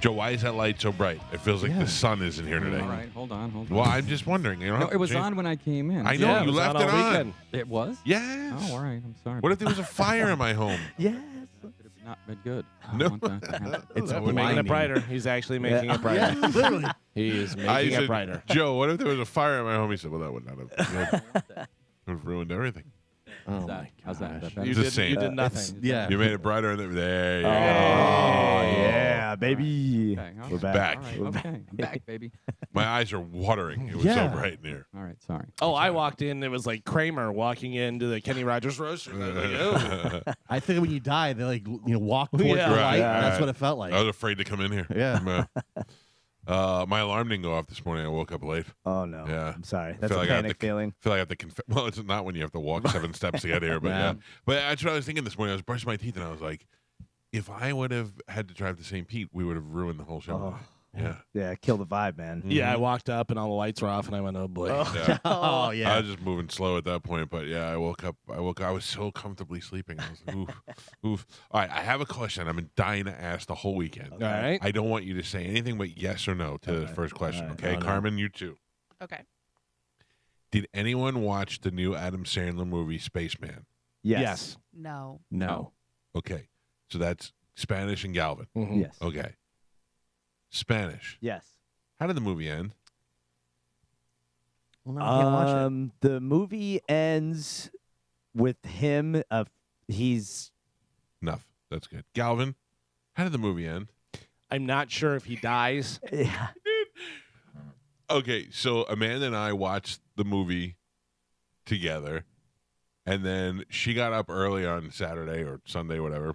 Joe, why is that light so bright? It feels like the sun isn't here today. All right, hold on. Well, I'm just wondering. You don't No, have it was to change- on when I came in. I know, Yeah, you was left on it all on. weekend. It was? Yes. Oh, all right. I'm sorry. What if there was a fire in my home? Yes. Could have not been good. I No. don't want that to happen. It's We're making blinding. it brighter. He's actually making it brighter. Literally. He is I making said, it brighter. Joe, what if there was a fire in my home? He said, well, that would not have it would have ruined everything. Oh, How's that? gosh. That You better? just saying. You did nothing. It's- Yeah. You made it brighter. There you go. yeah, baby. Okay, all We're right. back. All right, We're okay. I'm back, baby. My eyes are watering. It was Yeah. so bright in here. All right, sorry. Oh, I walked in. It was like Kramer walking into the Kenny Rogers roaster. I was like, oh. I think when you die, they walk towards Yeah. the Right, light. yeah. That's what it felt like. I was afraid to come in here. Yeah. My alarm didn't go off this morning. I woke up late. Oh no. Yeah. I'm sorry. That's feel a like I have panic to- feeling. I feel like I have to well, it's not when you have to walk 7 steps to get here, but yeah. But that's what I was thinking this morning. I was brushing my teeth and I was like, if I would have had to drive to St. Pete, we would have ruined the whole show. Yeah. Yeah, kill the vibe, man. Yeah, I walked up and all the lights were off, and I went, oh, boy. Yeah. Oh, I yeah. was just moving slow at that point, but yeah, I woke up. I was so comfortably sleeping. I was like, oof, oof. All right, I have a question. I've been dying to ask the whole weekend. All right. I don't want you to say anything but yes or no to the first question. All right. Okay, Oh, no. Carmen, you too. Okay. Did anyone watch the new Adam Sandler movie Spaceman? Yes. No. No. Okay, so that's Spanish and Galvin. Mhm. Yes. Okay, Spanish. Yes. How did the movie end? Well, no, I can't watch it. The movie ends with him. He's Enough. That's good. Galvin, how did the movie end? I'm not sure if he dies. yeah. Okay, so Amanda and I watched the movie together, and then she got up early on Saturday or Sunday, whatever,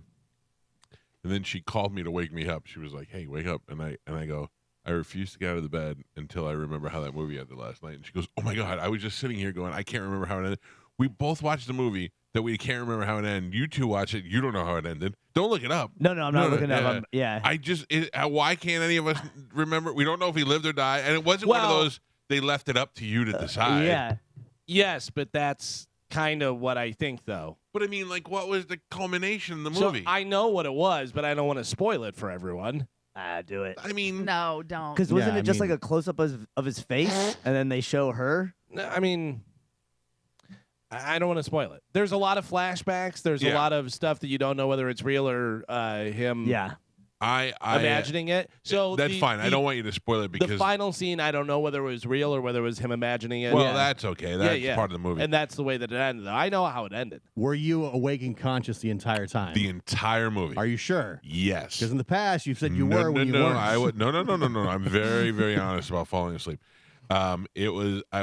and then she called me to wake me up. She was like, "Hey, wake up!" And I go, "I refuse to get out of the bed until I remember how that movie ended last night." And she goes, "Oh my God, I was just sitting here going, I can't remember how it ended." We both watched the movie that we can't remember how it ended. You two watch it. You don't know how it ended. Don't look it up. No, I'm not looking yeah. up. Yeah. I just, why can't any of us remember? We don't know if he lived or died. And it wasn't one of Well- those, they left it up to you to decide. Yeah. Yes, but that's kind of what I think, though. But I mean, like, what was the culmination of the So movie? I know what it was, but I don't want to spoil it for everyone. Do it. I mean, No, don't. Because wasn't Yeah, it just I mean- like a close up of his face, and then they show her? No, I mean, I don't want to spoil it. There's a lot of flashbacks. There's a Yeah. lot of stuff that you don't know whether it's real or him Yeah. I imagining it. So that's fine. I don't want you to spoil it the because, final scene. I don't know whether it was real or whether it was him imagining it. well, that's okay. That's yeah. part of the movie. And that's the way that it ended. I know how it ended. Were you awake and conscious the entire time? the entire movie. Are you sure? Yes. Because in the past, you've said you no, were no, when you no, weren't. I would, no. I'm very, very honest about falling asleep. I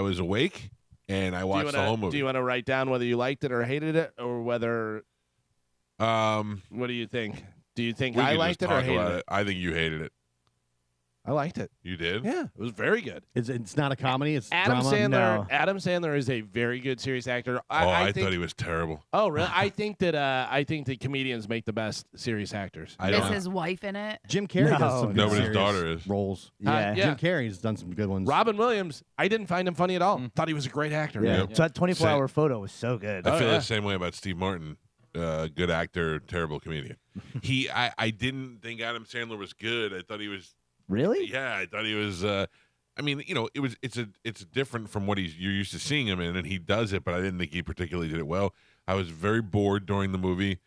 was awake and I watched the whole movie. Do you want to write down whether you liked it or hated it, or whether? What do you think? Do you think we I can liked just it or talk hated about it? it. I think you hated it. I liked it. You did? Yeah, it was very good. It's not a comedy. It's Adam drama. Sandler. No. Adam Sandler is a very good serious actor. I think, thought he was terrible. Oh, really? I think that comedians make the best serious actors. I Is don't. his wife in it? Jim Carrey No. does some No, good but his serious daughter is. roles. Yeah. yeah. Jim Carrey's done some good ones. Robin Williams, I didn't find him funny at all. Thought he was a great actor. Yeah. Yep. So that 24-hour photo was so good. I feel yeah. the same way about Steve Martin. Good actor, terrible comedian. I didn't think Adam Sandler was good. I thought he was. Really? Yeah, I thought he was. I mean, it's different from what you're used to seeing him in, and he does it. But I didn't think he particularly did it well. I was very bored during the movie,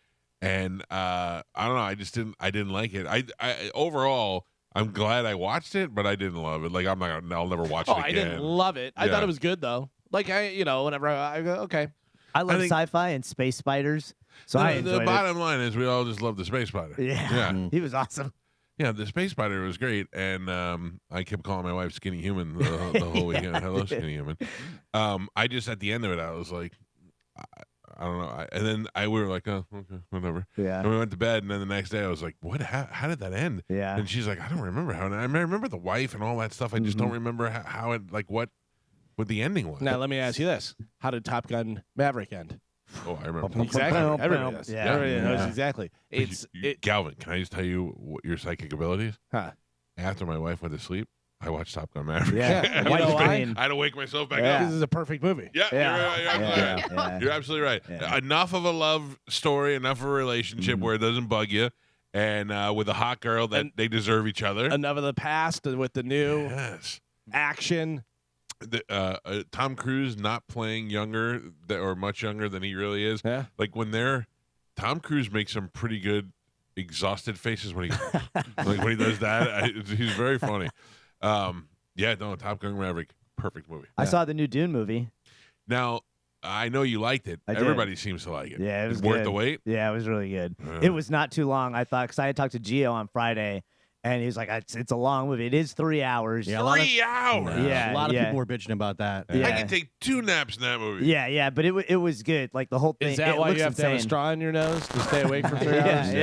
and I don't know. I didn't like it. I overall, I'm glad I watched it, but I didn't love it. Like I'll never watch Oh, it I again. didn't love it. I Yeah. thought it was good though. Like whenever I go, okay. I love think- sci-fi and space spiders, so I the enjoyed it. bottom line is we all just love the Space Spider. Yeah. Yeah. He was awesome. Yeah, the Space Spider was great, and I kept calling my wife Skinny Human the whole weekend. Hello, Skinny Human. I just at the end of it, I was like, I don't know. And then we were like, oh, okay, whatever. Yeah. And we went to bed, and then the next day, I was like, what? How did that end? Yeah. And she's like, I don't remember how. I remember the wife and all that stuff. I just don't remember how it what the ending was. Now let me ask you this: how did Top Gun Maverick end? Oh, I remember. Exactly. Everybody does. Yeah. Everybody knows Yeah. exactly. It's Galvin. Can I just tell you what your psychic abilities? Huh. After my wife went to sleep, I watched Top Gun Maverick. Yeah. You White know why? screen. I had to wake myself back Yeah. up. This is a perfect movie. Yeah, Yeah. you're absolutely right. Yeah. You're absolutely right. Yeah. Enough of a love story, enough of a relationship where it doesn't bug you, and with a hot girl that And- they deserve each other. Enough of the past with the new Yes. action. Tom Cruise not playing younger or much younger than he really is. Yeah. Like when Tom Cruise makes some pretty good exhausted faces when he like when he does that. He's very funny. Yeah, no, Top Gun Maverick, perfect movie. I saw the new Dune movie. Now I know you liked it. I did. Everybody seems to like it. Yeah, it was worth good. the wait. Yeah, it was really good. Uh. It was not too long. I thought because I had talked to Gio on Friday, and he was like, "It's a long movie. It is 3 hours." Yeah, a lot of- 3 hours. Yeah. a lot of people were bitching about that. Yeah. I can take 2 naps in that movie. Yeah, but it was good. Like the whole thing. Is that it why looks you have to have a insane. straw in your nose to stay awake for 3 hours?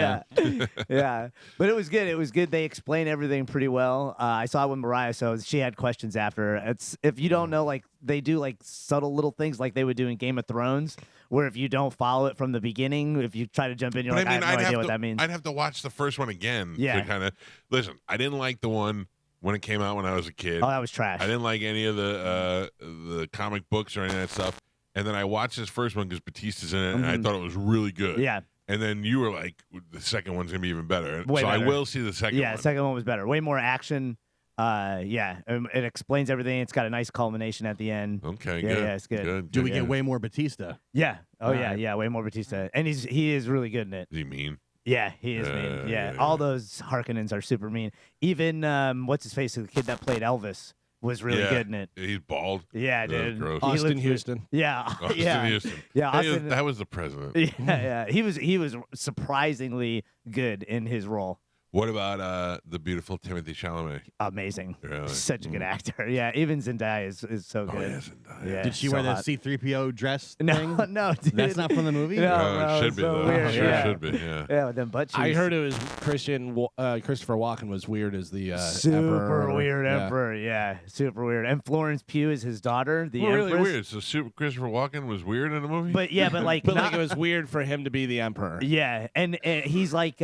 Yeah. But it was good. It was good. They explain everything pretty well. I saw it with Mariah, so she had questions after. It's if you don't know, like they do like subtle little things like they would do in Game of Thrones, where if you don't follow it from the beginning, if you try to jump in, you're But like, I have no idea what that means. I'd have to watch the first one again Yeah. to kind of listen. I didn't like the one when it came out when I was a kid. Oh, that was trash. I didn't like any of the comic books or any of that stuff. And then I watched this first one because Batista's in it, and I Mhm. thought it was really good. Yeah, And then you were like, the second one's gonna be even better. Way so I better. will see the second yeah. one. The second one was better. Way more action. It explains everything. It's got a nice culmination at the end. Okay, Yeah, good. yeah, it's good. Do we good. get way more Batista? Yeah. Oh yeah, Alright. yeah. Way more Batista, and he is really good in it. Is he mean? Yeah, he is mean. Yeah, yeah, all yeah. those Harkonnens are super mean. Even what's his face, the kid that played Elvis, was really Yeah. good in it. He's bald. Yeah, That's dude. gross. He Austin looked- Houston. Yeah, Austin yeah, Houston. yeah. Hey, Austin, that was the president. yeah. He was surprisingly good in his role. What about the beautiful Timothy Chalamet? Amazing. Really? Such a good actor. Yeah, even Zendaya is so Oh, good. yes, and Yeah. Did she so wear the hot. C-3PO dress No, thing? no, dude. That's not from the movie? No. it should it's be so though. weird, Sure, yeah. should be. Yeah. Yeah, with them butt cheeks. I heard it was Christopher Walken was weird as the super emperor. weird Yeah. emperor. Yeah, super weird. And Florence Pugh is his daughter, the Well, empress. really weird. So Christopher Walken was weird in the movie. But yeah, but like, But not, like it was weird for him to be the emperor. yeah, and he's like,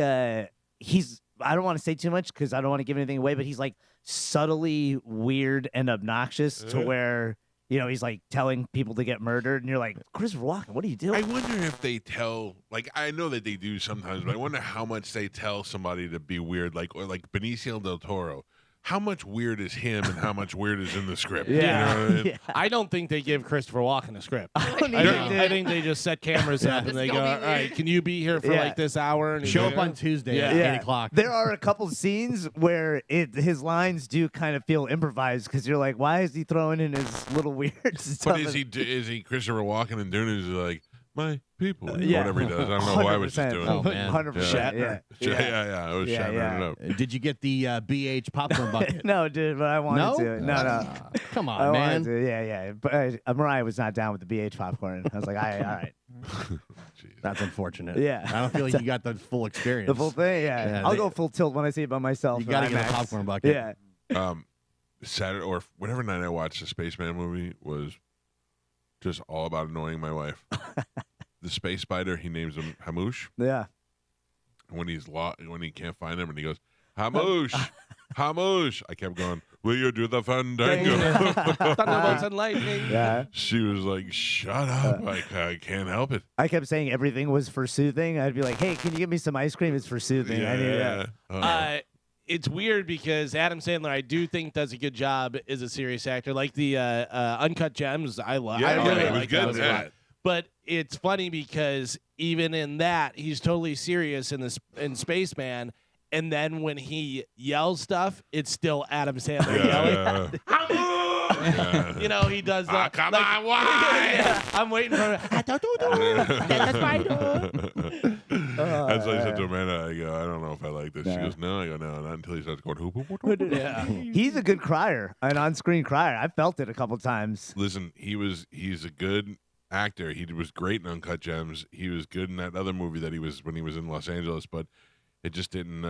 he's. I don't want to say too much because I don't want to give anything away, but he's like subtly weird and obnoxious to Yeah. where he's like telling people to get murdered, and you're like, Christopher Walken, what are you I doing? wonder if they tell, like, I know that they do sometimes, but I wonder how much they tell somebody to be weird, like Benicio del Toro. How much weird is him, and how much weird is in the script? You know what I mean? yeah. I don't think they give Christopher Walken a script. I don't I either, think, dude. I think they just set cameras up and they go, all right, can you be here for Yeah. like this hour? And he's Show like, up on Tuesday Yeah. at Yeah. 8 o'clock. There are a couple scenes where his lines do kind of feel improvised because you're like, why is he throwing in his little weird stuff? But is he Christopher Walken and doing it? Is he like my people? Or Yeah. whatever he does. I don't know why I was just 100%. doing Oh, it. man. 100%. Yeah. Yeah. I was Yeah, shattering yeah. it up. Did you get the BH popcorn bucket? No, dude, but I wanted No? to. No. Come I on, wanted man. to. Yeah. But Mariah was not down with the BH popcorn. I was like, all right. Jeez. That's unfortunate. Yeah. I don't feel like you got the full experience. The full thing, yeah. Yeah, I'll they- go full tilt when I see it by myself. You got to in get a IMAX. popcorn bucket. Yeah. Saturday or whatever night I watched the Spaceman movie was just all about annoying my wife. The space spider, he names him Hamouche. Yeah. When when he can't find him, and he goes, Hamouche, Hamouche. I kept going, will you do the fandango? Thunderbolts and lightning. Yeah. She was like, shut up. I can't help it. I kept saying everything was for soothing. I'd be like, hey, can you give me some ice cream? It's for soothing. I need that. It's weird because Adam Sandler, I do think, does a good job as a serious actor. Like the Uncut Gems, I love. I really it was like good. those a lot. But it's funny because even in that, he's totally serious in Spaceman. And then when he yells stuff, it's still Adam Sandler yelling. Yeah. You know, he does that. Come like- on, why? Yeah, I'm waiting for that's right. As I said to Amanda, I go, I don't know if I like this. She goes, no. I go, no, not until he starts going, hoop, hoop, hoop, hoop. Yeah. He's a good crier, an on-screen crier. I felt it a couple times. Listen, he's a good actor. He was great in Uncut Gems. He was good in that other movie that he was when he was in Los Angeles, but it just didn't.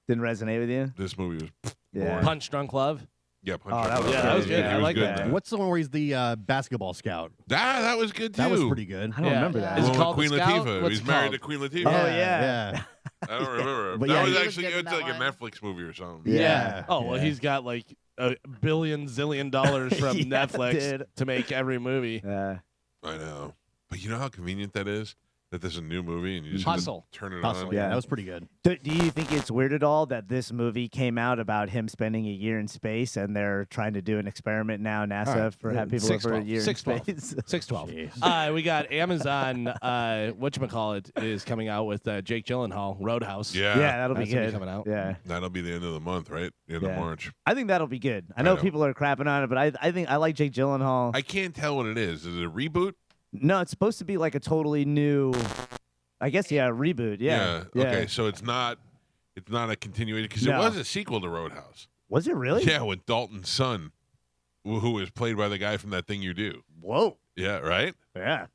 Didn't resonate with you? This movie was Yeah. Punch Drunk Love. yeah, Punch Oh, Drunk that was Love. Yeah, that was good. He I was like good that. in What's the one where he's the basketball scout? That was good too. That was pretty good. I don't remember that. Is The it one called with The Queen Scout? Latifah. What's He's it married called? to Queen Latifah. Oh, yeah. I don't remember. But that yeah, was he was actually good in it's that like a one. Netflix movie or something. Yeah. Oh well, Yeah. he's got like $1 zillion from Yeah, Netflix dude. to make every movie. Yeah. I know. But you know how convenient that is? that this is a new movie and you just Hustle. have to turn it Hustle, on. yeah, Yeah. that was pretty good. Do you think it's weird at all that this movie came out about him spending a year in space and they're trying to do an experiment now, NASA, All right. for having people live for a 612. year in 612. space? 612. Jeez. We got Amazon. Whatchamacallit is coming out with Jake Gyllenhaal, Roadhouse. Yeah. Yeah, that'll be That's gonna be good. coming out. Yeah, That'll be the end of the month, right? The end Yeah. of March. I think that'll be good. I I know know. people are crapping on it, but I think I like Jake Gyllenhaal. I can't tell what it is. Is it a reboot? No, it's supposed to be like a totally new. I guess reboot. Yeah. Okay, so it's not a continuation because it No. was a sequel to Roadhouse. Was it really? Yeah, with Dalton's son, who was played by the guy from That Thing You Do. Whoa. Yeah, right? Yeah.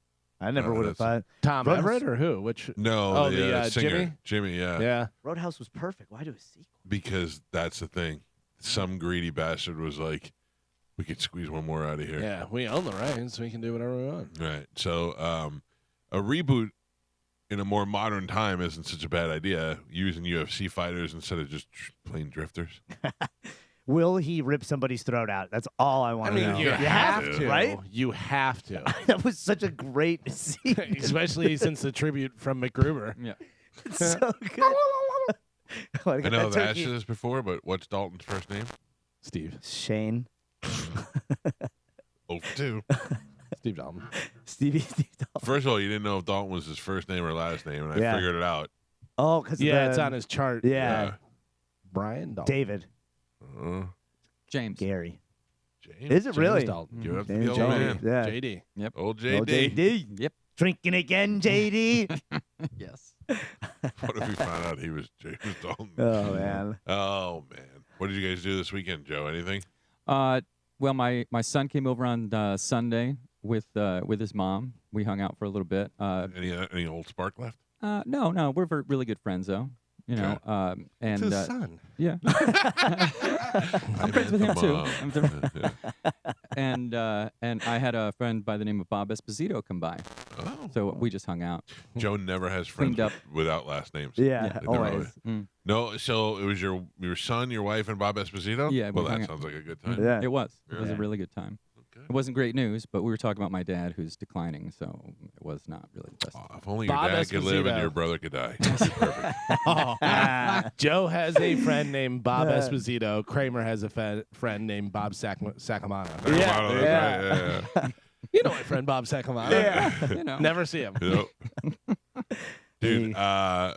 I never No, would have that's- thought. Tom Roadhouse. Everett or who? Which? No, Oh, the, the, singer. Jimmy, yeah. Yeah. Roadhouse was perfect. Why do a sequel? Because that's the thing. Some greedy bastard was like, we could squeeze one more out of here. Yeah. We own the rights. We can do whatever we want. Right. So a reboot in a more modern time isn't such a bad idea, using UFC fighters instead of just plain drifters. Will he rip somebody's throat out? That's all I I want to mean, know. you have have to, to, right? You have to, That was such a great scene. especially since the tribute from McGruber. Yeah. It's so good. I know I've asked you this before, but what's Dalton's first name? Steve. Shane. Oh, two. Steve Dalton. Stevie. Dalton. First of all, you didn't know if Dalton was his first name or last name, and I Yeah. figured it out. Oh, because Yeah, it's on his chart. Yeah. Brian Dalton. David. Uh, James. Gary. James. Is it James really? Dalton. Give it up to James the old Dalton. man. Yeah. JD. Old Oh, JD. JD. Yep. Drinking again, JD. Yes. What if we found out he was James Dalton? Oh man. Oh, man. What did you guys do this weekend, Joe? Anything? Well, my son came over on Sunday with his mom. We hung out for a little bit. Any old spark left? No, we're really good friends though. You know, and It's his son. yeah, I'm friends with him too. I'm friends- and I had a friend by the name of Bob Esposito come by, Oh. so we just hung out. Joe never has friends Cleaned up. without last names. Yeah, Yeah. They never always. always- Mm. No, so it was your son, your wife, and Bob Esposito? Yeah, we Well, hung that out. sounds like a good time. Yeah. It was a Yeah. really good time. Okay. It wasn't great news, but we were talking about my dad who's declining, so it was not really the best. Oh, if only your Bob dad could live and Esposito. your brother could die. Perfect. Ah, Joe has a friend named Bob Yeah. Esposito. Kramer has a friend named Bob Sacamano. Yeah, Come on, yeah. that's right, You know my friend Bob Sacamano. Yeah. You know, Never see him. Yep. Dude, I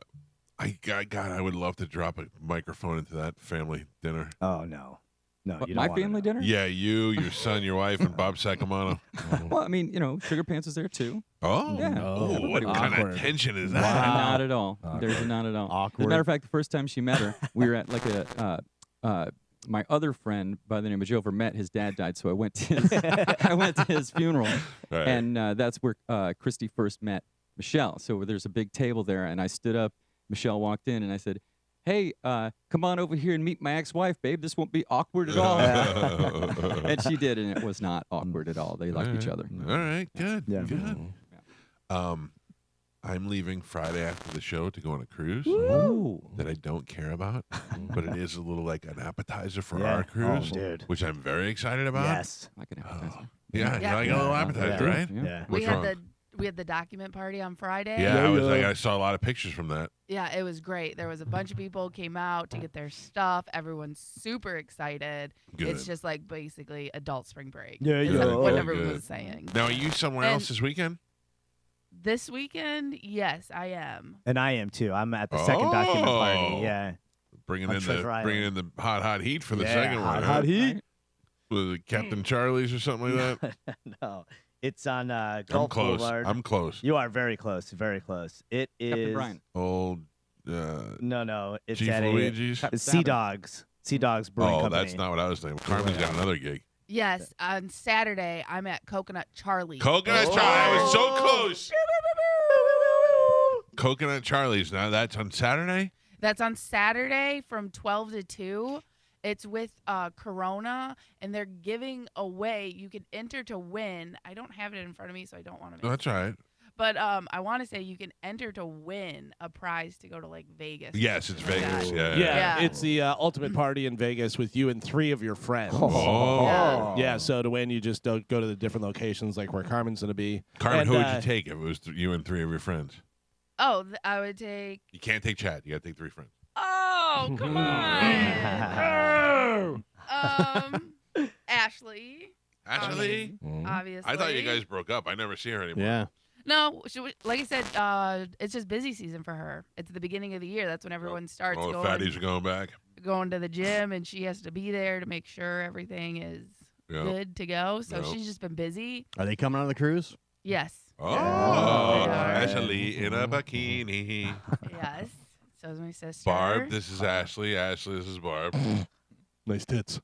would love to drop a microphone into that family dinner. oh no. No, What, you don't my wanna family know. dinner. Yeah, you, your son, your wife, and Bob Sacamano. Well, I mean, Sugar Pants is there too. Oh, Yeah. Oh, what everybody kind was. of tension is that? Wow. Not at all. Awkward. There's not at all. As a Awkward. matter of fact, the first time she met her, we were at like my other friend by the name of Joe Vermette. His dad died, so I went to his funeral, Right. and that's where Christy first met Michelle. So there's a big table there, and I stood up. Michelle walked in, and I said, "Hey, come on over here and meet my ex-wife, babe. This won't be awkward at all." And she did, and it was not awkward at all. They liked each other. All right, good. Yeah. Good. I'm leaving Friday after the show to go on a cruise that I don't care about, but it is a little like an appetizer for Yeah. our cruise, Oh, dude. which I'm very excited about. Yes. Like an appetizer. Yeah, Yeah. like a little appetizer, Yeah. right? Yeah. We What's had wrong? we had the document party on Friday. Yeah, I was Yeah. like, I saw a lot of pictures from that. Yeah, it was great. There was a bunch of people came out to get their stuff. Everyone's super excited. Good. It's just like basically adult spring break. Yeah, is yeah. what Good, everyone good. was saying. Now, are you somewhere And- else this weekend? This weekend, yes, I am. And I am too. I'm at the second document Oh. party. Yeah. Bringing On in Treasure the hot heat for the Yeah, second hot, one. hot huh? heat. Was it Captain Charlie's or something like that? No, it's on I'm Gulf close. Boulevard. I'm close. You are very close. Very close. It is. Captain Brian. Old No, it's Chief at Luigi's. Cap- Sea Dogs. Sea Dogs Brewing Oh, Company. that's not what I was thinking. Carmen's got another gig. Yes, on Saturday I'm at Coconut Charlie. Coconut Charlie. I was so close. Coconut Charlie's. Now that's on Saturday? That's on Saturday from 12 to 2. It's with Corona, and they're giving away. You can enter to win. I don't have it in front of me, so I don't want to No, miss that's all right. But I want to say you can enter to win a prize to go to like Vegas. or Yes, it's something like Vegas. that. Yeah. Yeah, Yeah. it's the ultimate party in Vegas with you and 3 of your friends. Oh. Yeah. Yeah, so to win, you just don't go to the different locations like where Carmen's going to be. Carmen, And, who would you take if it was you and 3 of your friends? Oh, I would take. You can't take Chad. You got to take 3 friends. Oh, come on. Ashley, Ashley? obviously. I thought you guys broke up. I never see her anymore. Yeah. No, like I said, it's just busy season for her. It's the beginning of the year. That's when everyone starts All the going fatties are going back. to the gym, and she has to be there to make sure everything is Yeah. good to go. So Yep. she's just been busy. Are they coming on the cruise? Yes. Oh, Yeah. Ashley in a bikini. Yes. So is my sister. Barb, this is Ashley. Ashley, this is Barb. Nice tits.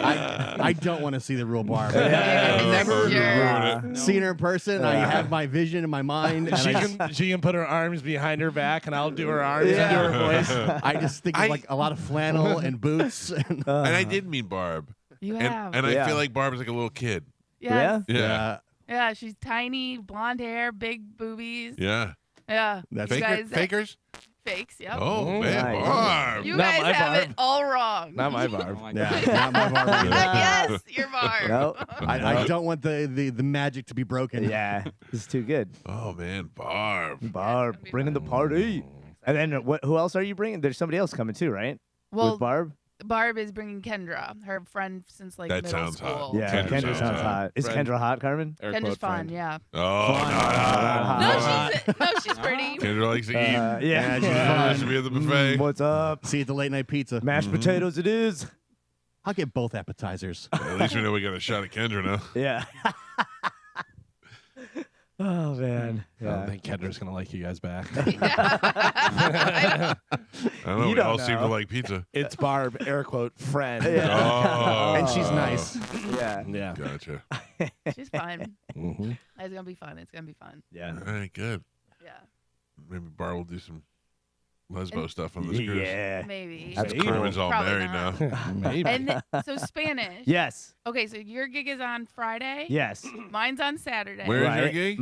I don't want to see the real Barb. Yeah, I've never sure. seen her in person. I have my vision in my mind. And She can put her arms behind her back, and I'll do her arms Yeah. and do her voice. I just think of like a lot of flannel and boots. And, And I did meet Barb. You And, have. and I Yeah. feel like Barb's like a little kid. Yes. Yeah. Yeah, she's tiny, blonde hair, big boobies. Yeah. Yeah. That's You Faker, guys- fakers? Fakes, yep. Oh, Mm, man. nice. Barb. You Not guys my have it Barb. all wrong. Not my Oh Barb. my yeah, God. not my Barb. either. Yes, you're Barb. No. I don't want the magic to be broken. Yeah, this is too good. Oh, man. Barb. Barb, gonna be bringing the fun. party. And then who else are you bringing? There's somebody else coming too, right? Well, With Barb? Barb is bringing Kendra, her friend since like That middle sounds hot. school. Yeah, Kendra Kendra sounds sounds hot. hot. Is Friend. Kendra hot, Carmen? Air Kendra's quote fun, friend. yeah. Oh, No, she's pretty. Kendra likes to eat. Yeah. she's She should be at the buffet. What's up? See you at the late night pizza. Mashed potatoes it is. I'll get both appetizers. At least we know we got a shot at Kendra now. Yeah. Oh, man. I don't Yeah. think Kendra's gonna like you guys back. I don't know. You We don't all seem to know. like pizza. It's Barb, air quote, friend. Yeah. Oh. And she's nice. Yeah. Yeah. Gotcha. She's fun. Mm-hmm. It's gonna be fun. It's gonna be fun. Yeah. All right, good. Yeah, Maybe Bar will do some lesbo stuff on this cruise. Yeah. maybe. That's Maybe. cool. Carmen's all Probably married not. now. Maybe. And so Spanish. Yes. Okay, so your gig is on Friday. Yes. Mine's on Saturday. Where is your Right. gig?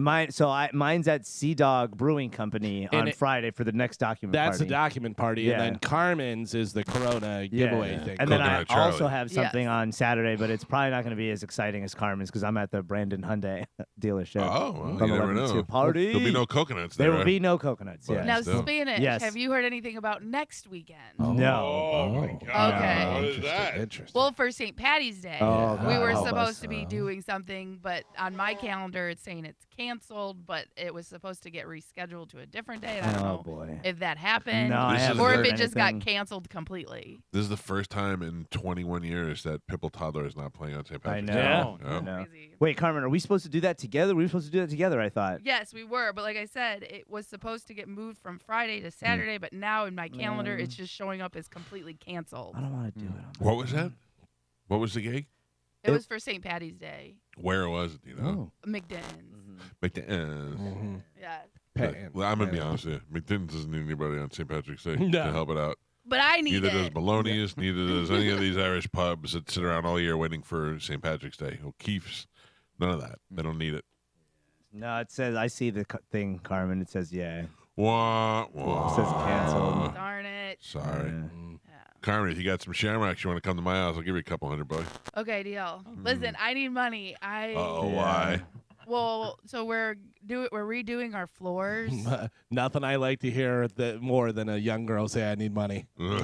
Mine's at Sea Dog Brewing Company on And it- Friday for the next document That's party. the document party, Yeah. and then Carmen's is the Corona giveaway Yeah. thing. And then I Coconut Charlie. also have something Yes. on Saturday, but it's probably not going to be as exciting as Carmen's because I'm at the Brandon Hyundai dealership. Oh, well, From you never 11 to know. party. There'll be no coconuts There there. will be no coconuts. But- Yeah. Now Still. Spanish. Yes. Have you heard anything about next weekend? No. Oh, my God. Okay. What is that? Interesting. Well, for St. Patty's Day, Oh, we were God. supposed to be doing something, but on my calendar it's saying it's canceled, but it was supposed to get rescheduled to a different day. And I don't Oh know boy. if that happened No, I This haven't is or the- if heard it just anything. got canceled completely. This is the first time in 21 years that Pipple Toddler is not playing on St. I Patrick's know. Day. Yeah. Yeah. I know. Crazy. Wait, Carmen, are we supposed to do that together? We were supposed to do that together, I thought. Yes, we were, but like I said, it was supposed to get moved from Friday to Saturday, but now in my calendar it's just showing up as completely canceled. I don't want to do it. on my What was that? What was the gig? It was for St. Patty's Day. Where was it? Do you know? McDenn's. McDonald's. Mhm. Yeah. Pan- Well, I'm gonna be Pan- honest with you. McDonald's doesn't need anybody on St. Patrick's Day No. to help it out. But I need Neither does it. Maloney's. Neither does any of these Irish pubs that sit around all year waiting for St. Patrick's Day. O'Keefe's. None of that. They don't need it. No, it says, I see the thing, Carmen. It says, yeah. Wah, wah. It says canceled. Darn it. Sorry. Yeah. Yeah. Carmen, if you got some shamrocks, you want to come to my house, I'll give you a couple $100. Okay, deal. Listen, I need money. Oh, Yeah. why? Well, so we're redoing our floors. Nothing I like to hear that more than a young girl say, "I need money." We're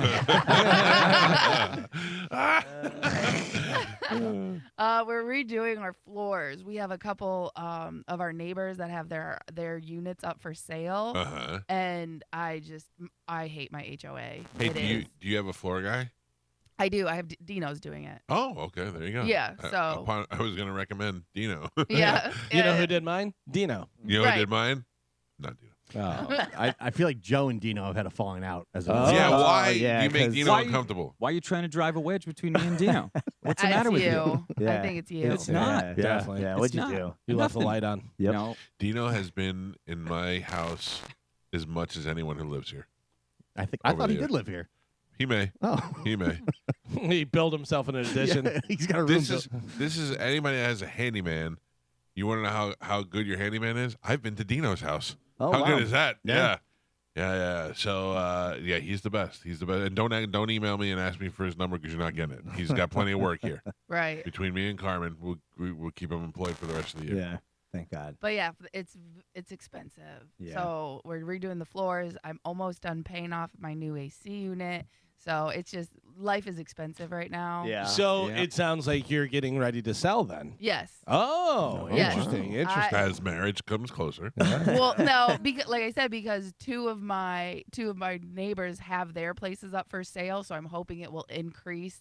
redoing our floors. We have a couple of our neighbors that have their units up for sale, Uh-huh. and I hate my HOA. Hey, It do you have a floor guy? I do. I have Dino's doing it. Oh, okay. There you go. Yeah, so- I was going to recommend Dino. Yeah. You know yeah. who did mine? Dino. You know Right. who did mine? Not Dino. Oh. I feel like Joe and Dino have had a falling out. As a Oh. Yeah, Oh, why yeah, do you make 'cause- Dino Why- uncomfortable? Why are you trying to drive a wedge between me and Dino? What's the It's matter with you. you? Yeah. I think it's you. It's not. Yeah, Definitely. Yeah, It's what'd you not. do? You left the Nothing. light on. Yep. No. Dino has been in my house as much as anyone who lives here. I Over thought he there. did live here. He may. Oh, He may. He built himself an addition. Yeah, he's got a room. This is anybody that has a handyman. You want to know how good your handyman is? I've been to Dino's house. Oh, How wow. good is that? Yeah. Yeah. So yeah, he's the best. He's the best. And don't email me and ask me for his number because you're not getting it. He's got plenty of work here. Right. Between me and Carmen, we'll keep him employed for the rest of the year. Yeah. Thank God. But yeah, it's expensive. Yeah. So we're redoing the floors. I'm almost done paying off my new AC unit. So it's just life is expensive right now. Yeah. So Yeah. it sounds like you're getting ready to sell then. Yes. Oh, Yes. interesting. Interesting. As marriage comes closer. Well, no, because like I said, because two of my neighbors have their places up for sale, so I'm hoping it will increase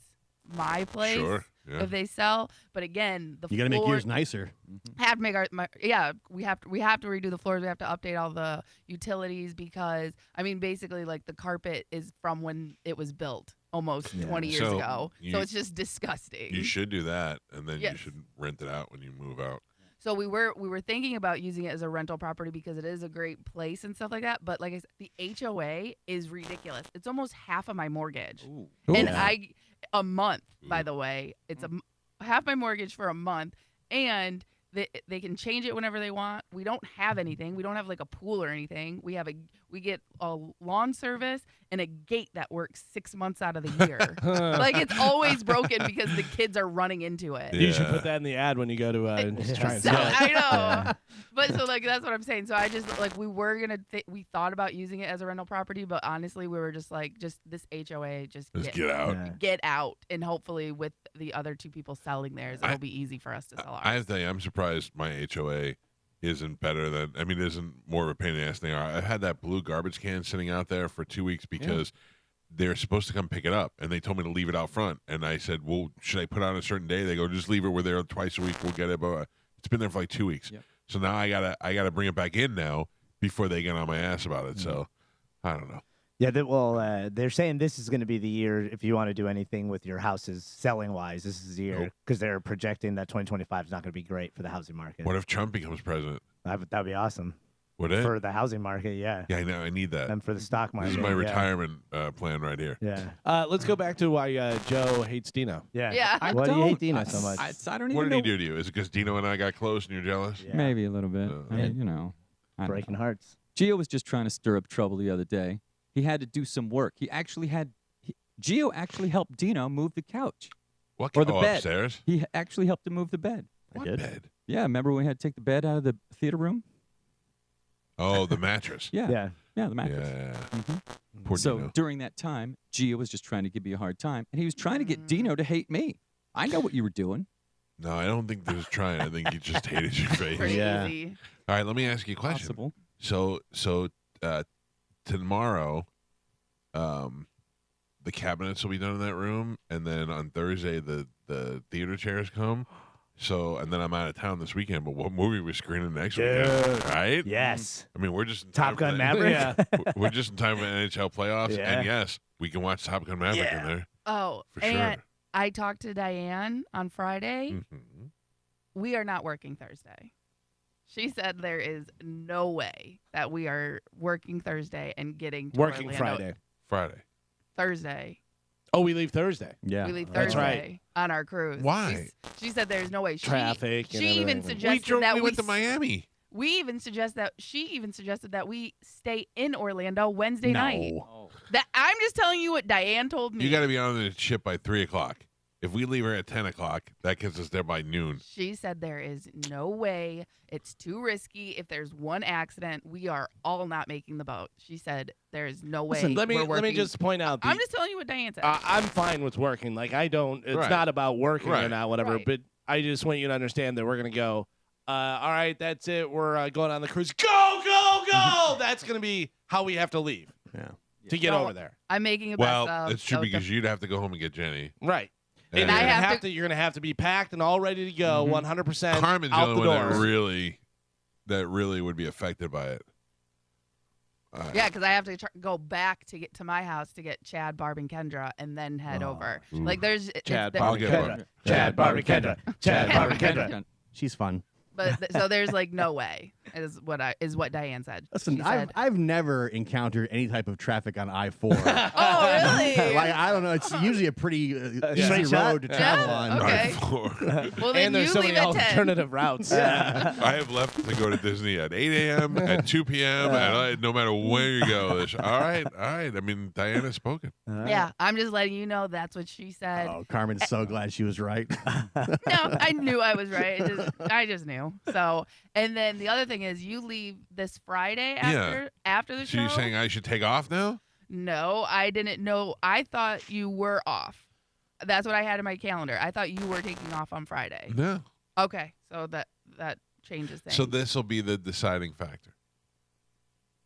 my place Sure. Yeah. if they sell. But again, the You got to make floor- yours nicer. have to make we have to redo the floors. We have to update all the utilities because I mean basically like the carpet is from when it was built almost Yeah. 20 years So ago. you- So it's just disgusting. You should do that, and then you Yes. should rent it out when you move out. So we were thinking about using it as a rental property because it is a great place and stuff like that. But like I said, the HOA is ridiculous. It's almost half of my mortgage. Ooh. And Yeah. a month, by Ooh. the way, it's half my mortgage for a month, and they can change it whenever they want. We don't have anything. We don't have like a pool or anything. We get a lawn service and a gate that works 6 months out of the year. Like it's always broken because the kids are running into it. You should Yeah. put that in the ad when you go to try and So, sell it. I know, Yeah. but so like that's what I'm saying. So I just like we were gonna we thought about using it as a rental property, but honestly we were just like this HOA just Just get out. Yeah. get out, and hopefully with the other two people selling theirs, it'll be easy for us to sell ours. I have to tell you, I'm surprised my HOA isn't better than. I mean, isn't more of a pain in the ass than they are. I had that blue garbage can sitting out there for 2 weeks because they're supposed to come pick it up, and they told me to leave it out front. And I said, "Well, should I put it on a certain day?" They go, "Just leave it. We're there twice a week. We'll get it." But it's been there for like 2 weeks. Yep. So now I gotta bring it back in now before they get on my ass about it. So I don't know. Yeah, they're saying this is going to be the year if you want to do anything with your houses selling wise. This is the year Nope. because they're projecting that 2025 is not going to be great for the housing market. What if Trump becomes president? That'd be awesome Would it? for the housing market. Yeah, Yeah, I know. I need that. and for the stock market. This is my yeah. retirement plan right here. Yeah, Let's go back to why Joe hates Dino. yeah. Yeah. I Why do you hate don't. Dino so much? I don't even What did know. he do to you? Is it because Dino and I got close and you're jealous? Yeah. Maybe a little bit. I Yeah. mean, you know. I don't know. Breaking hearts. Gio was just trying to stir up trouble the other day. He had to do some work. Gio actually helped Dino move the couch. What? Or the oh, bed. upstairs? He actually helped him move the bed. What did. bed? Yeah, remember when we had to take the bed out of the theater room? Oh, the mattress. Yeah, Yeah. the mattress. Yeah. Mhm. Poor So Dino. during that time, Gio was just trying to give me a hard time, and he was trying to get Mm. Dino to hate me. I know what you were doing. No, I don't think there's trying. I think he just hated your face. Pretty Yeah. easy. All right, let me ask you a question. Possible. So tomorrow, the cabinets will be done in that room, and then on Thursday the theater chairs come. So and then I'm out of town this weekend. But what movie we're screening next weekend? Dude. Right? Yes. I mean, we're just in Top time for Gun the- Maverick. Yeah. We're just in time for the NHL playoffs, Yeah. and yes, we can watch Top Gun Maverick in Yeah. there Oh, for and sure. I talked to Diane on Friday. Mhm. We are not working Thursday. She said there is no way that we are working Thursday and getting to Working Orlando Friday. Friday. Thursday. Oh, we leave Thursday. Yeah. We leave That's Thursday right. on our cruise. Why? She said there's no way. Traffic and She even everything. suggested that we went to Miami. we even suggest that she even suggested that we stay in Orlando Wednesday night. That I'm just telling you what Diane told me. You got to be on the ship by 3:00. If we leave her at 10:00, that gets us there by noon. She said there is no way. It's too risky. If there's one accident, we are all not making the boat. She said there's no way. Listen, let me we're working. just point out. I'm just telling you what Diane said. I'm fine with working. Like I don't. It's Right. not about working or Right. not, whatever. Right. But I just want you to understand that we're gonna go. All right, that's it. We're going on the cruise. Go, go, go! That's gonna be how we have to leave. Yeah. To get No, over there. I'm making a Well, best of. that's true so because you'd have to go home and get Jenny. Right. And I have to- You're gonna have to be packed and all ready to go, 100% Carmen's the out only the one doors. that really would be affected by it. yeah, because I have to go back to get to my house to get Chad, Barb, and Kendra, and then head over. Ooh. Like there's Chad, there- I'll get Kendra. Barb. Chad, Barbie, Kendra. Chad, Barbie, Kendra. She's fun. but so there's like no way. is what Diane said. Listen, She I've said, I've never encountered any type of traffic on I-4. "Oh, really? Like I don't know, it's usually a pretty easy straight shot? road to Yeah, travel on. okay. I Well, then And there's you so leave many at 10." alternative routes. have left to go to Disney at 8 a.m., at 2 p.m., no matter where you go. All right. I mean, Diana's spoken. Yeah, I'm just letting you know that's what she said. Oh, Carmen's so glad she was right. No, I knew I was right. I just knew. So, and then the other thing is, you leave this Friday after the So show. you're saying I should take off now? No, I didn't know. I thought you were off. That's what I had in my calendar. I thought you were taking off on Friday. No. Okay, so that changes things. So this will be the deciding factor.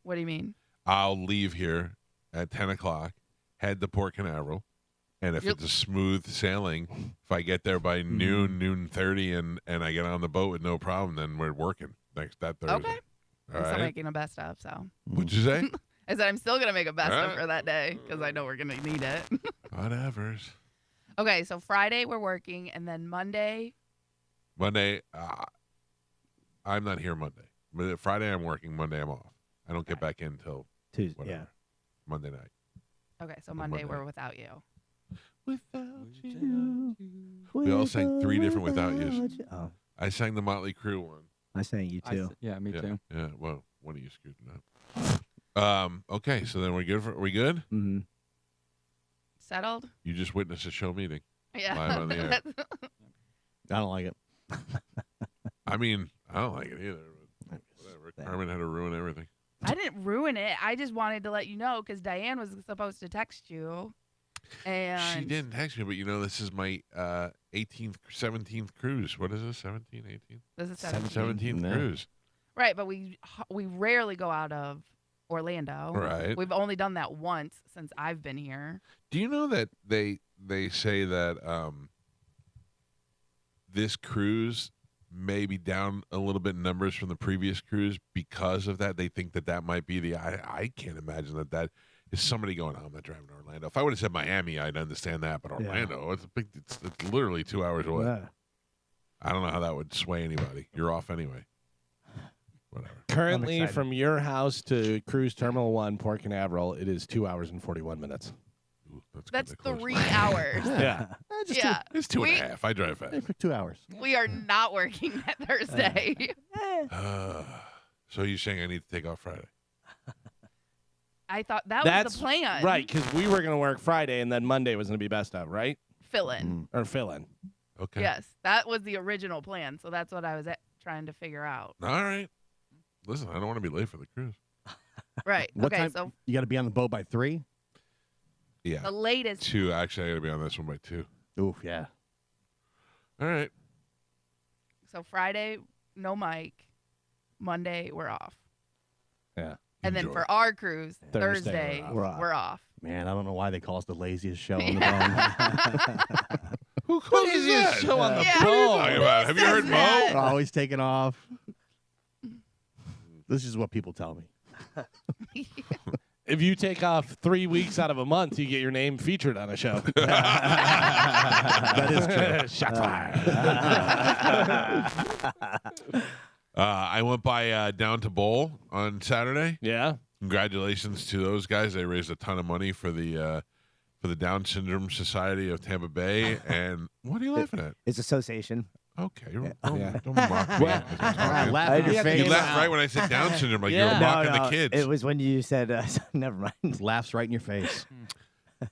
What do you mean? I'll leave here at 10 o'clock, head to Port Canaveral, and if Yep. it's a smooth sailing, if I get there by noon 30, and I get on the boat with no problem, then we're working that Thursday. Okay. All I'm still right. making a best of. So What'd you say? I said I'm still gonna make a best of Alright. for that day because I know we're gonna need it. Whatever's. Okay, so Friday we're working, and then Monday. Monday, I'm not here Monday. But Friday I'm working. Monday I'm off. I don't get back in till Tuesday. whatever. Yeah. Monday night. Okay, so Monday Monday. we're without you. Without you. We all sang 3 different without yous. Oh, I sang the Motley Crue one. I sang you too. Yeah, me yeah, too. Yeah. Well, one of you screwed it up. Okay, so then we're good. We good? Mm-hmm. Settled? You just witnessed a show meeting. Yeah. Live on the air. I don't like it. I mean, I don't like it either. But whatever. Carmen had to ruin everything. I didn't ruin it. I just wanted to let you know because Diane was supposed to text you. And She didn't text me, but this is my 18th, 17th cruise. What is this? 17, 18? This is 17th No. cruise. Right, but we rarely go out of Orlando. Right. We've only done that once since I've been here. Do you know that they say that this cruise may be down a little bit in numbers from the previous cruise because of that? They think that might be the. I can't imagine that is somebody going, oh, I'm not driving to Orlando. If I would have said Miami, I'd understand that, but Orlando, it's literally 2 hours away. Yeah. I don't know how that would sway anybody. You're off anyway. Whatever. Currently, excited. from your house to Cruise Terminal 1, Port Canaveral, it is 2 hours and 41 minutes. Ooh, That's kinda close. 3 hours. Yeah. Yeah. It's 2.5. I drive Hey, fast. for 2 hours. We are not working that Thursday. So you're saying I need to take off Friday? I thought that That's was the plan. Right, because we were going to work Friday, and then Monday was going to be best of, right? Fill in. Or fill in. Okay. Yes, that was the original plan. So that's what I was trying to figure out. All right. Listen, I don't want to be late for the cruise. Right. What okay, time? so You got to be on the boat by 3? Yeah. the latest. 2. Actually, I got to be on this one by 2. Oof, yeah. All right. So Friday, no Mike. Monday, we're off. Yeah. And then Enjoy. for our cruise, Thursday, Thursday, we're off. we're off. Man, I don't know why they call us the laziest show on the phone. Who calls that? show on the Yeah. phone. Talking about? Have you heard says Mo? that? We're always taking off. This is what people tell me. If you take off 3 weeks out of a month, you get your name featured on a show. That is true. Shots fired. I went by Down to Bowl on Saturday. Yeah. Congratulations to those guys. They raised a ton of money for the Down Syndrome Society of Tampa Bay. And what are you laughing at? It's association. Okay, Yeah. don't mock me. as I'm talking. Laugh in your You face. You laughed right when I said Down syndrome, like you Yeah. were No, mocking the kids. It was when you said, never mind. Laughs right in your face.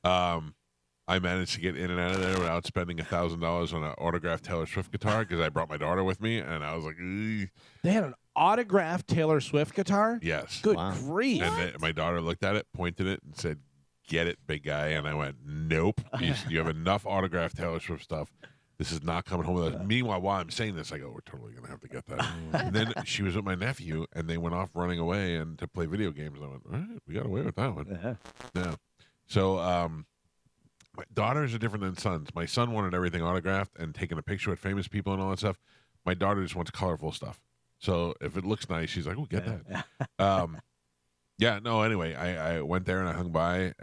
I managed to get in and out of there without spending $1,000 on an autographed Taylor Swift guitar because I brought my daughter with me, and I was like, "Ugh." They had an autographed Taylor Swift guitar? Yes. Good Wow. grief. And then my daughter looked at it, pointed it, and said, "Get it, big guy." And I went, "Nope. You have enough autographed Taylor Swift stuff. This is not coming home with us." Meanwhile, while I'm saying this, I go, "We're totally going to have to get that." And then she was with my nephew, and they went off running away and to play video games. I went, "All right, we got away with that one." Yeah. Yeah. So, my daughters are different than sons. My son wanted everything autographed and taking a picture with famous people and all that stuff. My daughter just wants colorful stuff. So if it looks nice, she's like, "Oh, get that." Yeah. No. Anyway, I went there and I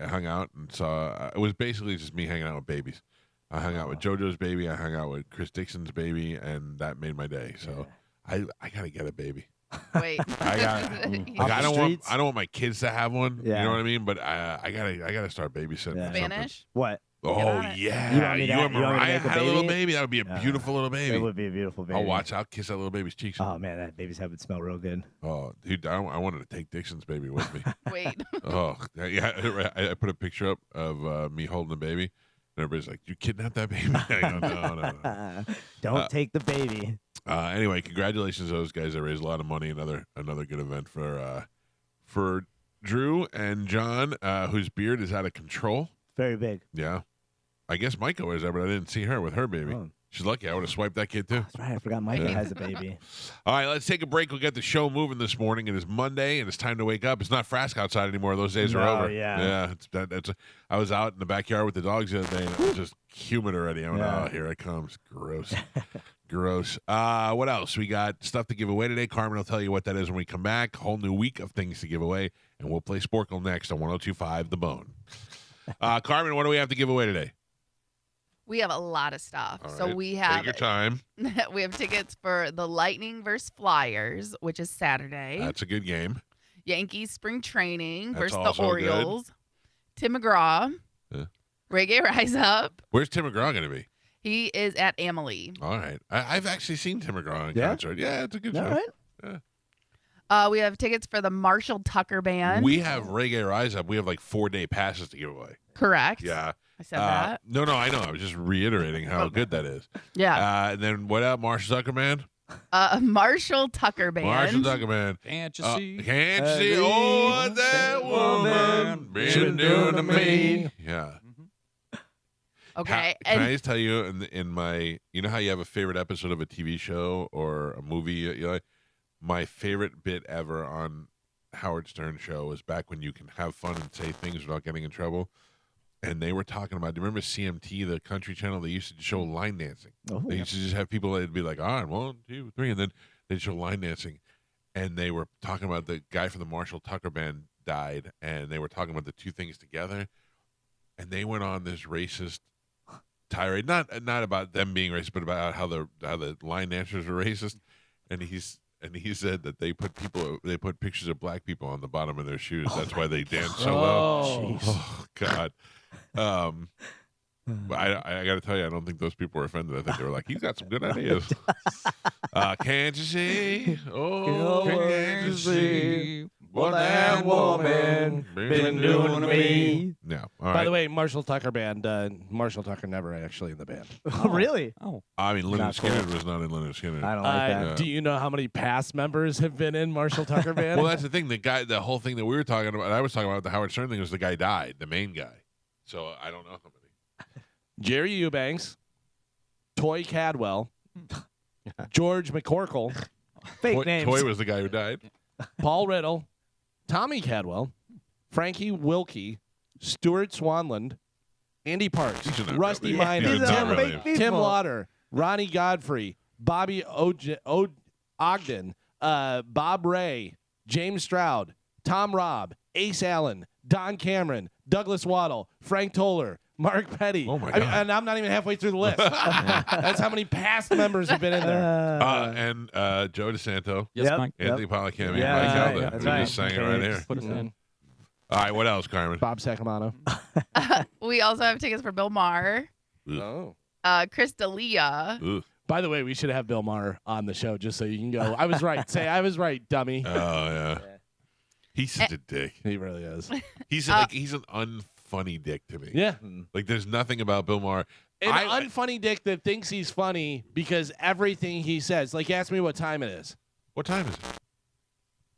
hung out, and saw. It was basically just me hanging out with babies. I hung out with JoJo's baby. I hung out with Chris Dixon's baby, and that made my day. So I gotta get a baby. Wait. I got- Off Like, the I don't streets? want my kids to have one. Yeah. You know what I mean? But I gotta start babysitting. Yeah. or something. Spanish? What? Oh on it. yeah. You want me to- and you want me to Mariah make a had a little baby? baby. That would be a Uh, beautiful little baby. It would be a beautiful baby. I'll watch. I'll kiss that little baby's cheeks. Oh man, that baby's head would smell real good. Oh, dude, I wanted to take Dixon's baby with me. Wait. Oh, yeah. I put a picture up of me holding the baby, and everybody's like, "You kidnapped that baby?" I go, no. Don't take the baby. Anyway, congratulations to those guys that raised a lot of money. Another good event for Drew and John, whose beard is out of control. Very big. Yeah, I guess Micah was there, but I didn't see her with her baby. Oh. She's lucky. I would have swiped that kid too. That's right. I forgot Micah Yeah. has a baby. All right, let's take a break. We'll get the show moving this morning. It is Monday, and it's time to wake up. It's not Frask outside anymore. Those days are No, over. yeah. I was out in the backyard with the dogs the other day, and it was just humid already. I went, Yeah. oh, here it comes. Gross. Gross. What else? We got stuff to give away today. Carmen will tell you what that is when we come back. Whole new week of things to give away, and we'll play Sporkle next on 102.5 The Bone. Carmen, what do we have to give away today? We have a lot of stuff. All So right, we Take have your time. we have tickets for the Lightning versus Flyers, which is Saturday. That's a good game. Yankees spring training That's versus the also good. Orioles. Tim McGraw. Yeah. Reggae Rise Up. Where's Tim McGraw going to be? He is at Amalie. All right. I've actually seen Tim McGraw in Yeah? concert. Yeah, it's a good All show. right. We have tickets for the Marshall Tucker Band. We have Reggae Rise Up. We have like 4-day passes to give away. Correct. Yeah. I said that. No, I know. I was just reiterating how good that is. Yeah. And then what else? Marshall Tucker Band? Marshall Tucker Band. Marshall Tucker Band. Can't you Uh, see? Can't you see what that woman been doing to me? Yeah. Okay. Can I And just tell you in my, you know how you have a favorite episode of a TV show or a movie you like? My favorite bit ever on Howard Stern show was back when you can have fun and say things without getting in trouble. And they were talking about, do you remember CMT, the country channel? They used to show line dancing. Oh, They used to just have people that'd be like, all right, 1, 2, 3, and then they'd show line dancing. And they were talking about the guy from the Marshall Tucker Band died, and they were talking about the two things together. And they went on this racist tirade, not about them being racist, but about how the line dancers were racist. And he said that they put pictures of black people on the bottom of their shoes. That's why they dance so well. Oh. Oh God. But I got to tell you, I don't think those people were offended. I think they were like, he's got some good ideas. Can't you see? Oh, can't you see what that woman been doing to me? Yeah. All right. By the way, Marshall Tucker Band. Marshall Tucker never actually in the band. Oh, really? Oh, I mean, Leonard Not cool. Skinner was not in Leonard Skinner. I don't like that. Yeah. Do you know how many past members have been in Marshall Tucker Band? Well, that's the thing. The whole thing that we were talking about, I was talking about the Howard Stern thing, was the guy died, the main guy. So I don't know how many. Jerry Eubanks, Toy Cadwell, George McCorkle, Fake names. Toy was the guy who died. Paul Riddle, Tommy Cadwell, Frankie Wilkie, Stuart Swanland, Andy Parks, These are not Rusty really- Miner, these are Tim, not really- fake Tim people. Lauder, Ronnie Godfrey, Bobby Ogden, Bob Ray, James Stroud, Tom Robb, Ace Allen, Don Cameron, Douglas Waddle, Frank Toller, Mark Petty. Oh, my I mean, God. and I'm not even halfway through the list. That's how many past members have been in there. And Joe DeSanto, yes, Yep. Mike. Anthony Policami, Yeah, Mike that's Calda. right, that's We right. just sang it right here. Put us Mhm. in. All right, what else, Carmen? Bob Sacamano. we also have tickets for Bill Maher, Ugh. Oh. Chris D'Elia. Ugh. By the way, we should have Bill Maher on the show just so you can go. I was right. Say I was right, dummy. Oh yeah. He's such a dick. He really is. He's he's an unfunny dick to me. Yeah. Like there's nothing about Bill Maher. An I- unfunny dick that thinks he's funny because everything he says, like ask me what time it is. What time is it?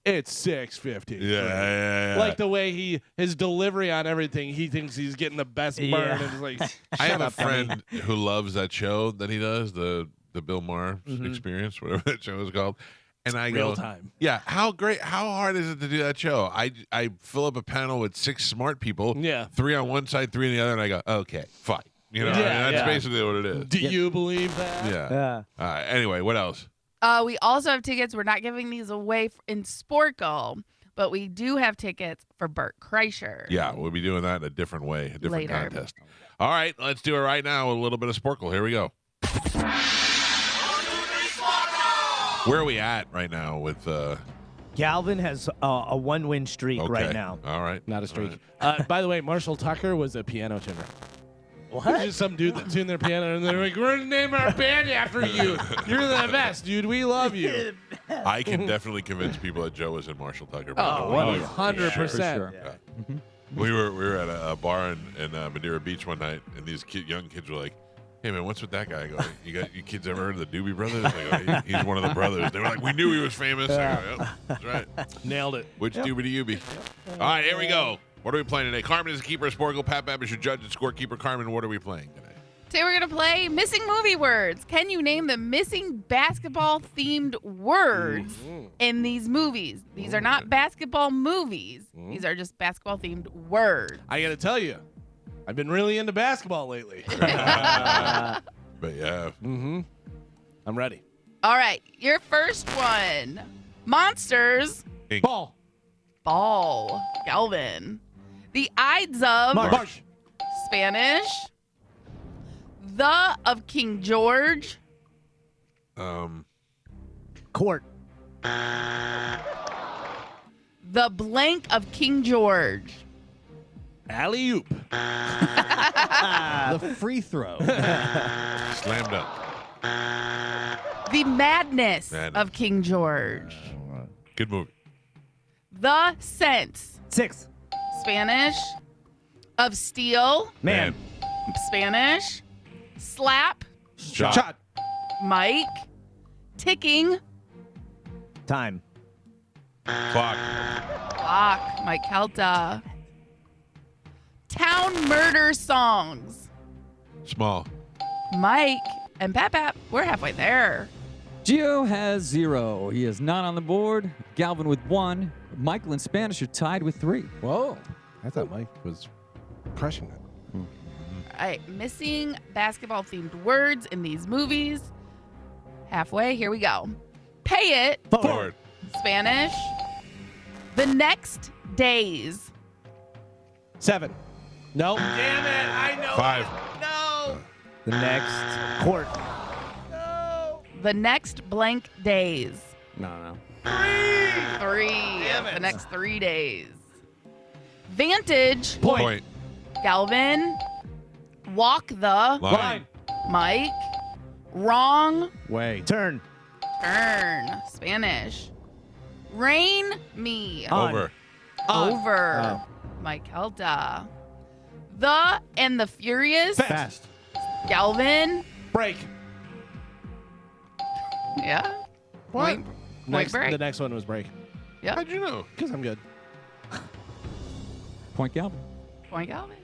It's 6:50. Yeah. Like the way his delivery on everything, he thinks he's getting the best burn. Yeah. And it's like, I have shut a up, dummy. friend who loves that show that he does, the Bill Maher Mhm. Experience, whatever that show is called. And I Real go, time. yeah, how hard is it to do that show? I fill up a panel with 6 smart people, Yeah. 3 on one side, 3 on the other, and I go, okay, fine. You know, Yeah, that's yeah. basically what it is. Do you believe that? Yeah. Yeah. Anyway, what else? We also have tickets. We're not giving these away in Sporkle, but we do have tickets for Bert Kreischer. Yeah, we'll be doing that in a different way, a different Later. contest. All right, let's do it right now with a little bit of Sporkle. Here we go. Where are we at right now with? Galvin has a 1-win streak Okay. right now. All right. Not a streak. All right. By the way, Marshall Tucker was a piano tuner. What? Just some dude that tuned their piano, and they're like, "We're gonna name our band after you. You're the best, dude. We love you." I can definitely convince people that Joe was in Marshall Tucker. Oh, By the way. 100%. sure. Yeah. We were at a bar in Madeira Beach one night, and these young kids were like, "Hey man, what's with that guy?" I go, "You kids ever heard of the Doobie Brothers?" I go, "He's one of the brothers." They were like, "We knew he was famous." I go, "Yep, that's right." Nailed it. Which doobie? All right, here we go. What are we playing today? Carmen is the keeper. Sporgle, Pat Bab is your judge and scorekeeper. Carmen, what are we playing today? Today we're going to play missing movie words. Can you name the missing basketball-themed words in these movies? These are not basketball movies. These are just basketball-themed words. I got to tell you, I've been really into basketball lately. But yeah, I'm ready. All right, your first one. Monsters. Ink. Ball. Ball. Galvin. The Ides of March. Spanish. The of King George. Court. The blank of King George. Alley oop. The free throw. slam dunk. The madness Madness. of King George. Good movie. The sense. 6. Spanish. Of steel. Man. Spanish. Slap. Shot. Mike. Ticking. Time. Clock. Clock. Mike Helta. Town murder songs. Small. Mike and Pap, we're halfway there. Gio has 0. He is not on the board. Galvin with 1. Michael and Spanish are tied with 3. Whoa. I thought Mike was crushing it. All right, missing basketball-themed words in these movies. Halfway, here we go. Pay it. Forward. Spanish. The next days. 7. No. Damn it. I know. 5. No. The next. Court. The next blank days. No. 3. The next 3 days. Vantage. Point. Galvin. Walk the. Line. Mike. Wrong. Way. Turn. Turn. Spanish. Rain me. Over. Over. Mike Helta. The and the Furious. Fast. Galvin. Break. Yeah. Point break. The next one was break. How'd you know? Because I'm good. Point Galvin. Point Galvin.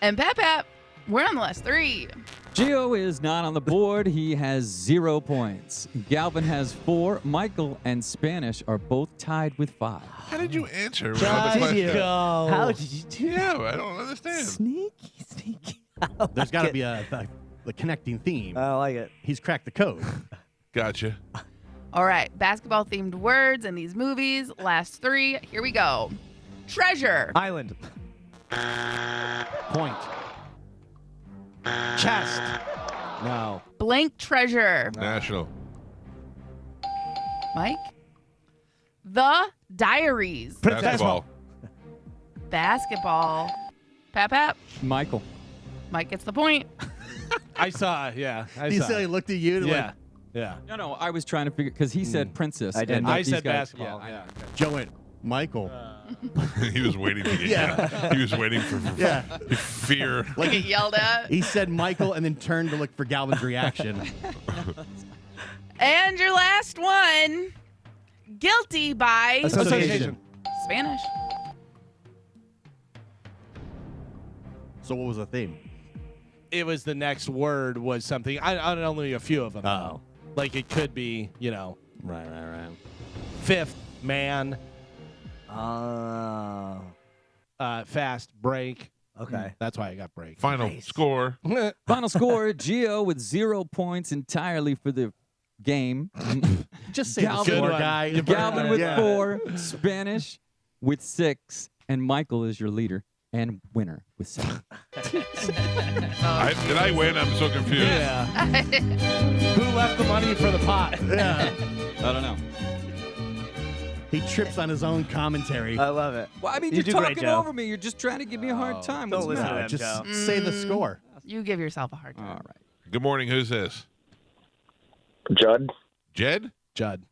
And Pap, we're on the last 3. Gio is not on the board. He has 0 points. Galvin has 4. Michael and Spanish are both tied with 5. How did you answer Did the question? you? How did you do Yeah, I don't understand. Sneaky. There's got to be a connecting theme. I like it. He's cracked the code. All Gotcha. right. Basketball themed words in these movies. Last 3. Here we go. Treasure. Island. Point. Chest. No. Blank treasure. National. Mike. The Diaries. Basketball. Basketball. Pap. Michael. Mike gets the point. I saw. Yeah. I He saw. said he looked at you and Yeah. like, Yeah. No, I was trying to figure because he said princess. I did. and I these said guys- basketball. Yeah, I know. Joe went, Michael. He was waiting to get He was waiting for Yeah. fear. Like get yelled at. He said Michael and then turned to look for Galvin's reaction. And your last one. Guilty by Association. Spanish. So what was the theme? It was the next word was something. I don't know a few of them. Oh. Like it could be, Right. fifth man, fast break. Okay. That's why I got break. Final score. Final score: Gio with 0 points entirely for the game. Just say Galvin- the score, Good one. guy. You Galvin with Yeah. 4, Spanish with 6, and Michael is your leader. and winner with 7. Did I win? I'm so confused. Yeah. Who left the money for the pot? Yeah. I don't know. He trips on his own commentary. I love it. Well, I mean, You you're do great, talking Joe. over me. You're just trying to give me a hard time. Don't What's the listen to matter? him, Just Joe. say the score. You give yourself a hard All time. right. Good morning. Who's this? Judd. Jed? Judd.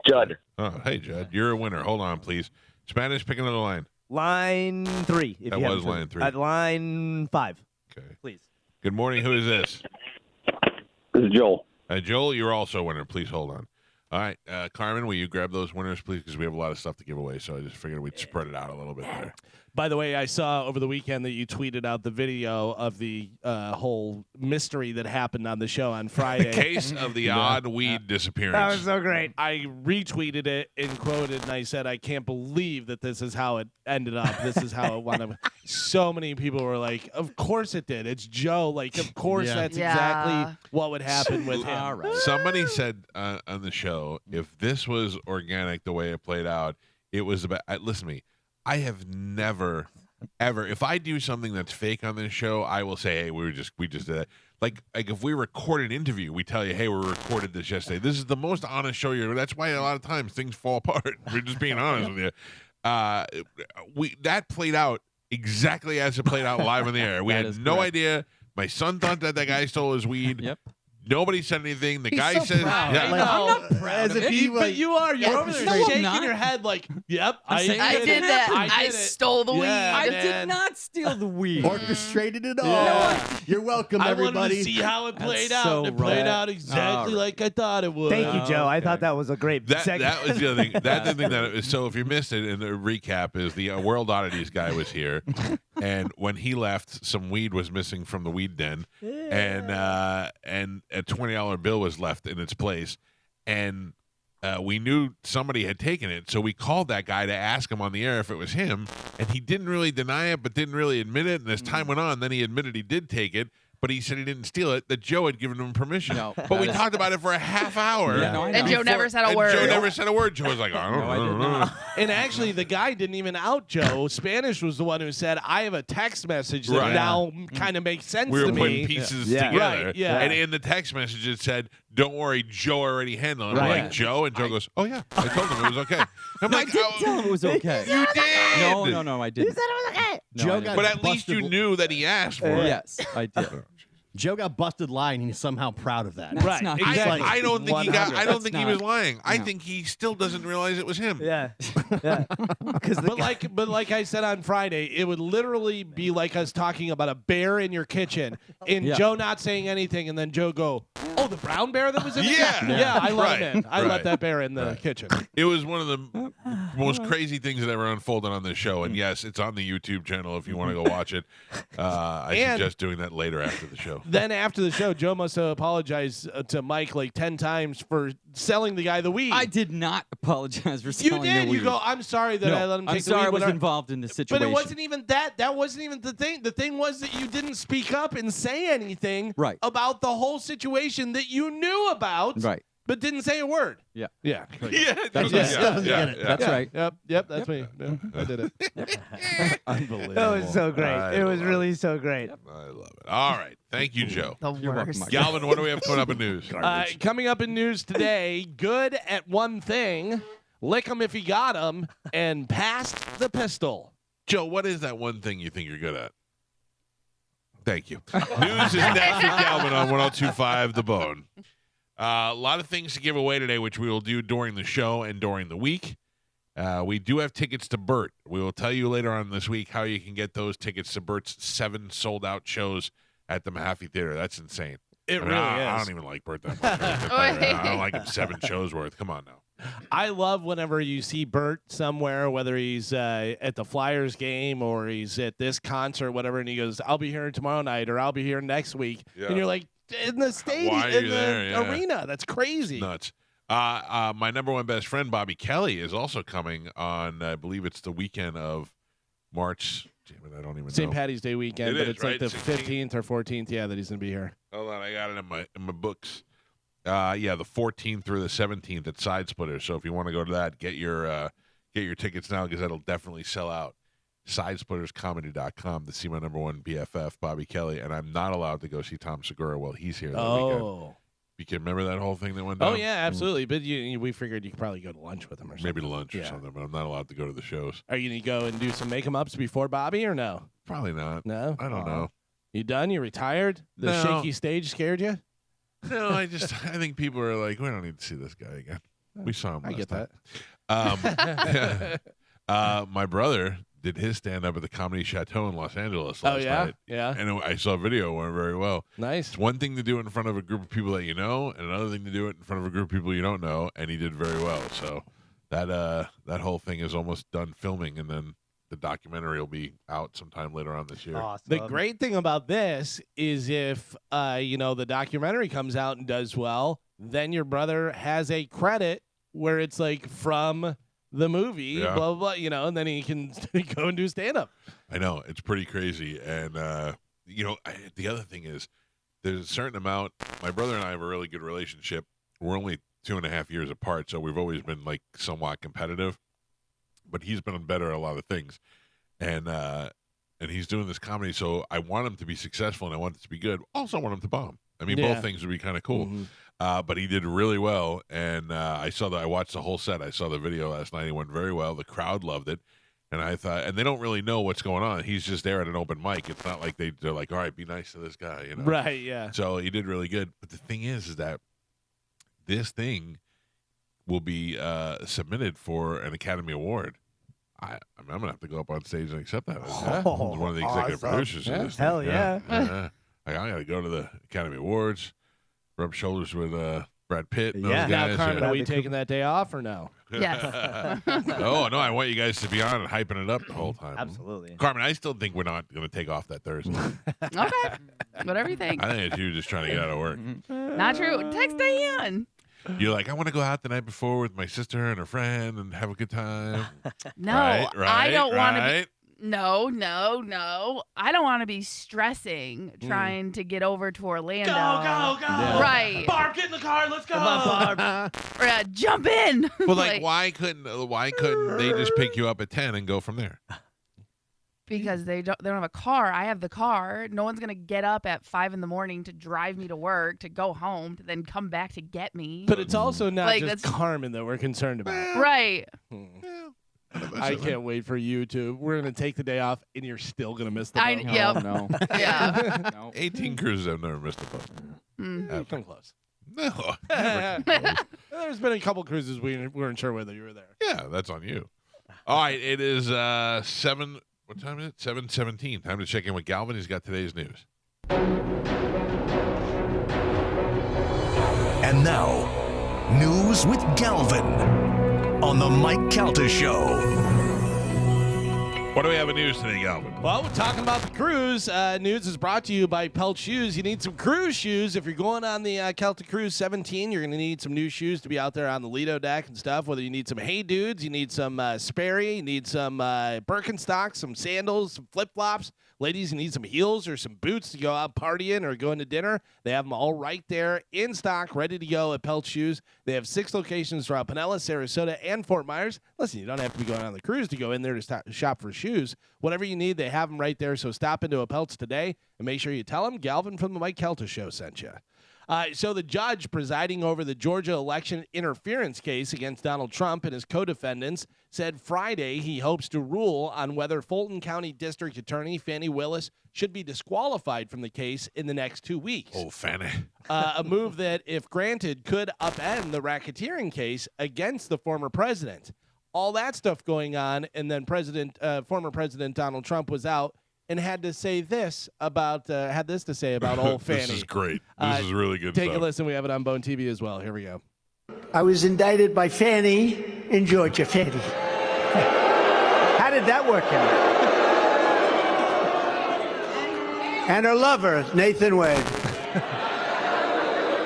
Judd. Oh, hey, Jed. You're a winner. Hold on, please. Spanish, pick another line. Line 3. If That you was haven't- line 3. line 5, Okay. please. Good morning. Who is this? This is Joel. Joel, you're also a winner. Please hold on. All right. Carmen, will you grab those winners, please? Because we have a lot of stuff to give away, so I just figured we'd spread it out a little bit there. By the way, I saw over the weekend that you tweeted out the video of the whole mystery that happened on the show on The Friday. case of the odd weed disappearance. That was so great. I retweeted it and quoted, and I said, I can't believe that this is how it ended up. This is how it wound up. So many people were like, of course it did. It's Joe. Like, of course Yeah. that's Yeah. exactly what would happen with him. All right. Somebody said on the show, if this was organic the way it played out, it was about. Listen to me. I have never, ever. If I do something that's fake on this show, I will say, "Hey, we just did that." Like if we record an interview, we tell you, "Hey, we recorded this yesterday." This is the most honest show you're. That's why a lot of times things fall apart. We're just being honest with you. That played out exactly as it played out live on the air. We That had is no correct. idea. My son thought that guy stole his weed. Yep. Nobody said anything. The He's guy so says, proud. "Yeah." Like, I'm not proud as of if it. he, But like, you are. You're Yeah, over there no, I'm shaking not. your head like, yep, I'm saying I it did didn't that. happen. I did it. stole the weed. Yeah, I man. did not steal the weed. Orchestrated it all. Yeah. You're welcome, I everybody. wanted to see how it played That's out. so It played right. out exactly All like I thought it would. Thank you, Joe. I okay. thought that was a great That segment. was the other thing. That's the thing that. So if you missed it, in the recap is the World Oddities guy was here, and when he left, some weed was missing from the weed den, and a $20 bill was left in its place, and we knew somebody had taken it, so we called that guy to ask him on the air if it was him, and he didn't really deny it, but didn't really admit it. And as time went on, then he admitted he did take it. But he said he didn't steal it, that Joe had given him permission. No, but that we is- talked about it for a half hour. Yeah, no, I know. And Joe never said a And word. Joe never said a word. Joe was like, I don't No, I did know. not. And actually, the guy didn't even out Joe. Spanish was the one who said, I have a text message that Right. now kind of makes sense We were to putting me. pieces Yeah. together. Right, yeah. And in the text message, it said, don't worry, Joe already handled it. I'm Right. like, Joe? And Joe goes, oh, yeah. I told him it was okay. I'm No, I like, did "Oh, tell him it was okay. You did. No, I didn't. No, Joe I got didn't. But at least you busted- knew that he asked for it. Yes, I did. Joe got busted lying, and he's somehow proud of that. That's Right, not exactly. I don't think he got. I don't That's think he not- was lying. I no. think he still doesn't realize it was him. yeah. Yeah. Because But like I said on Friday, it would literally be like us talking about a bear in your kitchen and Yeah. Joe not saying anything, and then Joe go, "Oh, the brown bear that was in the Yeah. kitchen? Yeah, I let him in. I Right. let that bear in the Right. kitchen." It was one of the most crazy things that ever unfolded on this show. And yes, it's on the YouTube channel if you want to go watch it. I And- suggest doing that later after the show. Then after the show, Joe must have apologized to Mike like 10 times for selling the guy the weed. I did not apologize for You selling did. the weed. You go, "I'm sorry that no, I let him take I'm the sorry weed." I was but involved in this But situation. it wasn't even that. That wasn't even the thing. The thing was that you didn't speak up and say anything Right. about the whole situation that you knew about, Right. but didn't say a word. Yeah. Yeah. Yeah, That's yeah, right. yeah, yeah, yeah. That's Yeah. right. Yep. That's me. Yeah, I did it. Unbelievable. that was so great. I It was love really so great. I love it. All right. Thank you, Joe. The You're welcome, worst. Mike. Galvin, what do we have coming up in news? Coming up in news today, good at one thing, lick 'em if you got 'em, and passed the Joe, what is that one thing you think you're good at? Thank you. News is next with Galvin on 102.5 The Bone. A lot of things to give away today, which we will do during the show and during the week. We do have tickets to Bert. We will tell you later on this week how you can get those tickets to Bert's 7 sold-out shows at the Mahaffey Theater. That's insane. It I mean, really I is. don't even like Bert that much. I don't like him 7 shows worth. Come on now. I love whenever you see Bert somewhere, whether he's at the Flyers game or he's at this concert, whatever, and he goes, "I'll be here tomorrow night," or "I'll be here next week," Yeah. and you're like, "In the stadium, Why are you in the there? Yeah. arena, that's crazy." Nuts. My number one best friend, Bobby Kelly, is also coming on, I believe it's the weekend of March. Damn it, I don't even St. know. Patty's Day weekend, It but is, it's like right? the 16th? 15th or 14th. Yeah, that he's gonna be here. Hold on, I got it in my books. Yeah, the 14th through the 17th at Side Splitter. So if you want to go to that, get your tickets now because that'll definitely sell out. sidesplitterscomedy.com to see my number one BFF, Bobby Kelly, and I'm not allowed to go see Tom Segura while he's here that weekend. Oh. You can remember that whole thing that went down? Oh, yeah, absolutely. But we figured you could probably go to lunch with him or something. Maybe lunch or Yeah. something, but I'm not allowed to go to the shows. Are you going to go and do some make-em-ups before Bobby or no? Probably not. No? I don't know. You done? You retired? The No. shaky stage scared you? No, I think people are like, we don't need to see this guy again. We saw him I last get time. that. My brother did his stand-up at the Comedy Chateau in Los Angeles last Oh, yeah? night. Yeah. And I saw a video, it went very well. Nice. It's one thing to do it in front of a group of people that you know, and another thing to do it in front of a group of people you don't know, and he did very well. So that whole thing is almost done filming, and then the documentary will be out sometime later on this year. Awesome. The great thing about this is if, the documentary comes out and does well, then your brother has a credit where it's like from the movie, Yeah. blah, blah, blah, and then he can go and do stand-up. I know, it's pretty crazy. And, the other thing is there's a certain amount, my brother and I have a really good relationship. We're only 2.5 years apart, so we've always been like somewhat competitive, but he's been better at a lot of things. And he's doing this comedy, so I want him to be successful and I want it to be good. Also, I want him to bomb. I mean, Yeah. both things would be kind of cool. Mhm. But he did really well, and I watched the whole set. I saw the video last night. He went very well. The crowd loved it, and I thought, and they don't really know what's going on. He's just there at an open mic. It's not like they're like, all right, be nice to this guy, you know? Right, yeah. So he did really good. But the thing is that this thing will be submitted for an Academy Award. I'm gonna have to go up on stage and accept that. As one of the executive awesome. producers. Yeah. Of this Hell thing. yeah. Like, I got to go to the Academy Awards, rub shoulders with Brad Pitt. And Yeah. those Now, guys. Carmen, are That'd we be cool. taking that day off or no? Yes. Oh no, I want you guys to be on and hyping it up the whole time. Absolutely. Carmen, I still think we're not going to take off that Thursday. Okay. Whatever you think. I think it's you just trying to get out of work. Not true. Text Diane. You're like, I want to go out the night before with my sister and her friend and have a good time. No, Right, I don't want to be. right. No. I don't want to be stressing trying to get over to Orlando. Yeah. Right. Barb, get in the car. Let's go. Come on, Barb. Or, jump in. Well, like, why couldn't they just pick you up at 10 and go from there? Because they don't have a car. I have the car. No one's gonna get up at 5 a.m. to drive me to work, to go home, to then come back to get me. But it's also not Like, just that's- Carmen that we're concerned about. Right. I can't wait for you to. We're going to take the day off, and you're still going to miss the I- boat. Yep. No. Yeah. No. 18 cruises, I've never missed a boat. Mm. Come close. No. never close. There's been a couple cruises we weren't sure whether you were there. Yeah, that's on you. All right, it is 7. What time is it? 7:17. Time to check in with Galvin. He's got today's news. And now, news with Galvin on the Mike Calta Show. What do we have in news today, Galvin? Well, we're talking about the cruise. News is brought to you by Pelt Shoes. You need some cruise shoes. If you're going on the Celtic Cruise 17, you're going to need some new shoes to be out there on the Lido deck and stuff. Whether you need some Hey Dudes, you need some Sperry, you need some Birkenstocks, some sandals, some flip-flops. Ladies, you need some heels or some boots to go out partying or going to dinner. They have them all right there in stock, ready to go at Pelt Shoes. They have 6 locations throughout Pinellas, Sarasota, and Fort Myers. Listen, you don't have to be going on the cruise to go in there to shop for shoes. Whatever you need, they have them right there. So stop into a Pelts today and make sure you tell them Galvin from the Mike Calta Show sent you. So the judge presiding over the Georgia election interference case against Donald Trump and his co-defendants said Friday he hopes to rule on whether Fulton County District Attorney Fannie Willis should be disqualified from the case in the next 2 weeks. Oh, Fanny. A move that, if granted, could upend the racketeering case against the former president. All that stuff going on, and then former President Donald Trump was out and had to say this about old Fannie. This is great. This is really good Take stuff. a listen. We have it on Bone TV as well. Here we go. I was indicted by Fannie in Georgia. Fannie. How did that work out? And her lover, Nathan Wade.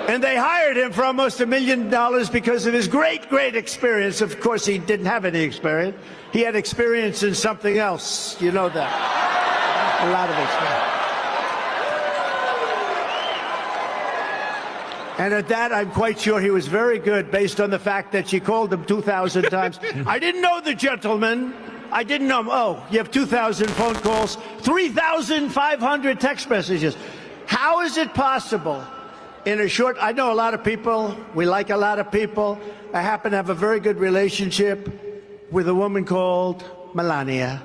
And they hired him for almost $1 million because of his great, great experience. Of course, he didn't have any experience. He had experience in something else. You know that. A lot of experience. And at that, I'm quite sure he was very good based on the fact that she called him 2,000 times. I didn't know the gentleman. I didn't know. Oh, you have 2,000 phone calls, 3,500 text messages. How is it possible in a short, I know a lot of people, we like a lot of people. I happen to have a very good relationship with a woman called Melania.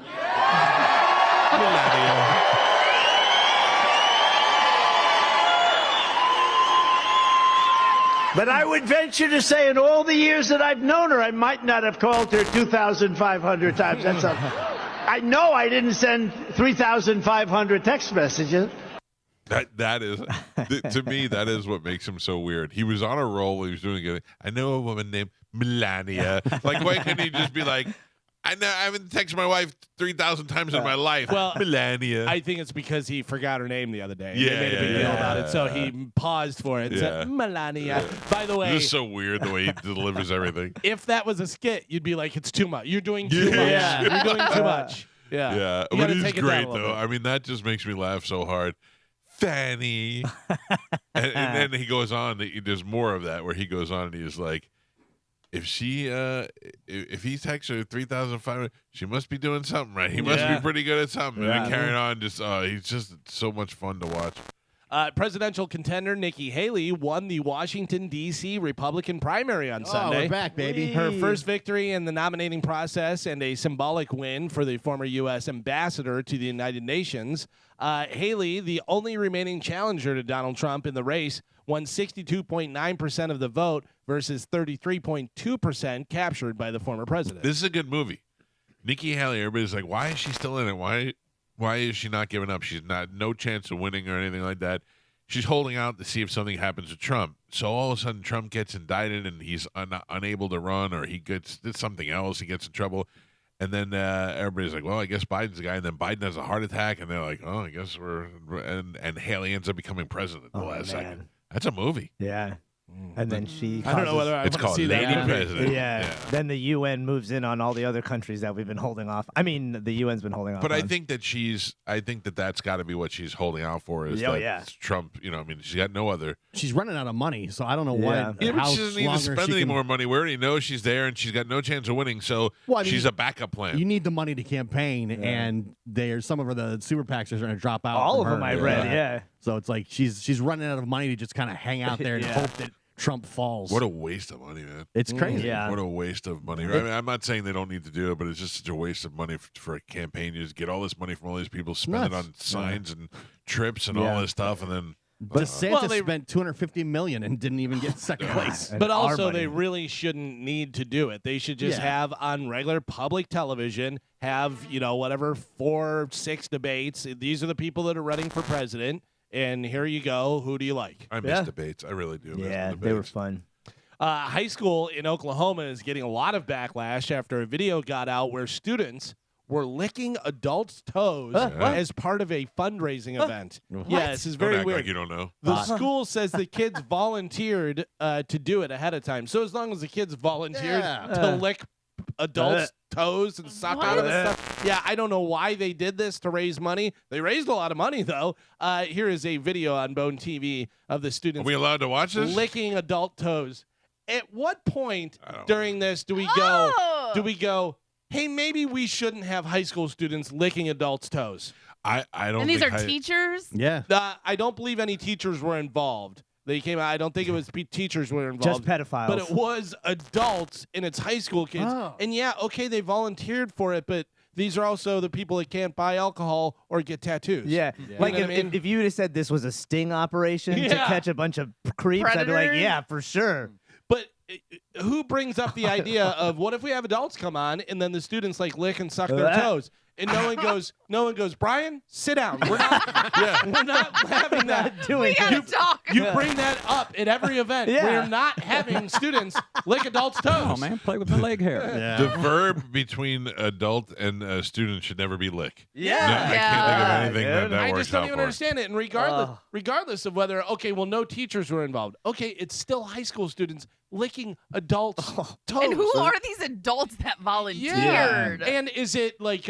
But I would venture to say in all the years that I've known her, I might not have called her 2,500 times. I know I didn't send 3,500 text messages. That is to me, that is what makes him so weird. He was on a roll. He was doing it. I know a woman named Melania. Like, why couldn't he just be like, I haven't texted my wife 3,000 times in my life. Well, Melania. I think it's because he forgot her name the other day. Yeah, They made a big deal about it, so he paused for it and said, Melania. By the way, This is so weird the way he delivers everything. if that was a skit, you'd be like, it's too much. You're doing too much. Yeah. You're doing too much. Yeah. Yeah, You but gotta he's take it down a great little though. bit. I mean, that just makes me laugh so hard. Fanny, and then he goes on. There's more of that where he goes on and he's like, if he texts her 3,500, she must be doing something right. He must be pretty good at something. And then carrying on, he's just so much fun to watch. Presidential contender Nikki Haley won the Washington, D.C. Republican primary on Sunday. we're back, baby. Her first victory in the nominating process and a symbolic win for the former U.S. ambassador to the United Nations. Haley, the only remaining challenger to Donald Trump in the race, won 62.9% of the vote versus 33.2% captured by the former president. This is a good movie. Nikki Haley, everybody's like, why is she still in it? Why is she not giving up? She's no chance of winning or anything like that. She's holding out to see if something happens to Trump. So all of a sudden, Trump gets indicted and he's unable to run, or he gets something else. He gets in trouble. And then everybody's like, well, I guess Biden's the guy. And then Biden has a heart attack, and they're like, oh, I guess we're and Haley ends up becoming president at the last second. That's a movie. Yeah. And then she I don't know causes- whether I It's want to called see Lady that. President. Yeah. Then the UN moves in on all the other countries that we've been holding off. I mean, the UN's been holding off. But on. I think that's got to be what she's holding out for is Oh, that yeah. Trump. I mean, she's got no other. She's running out of money, so I don't know Yeah. what. Yeah, but how she doesn't need to longer spend she any can- more money. We already know she's there, and she's got no chance of winning. So Well, I mean, she's a backup plan. You need the money to campaign, and there's some of the super PACs are going to drop out. all of from them her. I read. Yeah. So it's like she's running out of money to just kind of hang out there and Yeah. hope that Trump falls. What a waste of money, man. It's crazy. Yeah. What a waste of money. I mean, I'm not saying they don't need to do it, but it's just such a waste of money for a campaign. You just get all this money from all these people, spend it Nuts. on signs and trips and Yeah. all this stuff, and then DeSantis Well, they- spent $250 million and didn't even get second place. And But our also, money. they really shouldn't need to do it. They should just Yeah. have on regular public television, have, whatever, 4, 6 debates. These are the people that are running for president. And here you go. Who do you like? I miss Yeah. debates. I really do. miss Yeah, the they were debates. fun. High school in Oklahoma is getting a lot of backlash after a video got out where students were licking adults' toes as part of a fundraising event. Yeah, this is Don't very act weird. like you don't know. The school says the kids volunteered to do it ahead of time. So as long as the kids volunteered Yeah. to lick adults' toes and suck out of the stuff. Yeah, I don't know why they did this to raise money. They raised a lot of money, though. Here is a video on Bone TV of the Are students we allowed to watch this? licking adult toes. At what point I don't during this do we go, hey, maybe we shouldn't have high school students licking adults' toes? I don't. And these think are teachers. Yeah. I don't believe any teachers were involved. They came out. I don't think it was teachers were involved. Just pedophiles. But it was adults and it's high school kids. Oh. And yeah, okay, they volunteered for it, but these are also the people that can't buy alcohol or get tattoos. Yeah. You Like know what I mean? if you would have said this was a sting operation to Yeah. catch a bunch of creeps, I'd be like, Predators? yeah, for sure. But who brings up the idea of what if we have adults come on and then the students like lick and suck their toes? And no one goes, Brian, sit down. We're not having that. We gotta talk. You bring that up at every event. Yeah. We're not having students lick adults' toes. Oh man, play with my leg hair. Yeah. The verb between adult and student should never be lick. Yeah. No, I can't think of anything dude. that I works just don't out even for. understand it. And regardless of whether, no teachers were involved. Okay, it's still high school students licking adults' toes. And who are these adults that volunteered? Yeah. And is it like,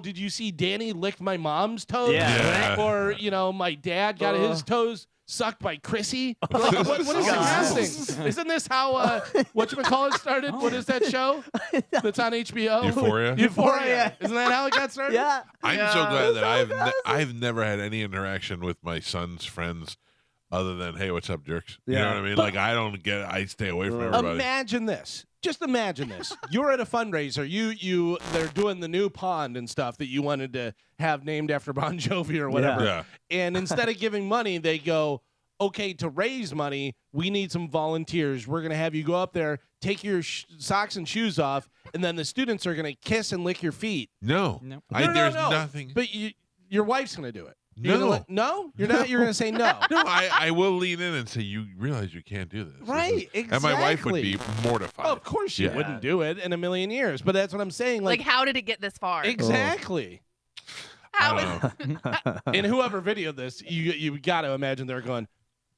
did you see Danny lick my mom's toes? Yeah. Yeah. Or, my dad got his toes sucked by Chrissy. Like, what is happening? Isn't this how whatchamacallit started? What is that show that's on HBO? Euphoria? Euphoria. Isn't that how it got started? Yeah. I'm Yeah. so glad that I've never had any interaction with my son's friends other than, hey, what's up, jerks? You know Yeah. what I mean? Like, I stay away from everybody. Imagine this. Just imagine this. You're at a fundraiser. They're doing the new pond and stuff that you wanted to have named after Bon Jovi or whatever. Yeah. And instead of giving money, they go, okay, to raise money, we need some volunteers. We're going to have you go up there, take your socks and shoes off, and then the students are going to kiss and lick your feet. No. Nope. There's No. nothing. But your wife's going to do it. You're No. gonna no? You're not? You're going to say no. No, I will lean in and say, you realize you can't do this. This Right, is-" And my wife would be exactly. mortified. Of course you Yeah. wouldn't do it in a million years. But that's what I'm saying. Like, how did it get this far? Exactly. How I is don't know. And whoever videoed this, you got to imagine they're going,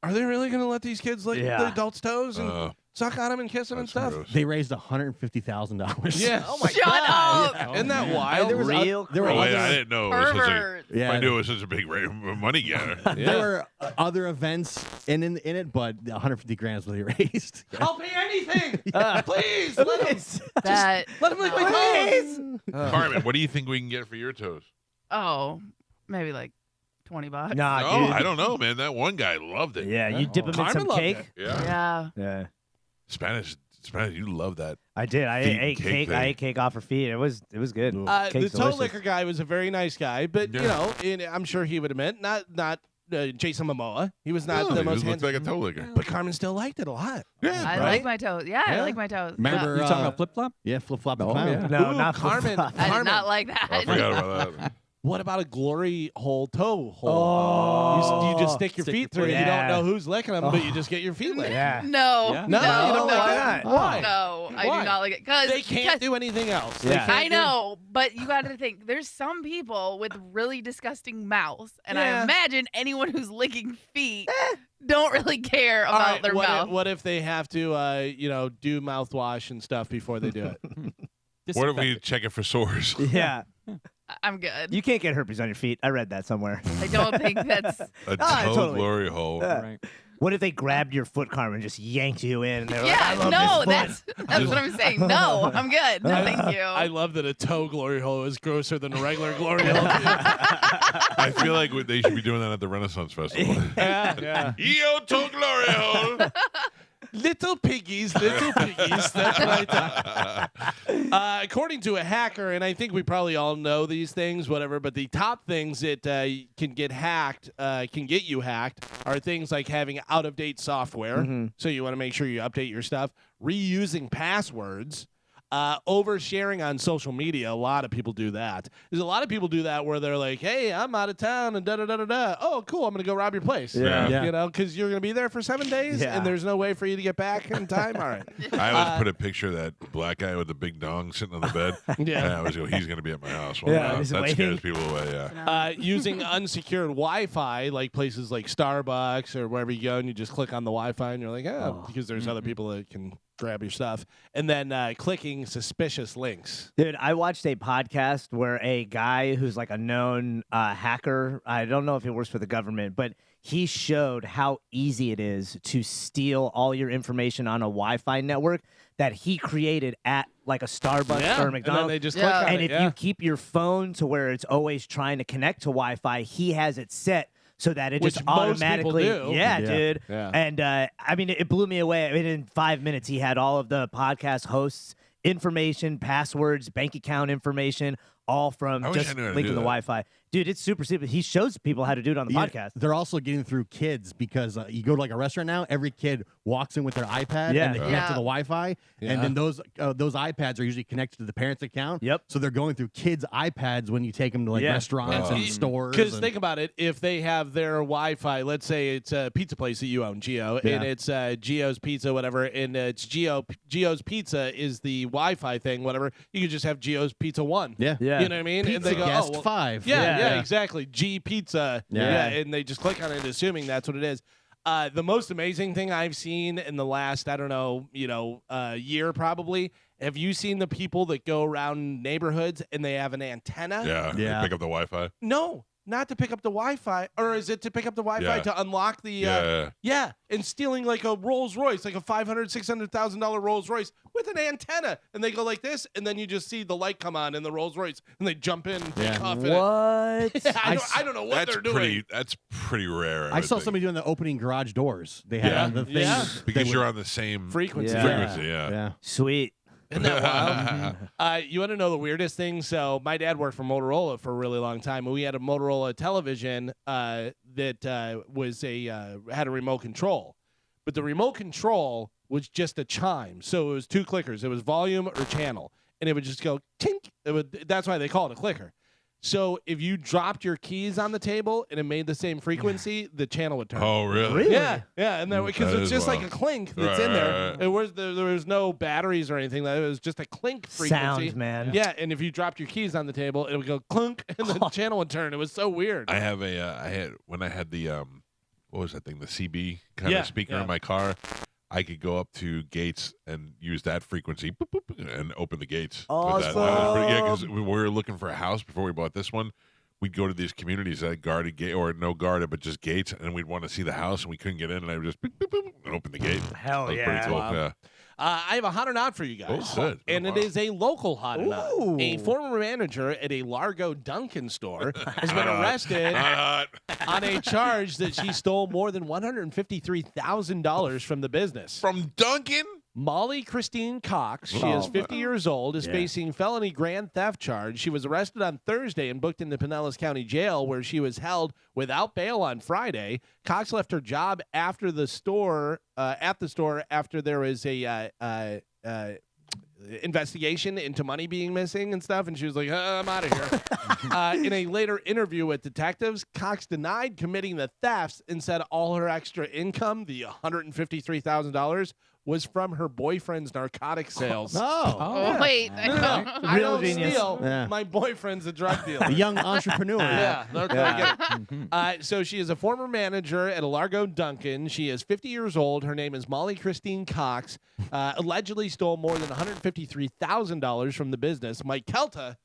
are they really going to let these kids lick the adults' toes and suck on them and kiss them and That's stuff? gross. They raised $150,000. Yeah. Oh my Shut God. up! Isn't that And wild? there was Real there were Oh, crazy. wait, I didn't know it was such a, Pervert. if Yeah. I knew it was such a big money getter. There were other events in it, but 150 grand is what they raised. I'll pay anything. Please. Let him That lick my toes. Carmen, what do you think we can get for your toes? maybe like $20. Nah, Oh, dude. I don't know, man. That one guy loved it. Yeah, you dip them in Carmen some loved cake. it. Yeah. Yeah. Yeah, Spanish, you love that. I did. I Feet ate cake cake. thing. I ate cake off her feet. It was good. The Cake's toe delicious. licker guy was a very nice guy, but Yeah. you know, and I'm sure he would admit not Jason Momoa. He was not No, the he most just looks handsome. like a toe licker. But Carmen still liked it a lot. Yeah. I Right? like my toes. Yeah, I Yeah. like my toes. Remember? You talking about flip flop? Yeah, flip flop and Oh, clown. yeah. No, Ooh, not Carmen. flip-flop. I did Carmen. not like that. I forgot about that. What about a glory hole toe hole? Oh. You just stick your Stick feet your through it. foot You don't in. know who's licking them, but you just get your feet licked. Yeah. No. Yeah. No, you don't why like that? not? Why? No, I Why? do not like it. Because They can't do anything else. They Yeah. can't I do- know, but you got to think. There's some people with really disgusting mouths, and Yeah. I imagine anyone who's licking feet don't really care All about right, their mouth. what if they have to, do mouthwash and stuff before they do it? What if we check it for sores? Yeah. I'm good. You can't get herpes on your feet. I read that somewhere. I don't think that's. A Ah, toe totally. glory hole. Yeah. Right. What if they grabbed your foot, Carmen, and just yanked you in? And they were like, Yeah, I love no, this foot. that's what I'm saying. No, I'm good. No, thank you. I love that a toe glory hole is grosser than a regular glory hole. I feel like they should be doing that at the Renaissance Festival. yeah. Yo, toe glory hole. Little piggies, little piggies. That's what I thought. According to a hacker, and I think we probably all know these things, whatever, but the top things that can get hacked, can get you hacked, are things like having out-of-date software. So you want to make sure you update your stuff, reusing passwords, oversharing on social media. A lot of people do that. There's a lot of people do that where they're like, hey, I'm out of town and da-da-da-da-da. Oh, cool, I'm going to go rob your place. Yeah. Yeah. You know, because you're going to be there for 7 days Yeah. and there's no way for you to get back in time. All right. I always put a picture of that black guy with the big dong sitting on the bed. Yeah. And I always go, he's going to be at my house. Well, Yeah, no, just that waiting. scares people away, yeah. Using unsecured Wi-Fi, like places like Starbucks or wherever you go, and you just click on the Wi-Fi, and you're like, because there's other people that can grab your stuff, and then clicking suspicious links. Dude, I watched a podcast where a guy who's like a known hacker, I don't know if he works for the government, but he showed how easy it is to steal all your information on a Wi-Fi network that he created at like a Starbucks or a and then McDonald's. they just Yeah. click on And it. if yeah. you keep your phone to where it's always trying to connect to Wi-Fi, he has it set so that it Which just most people automatically. do. Yeah, Yeah. dude. Yeah. And I mean, it blew me away. I mean, in 5 minutes, he had all of the podcast hosts' information, passwords, bank account information, all from I wish I just knew how to linking do the that. Wi-Fi. Dude, it's super simple. He shows people how to do it on the Yeah, podcast. They're also getting through kids because you go to like a restaurant now. Every kid walks in with their iPad Yeah. and they connect Yeah. to the Wi-Fi, Yeah. and then those iPads are usually connected to the parent's account. Yep. So they're going through kids' iPads when you take them to like Yeah. restaurants and Y- stores. Because and- think about it, if they have their Wi-Fi, let's say it's a pizza place that you own, Geo, and Yeah. it's Geo's Pizza, whatever, and it's Geo's Pizza is the Wi-Fi thing, whatever. You could just have Geo's Pizza 1. yeah, Yeah. You know what I mean? and Pizza they go, guest oh, well, 5. Yeah, Yeah. exactly. G Pizza. Yeah. And they just click on it, assuming that's what it is. The most amazing thing I've seen in the last, I don't know, year probably. Have you seen the people that go around neighborhoods and they have an antenna? Yeah. Yeah. They pick up the Wi-Fi. No, not to pick up the Wi-Fi, or is it to pick up the Wi-Fi Yeah. to unlock the? Yeah. And stealing like a Rolls Royce, like a $500,000-$600,000 Rolls Royce with an antenna, and they go like this, and then you just see the light come on in the Rolls Royce, and they jump in, and take off in it. What? I don't know what That's they're doing. pretty. That's pretty rare. I saw would think. somebody doing the opening garage doors. They had the thing. Yeah. because you're on the same Frequency. Yeah. frequency. Yeah. Yeah. Sweet. Isn't that wild? You want to know the weirdest thing? So my dad worked for Motorola for a really long time, and we had a Motorola television that was had a remote control, but the remote control was just a chime. So it was two clickers. It was volume or channel, and it would just go tink. That's why they call it a clicker. So if you dropped your keys on the table and it made the same frequency, the channel would turn. Oh, really? Really? Yeah, and then because That it's is just like wild. a clink that's Right, in there. right. There was no batteries or anything. It was just a clink frequency. Sound, man. Yeah, and if you dropped your keys on the table, it would go clunk, and the channel would turn. It was so weird. I have a. I had when I had the what was that thing? The CB kind Yeah, of speaker yeah. in my car. I could go up to gates and use that frequency boop, boop, and open the gates. With that. Yeah, because we were looking for a house before we bought this one. We'd go to these communities that had guarded gate or no guarded, but just gates, and we'd want to see the house, and we couldn't get in, and I would just boop, boop, boop, and open the gate. Hell That was yeah. pretty cool. Wow. Yeah. I have a hot or not for you guys. Oh, good. And it Wow. is a local hot or not. Ooh. A former manager at a Largo Dunkin' store has been arrested Not on a charge that she stole more than $153,000 from the business. from Duncan. Molly Christine Cox, she is 50 years old, is facing felony grand theft charge. She was arrested on Thursday and booked into Pinellas County Jail, where she was held without bail on Friday. Cox left her job after the store, after there was a investigation into money being missing and stuff, and she was like, I'm out of here. In a later interview with detectives, Cox denied committing the thefts and said all her extra income, the $153,000, was from her boyfriend's narcotic sales. Oh, wait. No, I Real don't genius. steal. Yeah. My boyfriend's a drug dealer. A young entrepreneur. Yeah, I get it. So she is a former manager at a Largo Dunkin'. She is 50 years old. Her name is Molly Christine Cox. Allegedly stole more than $153,000 from the business. Mike Kelta,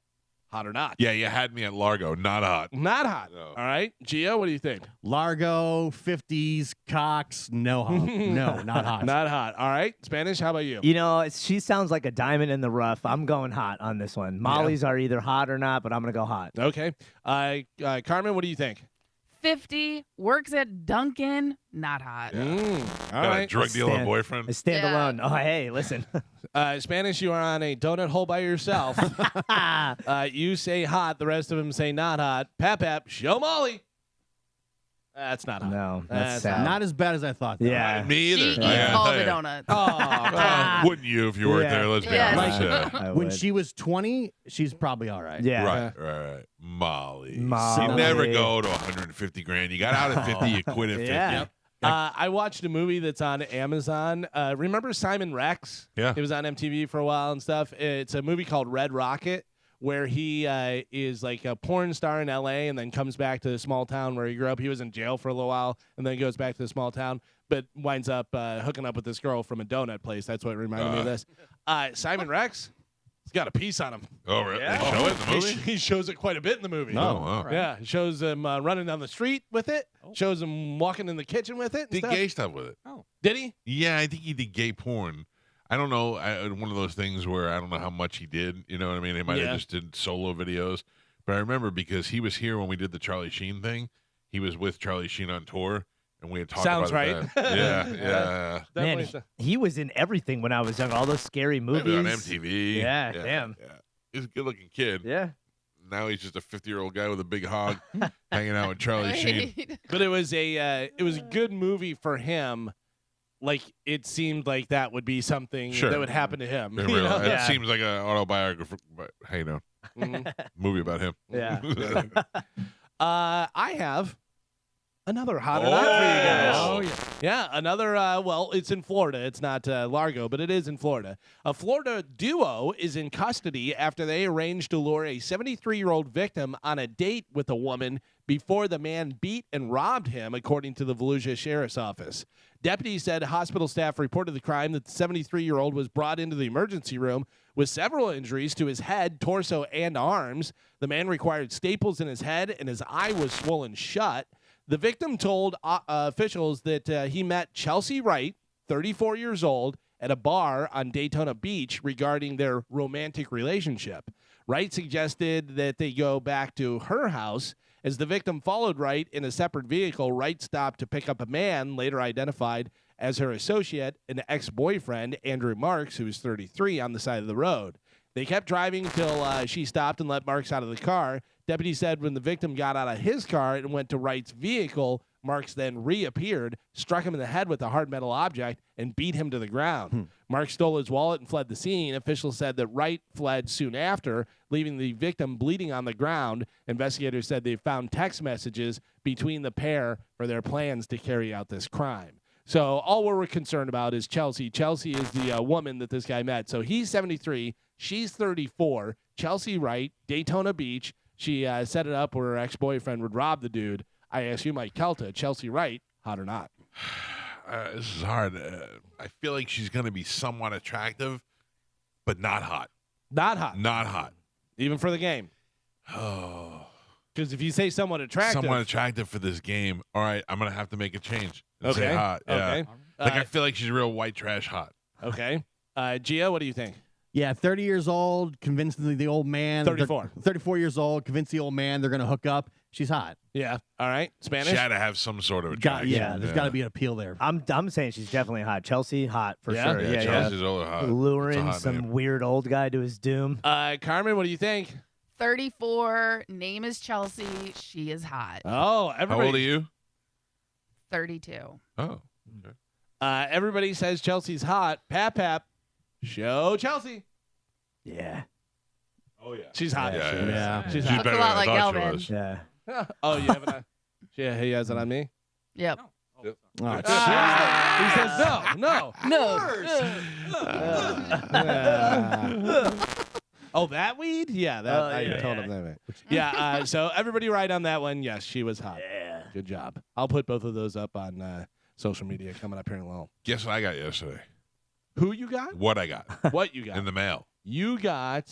hot or not? Yeah, you had me at Largo. Not hot. Not hot. No. All right, Gio, what do you think? Largo, 50s, Cox, no hot. No, not hot. Not hot. All right, Spanish. How about you? You know, she sounds like a diamond in the rough. I'm going hot on this one. Molly's are either hot or not, but I'm going to go hot. Okay. Carmen, what do you think? 50, works at Dunkin', not hot. All Got a right. drug dealer Stand- boyfriend. I stand Yeah. alone. Oh, hey, listen. Spanish, you are on a donut hole by yourself. You say hot. The rest of them say not hot. Pep, show Molly. That's not hot. No, that's sad. Not as bad as I thought. though. Yeah. Me She either. eats I all tell the ya. donuts. Oh, Wouldn't you if you worked Yeah. there? Let's be Yes. honest. Yeah. I When would. she was 20, she's probably all right. Yeah. Right. Molly. Molly. You never go to 150 grand. You got out at 50, you quit at 50. Yeah. I watched a movie that's on Amazon. Remember Simon Rex? Yeah. He was on MTV for a while and stuff. It's a movie called Red Rocket, where he is like a porn star in LA and then comes back to the small town where he grew up. He was in jail for a little while and then goes back to the small town, but winds up hooking up with this girl from a donut place. That's what reminded me of this. Simon Rex, he's got a piece on him. Oh, really? Yeah. They show it in the movie? He shows it quite a bit in the movie. Oh, wow. Yeah, it shows him running down the street with it. Shows him walking in the kitchen with it. And Did stuff. gay stuff with it. Did he? Yeah, I think he did gay porn. I don't know. One of those things where I don't know how much he did. You know what I mean? He might Yeah. have just did solo videos. But I remember because he was here when we did the Charlie Sheen thing. He was with Charlie Sheen on tour, and we had talked Sounds about it right. then. Yeah. Man, Definitely. he was in everything when I was young. All those scary He movies. was on MTV. Yeah, damn. Yeah. He's a good-looking kid. Yeah. Now he's just a 50-year-old guy with a big hog hanging out with Charlie Sheen. Right. But it was a good movie for him. Like it seemed like that would be something Sure. that would happen to him. In you real, know? it Yeah. seems like an autobiography, but hey, no, Mhm. movie about him. Yeah. I have another hot or not for you guys. Oh, Yeah, another. Well, it's in Florida. It's not Largo, but it is in Florida. A Florida duo is in custody after they arranged to lure a 73-year-old victim on a date with a woman before the man beat and robbed him, according to the Volusia Sheriff's Office. Deputies said hospital staff reported the crime that the 73-year-old was brought into the emergency room with several injuries to his head, torso, and arms. The man required staples in his head, and his eye was swollen shut. The victim told officials that he met Chelsea Wright, 34 years old, at a bar on Daytona Beach regarding their romantic relationship. Wright suggested that they go back to her house. As the victim followed Wright in a separate vehicle, Wright stopped to pick up a man later identified as her associate, an ex-boyfriend, Andrew Marks, who was 33, on the side of the road. They kept driving until she stopped and let Marks out of the car. Deputies said when the victim got out of his car and went to Wright's vehicle, Marks then reappeared, struck him in the head with a hard metal object, and beat him to the ground. Marks stole his wallet and fled the scene. Officials said that Wright fled soon after, leaving the victim bleeding on the ground. Investigators said they found text messages between the pair for their plans to carry out this crime. So all we're concerned about is Chelsea. Chelsea is the woman that this guy met. So he's 73. She's 34. Chelsea Wright, Daytona Beach. She set it up where her ex-boyfriend would rob the dude. I ask you, Mike Kelta, Chelsea Wright, hot or not? This is hard. I feel like she's going to be somewhat attractive, but not hot. Not hot. Not hot. Even for the game. Oh. Because if you say somewhat attractive. Somewhat attractive for this game. All right, I'm going to have to make a change. And Okay. say hot. Yeah. Okay. Like, I feel like she's real white trash hot. Okay. Gia, what do you think? Yeah, 30 years old, convincing the old man. 34. 34 years old, convince the old man they're going to hook up. She's hot. Yeah. All right. Spanish? She had to have some sort of Got, attraction. yeah, there's got to be an appeal there. I'm saying she's definitely hot. Chelsea, hot for Yeah? sure. Yeah, Chelsea's older hot. It's a Luring hot some name. weird old guy to his doom. Carmen, what do you think? 34. Name is Chelsea. She is hot. Oh, How everybody. old are you? 32. Oh. Everybody says Chelsea's hot. Pap. Show Chelsea. Yeah. Oh, yeah. She's hot. Yeah. She's She's hot. better a lot than I like thought she Galvin. was. Yeah. Oh, you have it on? Yeah, he has it on me. Yep. Oh, He says no. No. Oh, that weed? Yeah, that I yeah. told him that. Yeah, so everybody right on that one. Yes, she was hot. Yeah. Good job. I'll put both of those up on social media coming up here in a little. Guess what I got yesterday? Who you got? What I got What you got? in the mail. You got.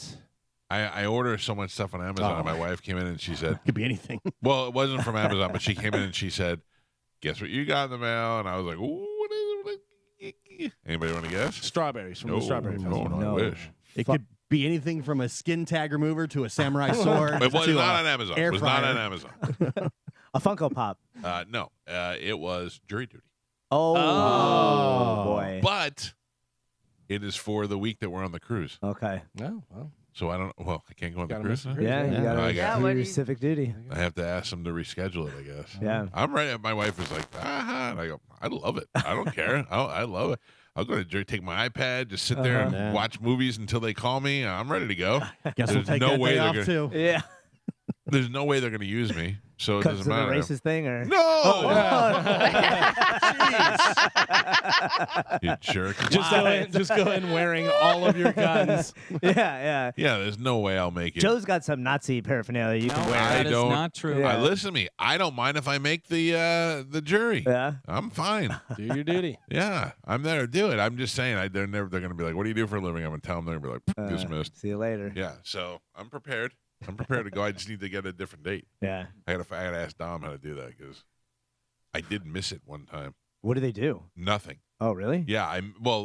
I order so much stuff on Amazon, Oh. and my wife came in and she said, Could be anything. well, it wasn't from Amazon, but she came in and she said, guess what you got in the mail? And I was like, ooh, what is it? Anybody want to guess? Strawberries from No, the Strawberry Festival. no, I wish. It could be anything from a skin tag remover to a samurai sword. It was to not a on Amazon. air It was not fryer. on Amazon. A Funko Pop. No, it was jury duty. Oh, boy. But it is for the week that we're on the cruise. Okay. No, well, So I don't, well, I can't go on the Gotta miss cruise. the now? cruise. Yeah, you Yeah. gotta I do got what do your you- civic duty. I have to ask them to reschedule it, I guess. Yeah. I'm ready. My wife was like, and I go, I love it. I don't care. I love it. I'll go to take my iPad, just sit there and Yeah. watch movies until they call me. I'm ready to go. Guess we'll There's take no that way day they're off gonna- too. Yeah. There's no way they're going to use me, so it Comes doesn't to the matter. racist thing, or No, you jerk. just go in wearing all of your guns. yeah. Yeah, there's no way I'll make it. Joe's got some Nazi paraphernalia you can No, wear. I that is don't- not true. Yeah. Listen to me. I don't mind if I make the jury. Yeah. I'm fine. Do your duty. Yeah, I'm there to do it. I'm just saying. They're going to be like, "What do you do for a living?" I'm going to tell them. They're going to be like, "Dismissed." See you later. Yeah, so I'm prepared. I'm prepared to go. I just need to get a different date. Yeah. I gotta ask Dom how to do that because I did miss it one time. What do they do? Nothing. Oh, really? Yeah,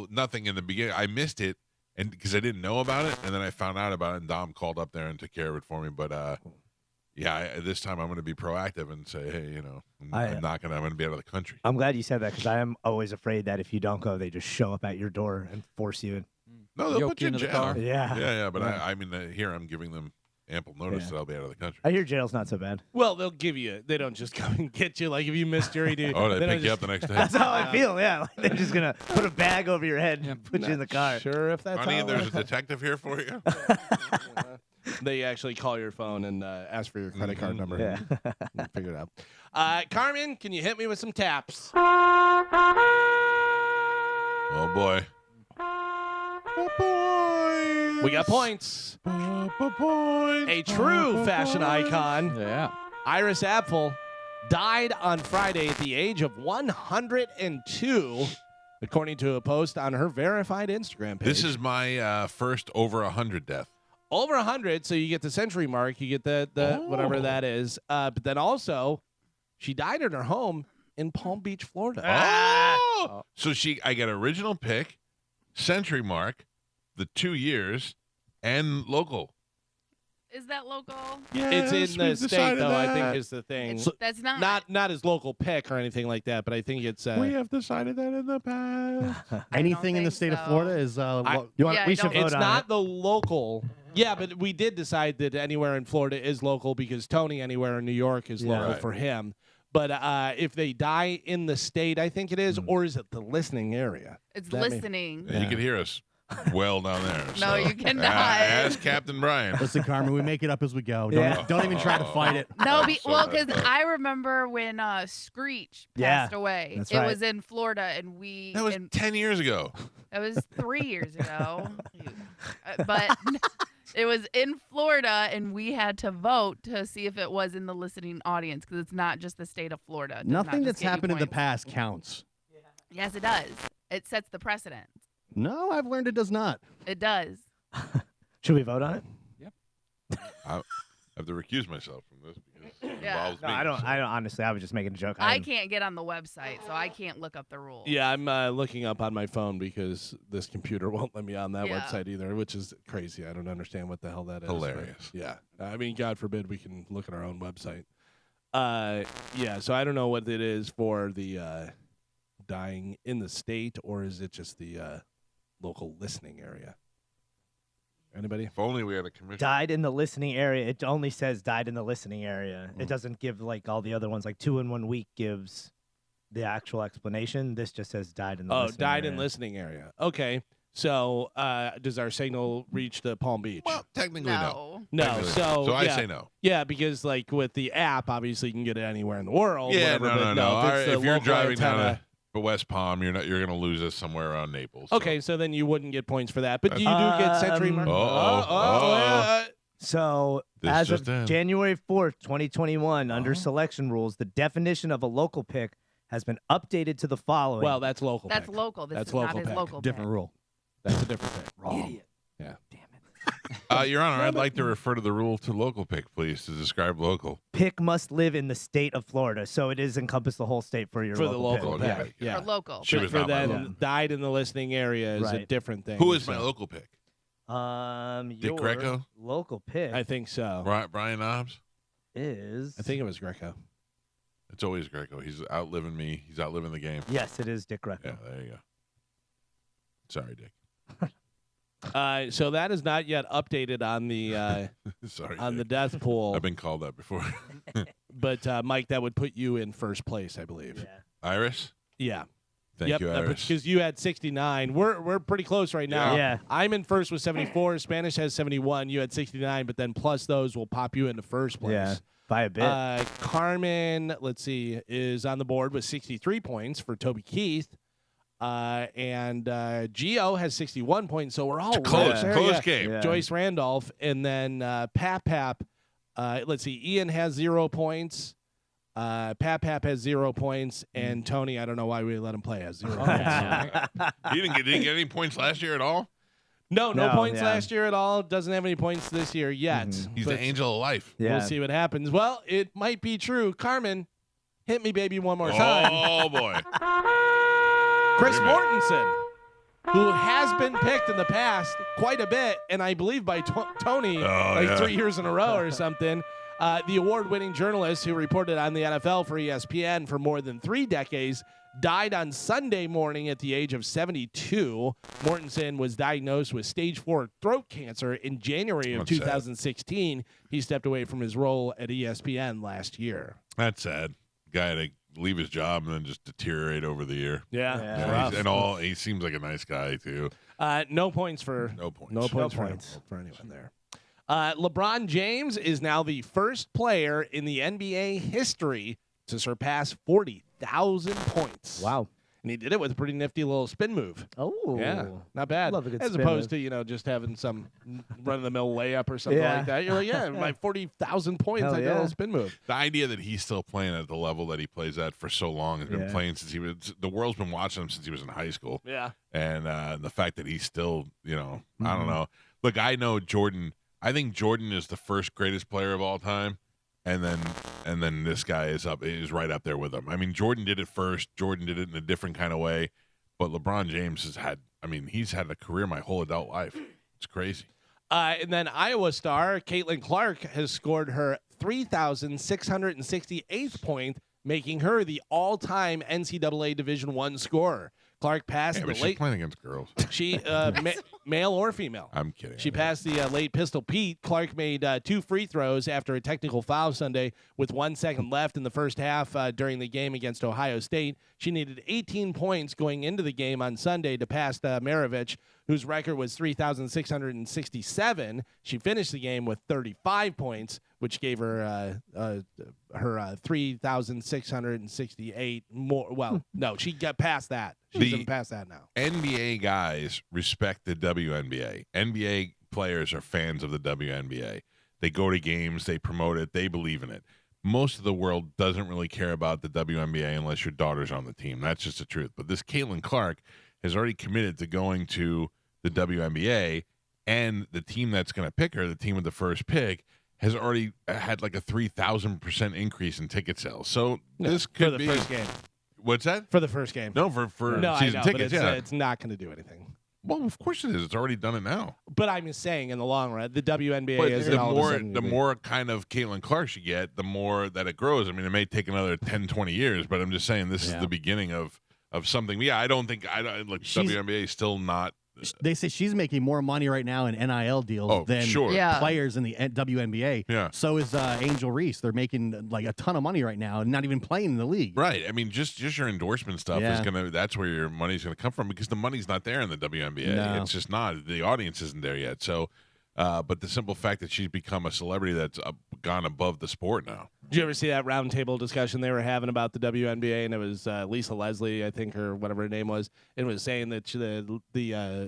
nothing in the beginning. I missed it, and because I didn't know about it, and then I found out about it, and Dom called up there and took care of it for me. But this time I'm going to be proactive and say, hey, I'm not going to be out of the country. I'm glad you said that because I am always afraid that if you don't go, they just show up at your door and force you in. No, they'll Yoke put you in into the jail. car. Yeah. Yeah, but Yeah. I mean, here I'm giving them ample notice Yeah. that I'll be out of the country. I hear jail's not so bad. Well, they'll give you. They don't just come and get you like if you miss jury duty. Oh, they don't pick you just- up the next day. That's how I feel. Yeah. Like they're just going to put a bag over your head and put you in the car. Sure, if that's Honey, how it there's a works. detective here for you. They actually call your phone and ask for your credit card number. Yeah. We'll figure it out. Carmen, can you hit me with some taps? Oh boy. We got points. A true fashion icon, Yeah. Iris Apfel, died on Friday at the age of 102. according to a post on her verified Instagram page. This is my first over 100 death. over 100, so you get the century mark, you get the whatever that is. But then also, she died at her home in Palm Beach, Florida. Oh! So I got original pick, century mark, the 2 years, and local. Is that local? It's in the state, though, I think is the thing. That's not. Not his local pick or anything like that, but I think it's. We have decided that in the past. Anything in the think state of so. Florida is. You want? Yeah, we I should don't- vote It's on not it. the local. Yeah, but we did decide that anywhere in Florida is local because Tony anywhere in New York is local Right. for him. But if they die in the state, I think it is, or is it the listening area? It's That may- listening. You can hear us well down there. No, so. you cannot. Ask Captain Brian. Listen, Carmen, we make it up as we go. Yeah. Don't even try to fight it. No, I'm so well, bad. because I remember when Screech Yeah, passed away. that's it right. was in Florida, and we. That was and 10 years ago. it was 3 years ago. But it was in Florida, and we had to vote to see if it was in the listening audience because it's not just the state of Florida. It does not Nothing just that's get you happened in the points. past counts. Yes, it does. It sets the precedent. No, I've learned it does not. It does. Should we vote on it? I have to recuse myself from this because it Yeah. involves No, me. I don't. I don't. Honestly, I was just making a joke. I can't get on the website, so I can't look up the rules. Yeah, I'm looking up on my phone because this computer won't let me on that Yeah. website either, which is crazy. I don't understand what the hell that is. but Hilarious. Yeah. I mean, God forbid we can look at our own website. Yeah, so I don't know what it is for the dying in the state, or is it just the local listening area? Anybody? If only we had a commission. Died in the listening area. It only says died in the listening area. It doesn't give like all the other ones. Like 2 in 1 week gives the actual explanation. This just says died in the. Oh, listening died area. in listening area. Okay. So does our signal reach the Palm Beach? Well, technically, no. No. No. Technically. So I yeah. say no. Yeah, because like with the app, obviously you can get it anywhere in the world. Yeah, whatever, but no. if, it's the If you're local driving down antenna- to West Palm, you're going to lose us somewhere around Naples. so- Okay, so then you wouldn't get points for that, but you do get century mark. Uh-oh. So, This as just of in. January 4th, 2021, under Oh. selection rules, the definition of a local pick has been updated to the following. Well, that's local. That's pick. local. This That's is not local his pick. local Different pick. rule. That's a different pick. Wrong. Yeah. Your Honor, I'd like to refer to the rule to local pick, please, to describe local. pick must live in the state of Florida. So it is encompass the whole state for your For the local local pick. pick. pick. Yeah. For local. She But was for not my then local. died in the listening area is a Right. different thing. Who is my so- local pick? Your Greco? local pick I think so. Brian Knobs? is. I think it was Greco. It's always Greco. He's outliving me. He's outliving the game. Yes, it is Dick Greco. Yeah, there you go. Sorry, Dick. So that is not yet updated on the Sorry. on the Dick. death pool. I've been called that before. But Mike, that would put you in first place, I believe. Yeah. Iris? Yeah. Thank you, Iris. Because you had 69. We're pretty close right now. Yeah. I'm in first with 74. Spanish has 71. You had 69, but then plus those will pop you into first place. Yeah, by a bit. Carmen, let's see, is on the board with 63 points for Toby Keith. And Gio has 61 points, so we're all Close, right there. close Yeah. game. Yeah. Joyce Randolph, and then Pap. Let's see, Ian has 0 points. Pap has 0 points, and Tony, I don't know why we let him play, has 0 points. He didn't get any points last year at all? No No, points yeah. last year at all. Doesn't have any points this year yet. He's But the angel of life. Yeah. We'll see what happens. Well, it might be true. Carmen, hit me, baby, one more time. Oh, boy. Chris Wait a minute. Mortensen, who has been picked in the past quite a bit, and I believe by Tony yeah. 3 years in a row or something. The award-winning journalist who reported on the NFL for ESPN for more than 3 decades died on Sunday morning at the age of 72. Mortensen was diagnosed with stage 4 throat cancer in January of That's sad. 2016. He stepped away from his role at ESPN last year. That's sad. Guy had to leave his job and then just deteriorate over the year. Yeah. Yeah. it's And, rough. he seems like a nice guy, too. No points for No points. No points, for anyone there. LeBron James is now the first player in the NBA history to surpass 40,000 points. Wow. and he did it with a pretty nifty little spin move. Oh, Yeah, not bad. Love a good As spin opposed move. to just having some run-of-the-mill layup or something Yeah. like that. You're like, yeah, my 40,000 points. Hell I did a yeah. little spin move. The idea that he's still playing at the level that he plays at for so long, has been Yeah. playing since he was. The world's been watching him since he was in high school, Yeah. and the fact that he's still, I don't Mm-hmm. know. Look, I know Jordan. I think Jordan is the first greatest player of all time, and then this guy is right up there with him. I mean, Jordan did it first. Jordan did it in a different kind of way, but LeBron James has had. I mean, he's had a career my whole adult life. It's crazy. And then Iowa star Caitlin Clark has scored her 3,668th point, making her the all-time NCAA Division I scorer. Clark passed Yeah, the but she's late. playing against girls. She male or female. I'm kidding. She passed the late pistol Pete. Clark made 2 free throws after a technical foul Sunday with 1 second left in the first half during the game against Ohio State. She needed 18 points going into the game on Sunday to pass Maravich, whose record was 3,667. She finished the game with 35 points, which gave her her 3,668 more. Well, no, she got past that. She's The- past that now. NBA guys respect the WNBA. NBA players are fans of the WNBA. They go to games, they promote it, they believe in it. Most of the world doesn't really care about the WNBA unless your daughter's on the team. That's just the truth. But this Caitlin Clark has already committed to going to the WNBA, and the team that's going to pick her, the team with the first pick, has already had like a 3,000% increase in ticket sales. So this For could the be first game. What's that? For the first game. No, for No, I season know, but tickets. it's, Yeah, it's not going to do anything. well, of course it is. It's already done it now. But I'm just saying, in the long run, the WNBA But is the all of a more sudden the gonna be- more kind of Caitlin Clark you get, the more that it grows. I mean, it may take another 10, 20 years, but I'm just saying this is Yeah. the beginning of something. Yeah, I don't look, She's- WNBA is still not. They say she's making more money right now in NIL deals Oh, than sure. Yeah. players in the WNBA. Yeah. So is Angel Reese. They're making like a ton of money right now, and not even playing in the league. Right. I mean, just your endorsement stuff is Yeah. that's where your money's gonna come from, because the money's not there in the WNBA. No. It's just not. The audience isn't there yet. So, but the simple fact that she's become a celebrity that's gone above the sport now. Did you ever see that roundtable discussion they were having about the WNBA? And it was Lisa Leslie, I think, or whatever her name was, and was saying that the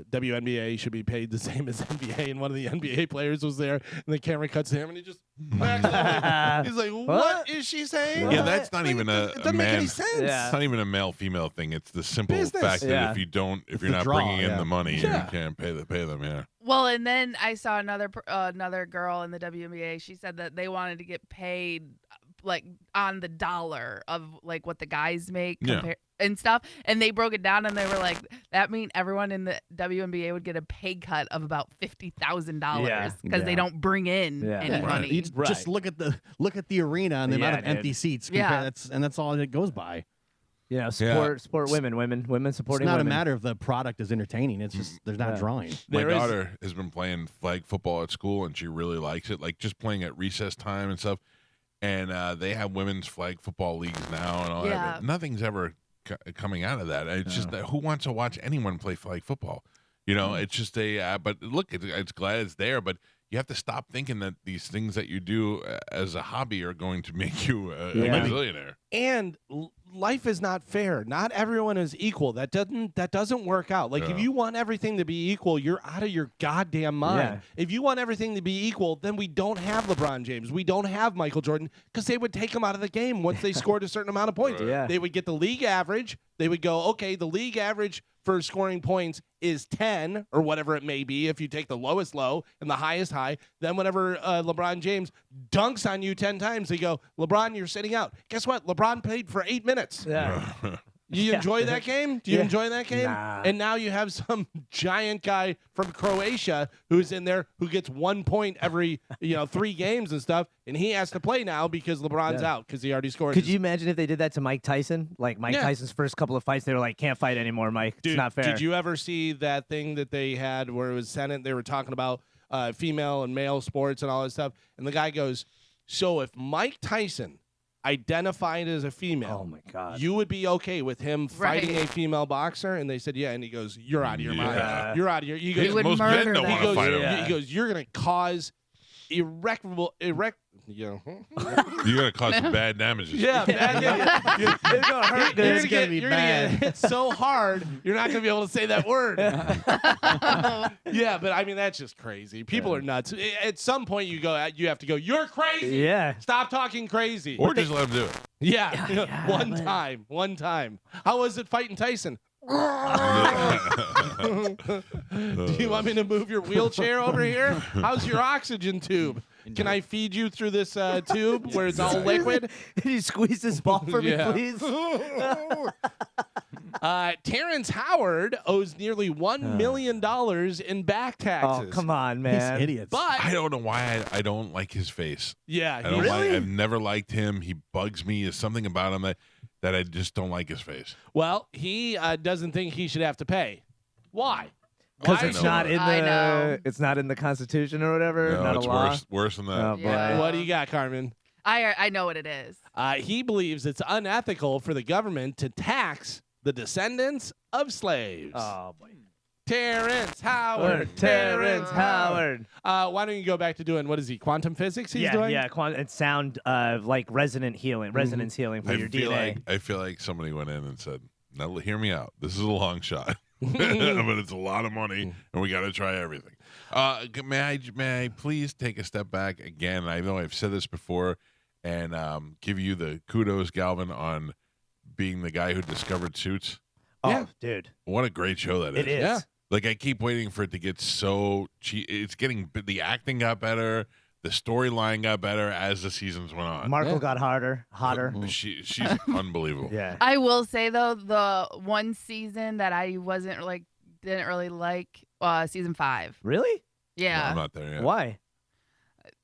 WNBA should be paid the same as NBA. And one of the NBA players was there, and the camera cuts to him, and he just backs away. He's like, "What is she saying?" Yeah, that's not Like, even it a doesn't make any man. sense. Yeah. It's not even a male-female thing. It's the simple Business. fact that Yeah. if you're the not draw, bringing in yeah. the money, Yeah. you can't pay them. Yeah. Well, and then I saw another girl in the WNBA. She said that they wanted to get paid like on the dollar of like what the guys make Yeah. and stuff. And they broke it down, and they were like, that mean everyone in the WNBA would get a pay cut of about $50,000 Yeah. because they Yeah. don't bring in Yeah. any Right. money. You just look at the arena and the amount of Yeah, empty dude. seats. Yeah. That's all it goes by. Support women It's supporting not women. a matter of the product is entertaining. It's just there's not Yeah. drawing. My There is- daughter has been playing flag football at school, and she really likes it. Like just playing at recess time and stuff. And they have women's flag football leagues now, and all Yeah. that. But nothing's ever coming out of that. It's just that who wants to watch anyone play flag football? You know, it's just a. But look, it's glad it's there, but you have to stop thinking that these things that you do as a hobby are going to make you a gazillionaire. And life is not fair. Not everyone is equal. That doesn't work out. Like if Yeah. you want everything to be equal, you're out of your goddamn mind. Yeah. If you want everything to be equal, then we don't have LeBron James. We don't have Michael Jordan, because they would take him out of the game once they scored a certain amount of points. Yeah. They would get the league average. They would go, okay, the league average for scoring points is 10 or whatever it may be. If you take the lowest low and the highest high, then whenever LeBron James dunks on you 10 times, they go, LeBron, you're sitting out. Guess what? LeBron played for 8 minutes. Yeah. You Yeah. enjoy that game? Do you Yeah. enjoy that game? Nah. And now you have some giant guy from Croatia who's in there who gets 1 point every 3 games and stuff, and he has to play now because LeBron's Yeah. out because he already scored. Could his- you imagine if they did that to Mike Tyson? Like Mike Yeah. Tyson's first couple of fights, they were like, "Can't fight anymore, Mike. Dude, it's not fair." Did you ever see that thing that they had where it was Senate? They were talking about female and male sports and all that stuff, and the guy goes, "So if Mike Tyson identified as a female, Oh my God. you would be okay with him fighting Right. a female boxer?" And they said, "Yeah." And he goes, "You're out of your mind. Yeah. You're out of your." He goes, He would Most murder men don't that. want he to goes, fight him. Yeah. he goes, "You're gonna cause you know. You're gonna cause some bad damages. Yeah, bad. It's gonna hurt good. It's gonna be you're bad. Gonna get hit so hard, you're not gonna be able to say that word. Yeah, but I mean that's just crazy. People are nuts. At some point, you have to go. You're crazy. Yeah. Stop talking crazy. Or just let him do it. Yeah, one time. How was it fighting Tyson? Do you want me to move your wheelchair over here? How's your oxygen tube? Can I feed you through this tube where it's all liquid? Can you squeeze this ball for me, please? Terrence Howard owes nearly $1 million in back Oh, taxes. come on, These man. idiots. But I don't know why I don't like his face. yeah, I don't he's- like. I've never liked him. He bugs me. There's something about him that I just don't like his face. well, he doesn't think he should have to pay. Why? Because Why? it's know not that. in I know. the it's not in the Constitution or whatever. No, not it's a law. worse than that. Oh, boy. Yeah. What do you got, Carmen? I know what it is. He believes it's unethical for the government to tax the descendants of slaves. Oh boy. Terrence Howard. Terrence Howard. Why don't you go back to doing, what is he, quantum physics he's doing? Yeah. It's sound like resonance healing for your DNA. I feel like somebody went in and said, "Now hear me out. This is a long shot, but it's a lot of money, and we got to try everything." May I please take a step back again? I know I've said this before, and give you the kudos, Galvin, on being the guy who discovered Suits. Oh, Yeah. dude. What a great show that is! It is. Yeah. Like I keep waiting for it to get so cheap. It's getting the acting got better, the storyline got better as the seasons went on. Markle got hotter. She's unbelievable. Yeah. I will say though, the one season that I didn't really like, season 5. Really? No, Yeah, I'm not there yet. Why?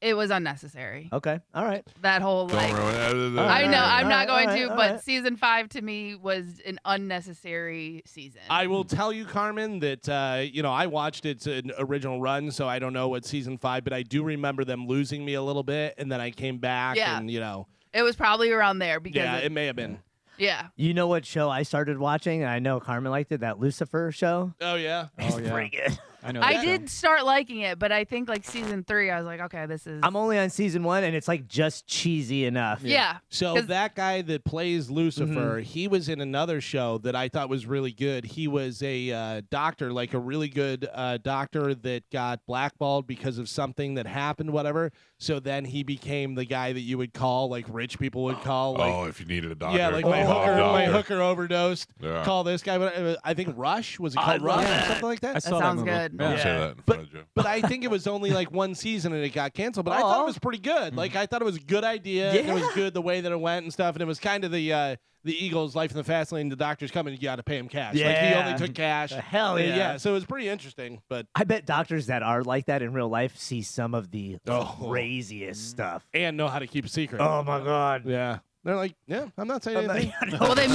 it was unnecessary. Okay. All right. That whole Don't like. ruin it. I know I'm all not right, going all to, right, but all right. season 5 to me was an unnecessary season. I will tell you, Carmen, that I watched its original run, so I don't know what season 5, but I do remember them losing me a little bit, and then I came back, Yeah. and It was probably around there because yeah, it may have been. yeah. You know what show I started watching? And I know Carmen liked it. That Lucifer show. Oh yeah. Oh, yeah. Pretty good. I know. I that show. did start liking it, but I think like season 3, I was like, okay, this is. I'm only on season 1, and it's like just cheesy enough. yeah. So 'Cause- that guy that plays Lucifer, he was in another show that I thought was really good. He was a doctor, like a really good doctor that got blackballed because of something that happened, whatever. So then he became the guy that you would call, like rich people would call, like Oh, if you needed a doctor. yeah, like call my a hooker, my doctor. hooker overdosed. Yeah. Call this guy. But I think Rush was it called Rush or something like that. I saw sounds movie. good. Don't Yeah. say that in But- front of Joe. But I think it was only like one season and it got canceled. But I thought it was pretty good. Like I thought it was a good idea. And it was good the way that it went and stuff. And it was kind of the Eagles' life in the fast lane. The doctor's coming, you got to pay him cash. Like he Yeah. only took cash. Hell yeah. Yeah. So it was pretty interesting. But I bet doctors that are like that in real life see some of the Oh. craziest stuff. and know how to keep a secret. Oh my god. Yeah. They're like, yeah, I'm not saying anything. Well, they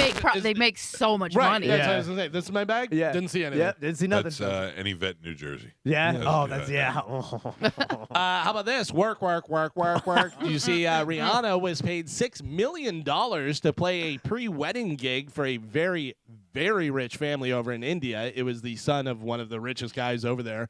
make so much Right. money. That's what I Yeah. was gonna say. This is my bag. Yeah. Didn't see anything. Yep. Didn't see nothing. That's any vet in New Jersey. yeah. Oh, Yeah. that's yeah. How about this? Work. You see, Rihanna was paid $6 million to play a pre-wedding gig for a very, very rich family over in India. It was the son of one of the richest guys over there.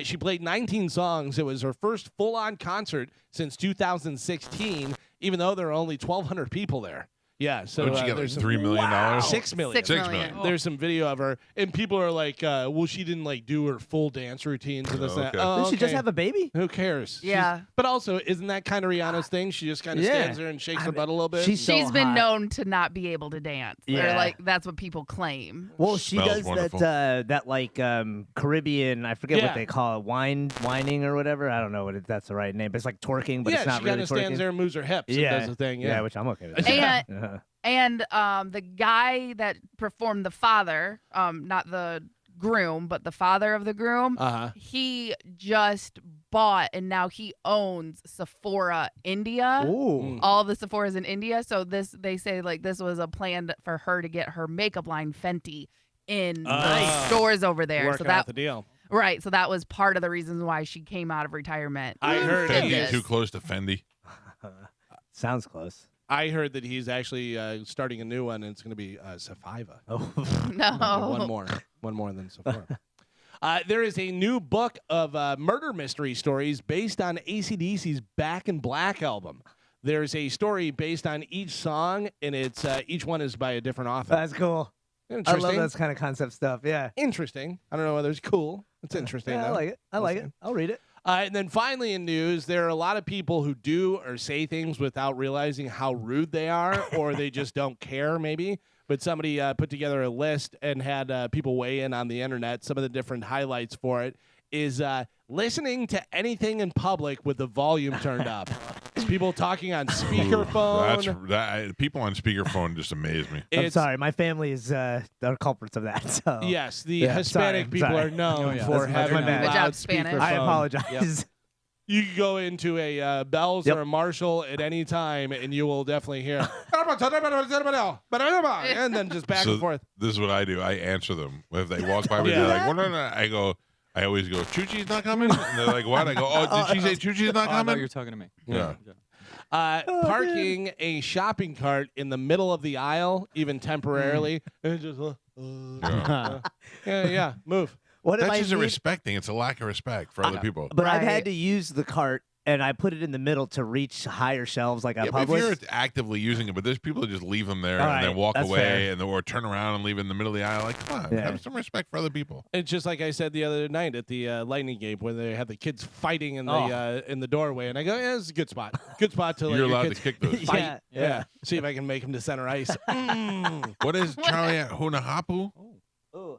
She played 19 songs. It was her first full-on concert since 2016, even though there are only 1,200 people there. Yeah, so Don't you get like there's $3 million? $6 million. $6 million. There's some video of her, and people are like, well, she didn't like do her full dance routines and this and that. Okay. Oh, Did she just okay. have a baby? Who cares? Yeah. But also, isn't that kind of Rihanna's thing? She just kind of Yeah. stands there and shakes her butt a little bit. she's so She's been hot. known to not be able to dance. Or Yeah. like that's what people claim. Well, she Smells does wonderful. that like Caribbean. I forget Yeah. what they call it, whining or whatever. I don't know what that's the right name, but it's like twerking, but yeah, it's not she really kind of stands twerking. there and moves her hips and does the thing. Yeah. which I'm okay with. And Uh-huh. and the guy that performed the father, not the groom, but the father of the groom, Uh-huh. he just bought and now he owns Sephora India. Ooh. All the Sephoras in India. So they say like this was a plan for her to get her makeup line Fenty in the stores over there. Working So out that the deal. right. So that was part of the reasons why she came out of retirement. I heard and Fendi this. too close to Fendi. Sounds close. I heard that he's actually starting a new one, and it's going to be Safiva. Oh. No. One more than Sephora. There is a new book of murder mystery stories based on AC/DC's Back in Black album. There's a story based on each song, and it's each one is by a different author. That's cool. I Interesting. love that kind of concept stuff. Yeah. Interesting. I don't know whether it's cool. It's interesting. Yeah, I though. like it. I like it. I'll read it. And then finally in news, there are a lot of people who do or say things without realizing how rude they are, or they just don't care maybe. But somebody put together a list and had people weigh in on the internet. Some of the different highlights for it is listening to anything in public with the volume turned up. It's people talking on speakerphone. People on speakerphone just amaze me. I'm sorry. My family is the culprits of that. So. Yes, the Yeah, Hispanic sorry, people sorry. are known yeah. for That's having my bad. Good loud job, Spanish. speakerphone. I apologize. You can go into a Bell's Yep. or a Marshall at any time, and you will definitely hear, and then just back and forth. This is what I do. I answer them if they walk by me. Yeah. They're like, "Well, no." I always go, "Chuchi's not coming." And they're like, "What?" I go, "Oh, did she say Chuchi's not Oh, I thought you coming?" were talking to me. Yeah. Parking a shopping cart in the middle of the aisle, even temporarily, and just Yeah. move. What if That's I just a need- respecting. It's a lack of respect for other people. But I've Right. had to use the cart and I put it in the middle to reach higher shelves like at Yeah, but if Publix. you're actively using it, but there's people that just leave them there All and then right, walk that's away fair. and or turn around and leave it in the middle of the aisle. Like, come on, Yeah. have some respect for other people. It's just like I said the other night at the Lightning game when they had the kids fighting in Oh. the doorway, and I go, "Yeah, this is a good spot. Good spot to let You're your allowed kids to kick those. Yeah. Yeah. See if I can make them to center ice. What is Charlie at Hunahapu?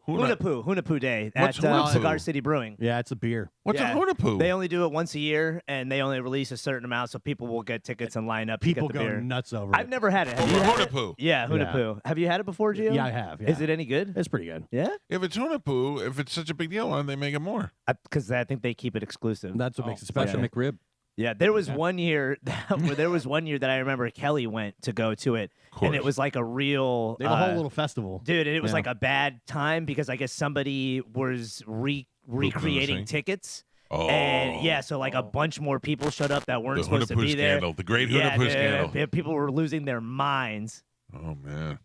Hunapoo Day at What's Hunapoo? Cigar City Brewing. Yeah, it's a beer. What's Yeah. a Hunapu? They only do it once a year, and they only release a certain amount, so people will get tickets and line up People to get go the beer. nuts over I've it. never had it. Have you Over had it? Hunapoo. Yeah, Hunapoo. Have you had it before, Gio? Yeah, I have. Yeah. Is it any good? It's pretty good. Yeah, If it's Hunapu, if it's such a big deal, why don't they make it more? because I think they keep it exclusive. That's what makes it Special special. McRib. Yeah, there was one year that I remember Kelly went to go to it, and it was like a real They have a whole little festival. dude, and it was Yeah. like a bad time because I guess somebody was recreating thing? tickets. Oh, And yeah, so like a bunch more people showed up that weren't the supposed to Hunapu be there. scandal, the great Yeah, Hunapu dude, scandal. people were losing their minds. Oh man,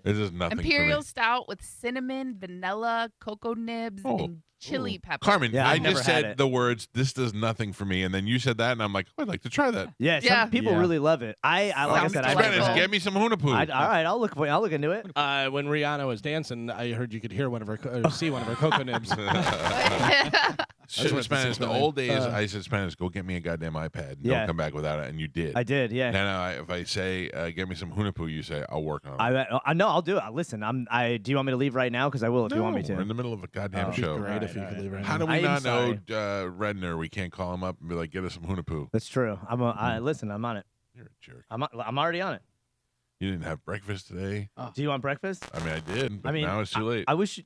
this is nothing. Imperial for me. stout with cinnamon, vanilla, cocoa nibs, Oh. and chili pepper. Carmen, Yeah, I I've never just had said it. the words. This does nothing for me, and then you said that, and I'm like, I'd like to try that. Yeah, some Yeah. people Yeah. really love it. I like I Sounds said, I delightful. never Spanish, had get it. me some Hunapu. All right, I'll look into it. When Rihanna was dancing, I heard you could hear one of her, see one of her cocoa nibs. Shit, worth the Spanish. The $6 million. old days, I said Spanish. Go get me a goddamn iPad. And Yeah. Don't come back without it, and you did. I did, yeah. Now, if I say get me some Hunapu, you say I'll work on it. I know I'll do it. Listen, do you want me to leave right now? Because I will if you want me We're in to. the middle of a goddamn Oh. show. Great if you could leave right How now. do we I am not know sorry. Redner? We can't call him up and be like, get us some Hunapu. That's true. Listen, I'm on it. You're a jerk. I'm already on it. You didn't have breakfast today. Do you want breakfast? I mean, I did, but I mean, now it's too late. I wish if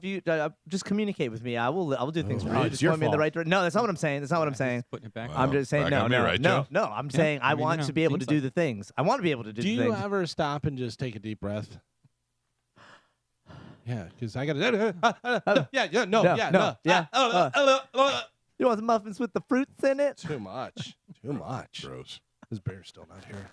you just communicate with me, I will do things for you. it's Just your point me in the fault. right direction. No, that's not what I'm saying. That's not what I'm saying. Putting it back. Wow. I'm just saying Back no, on me, no, right, no, Joe? no. I'm saying I I mean, want you to know, be able to seems do like- the things. I want to be able to do Do the you things. ever stop and just take a deep breath? Yeah, because I got to. Yeah, no. You want the muffins with the fruits in it? Too much. Too much. Gross. This bear's still not here.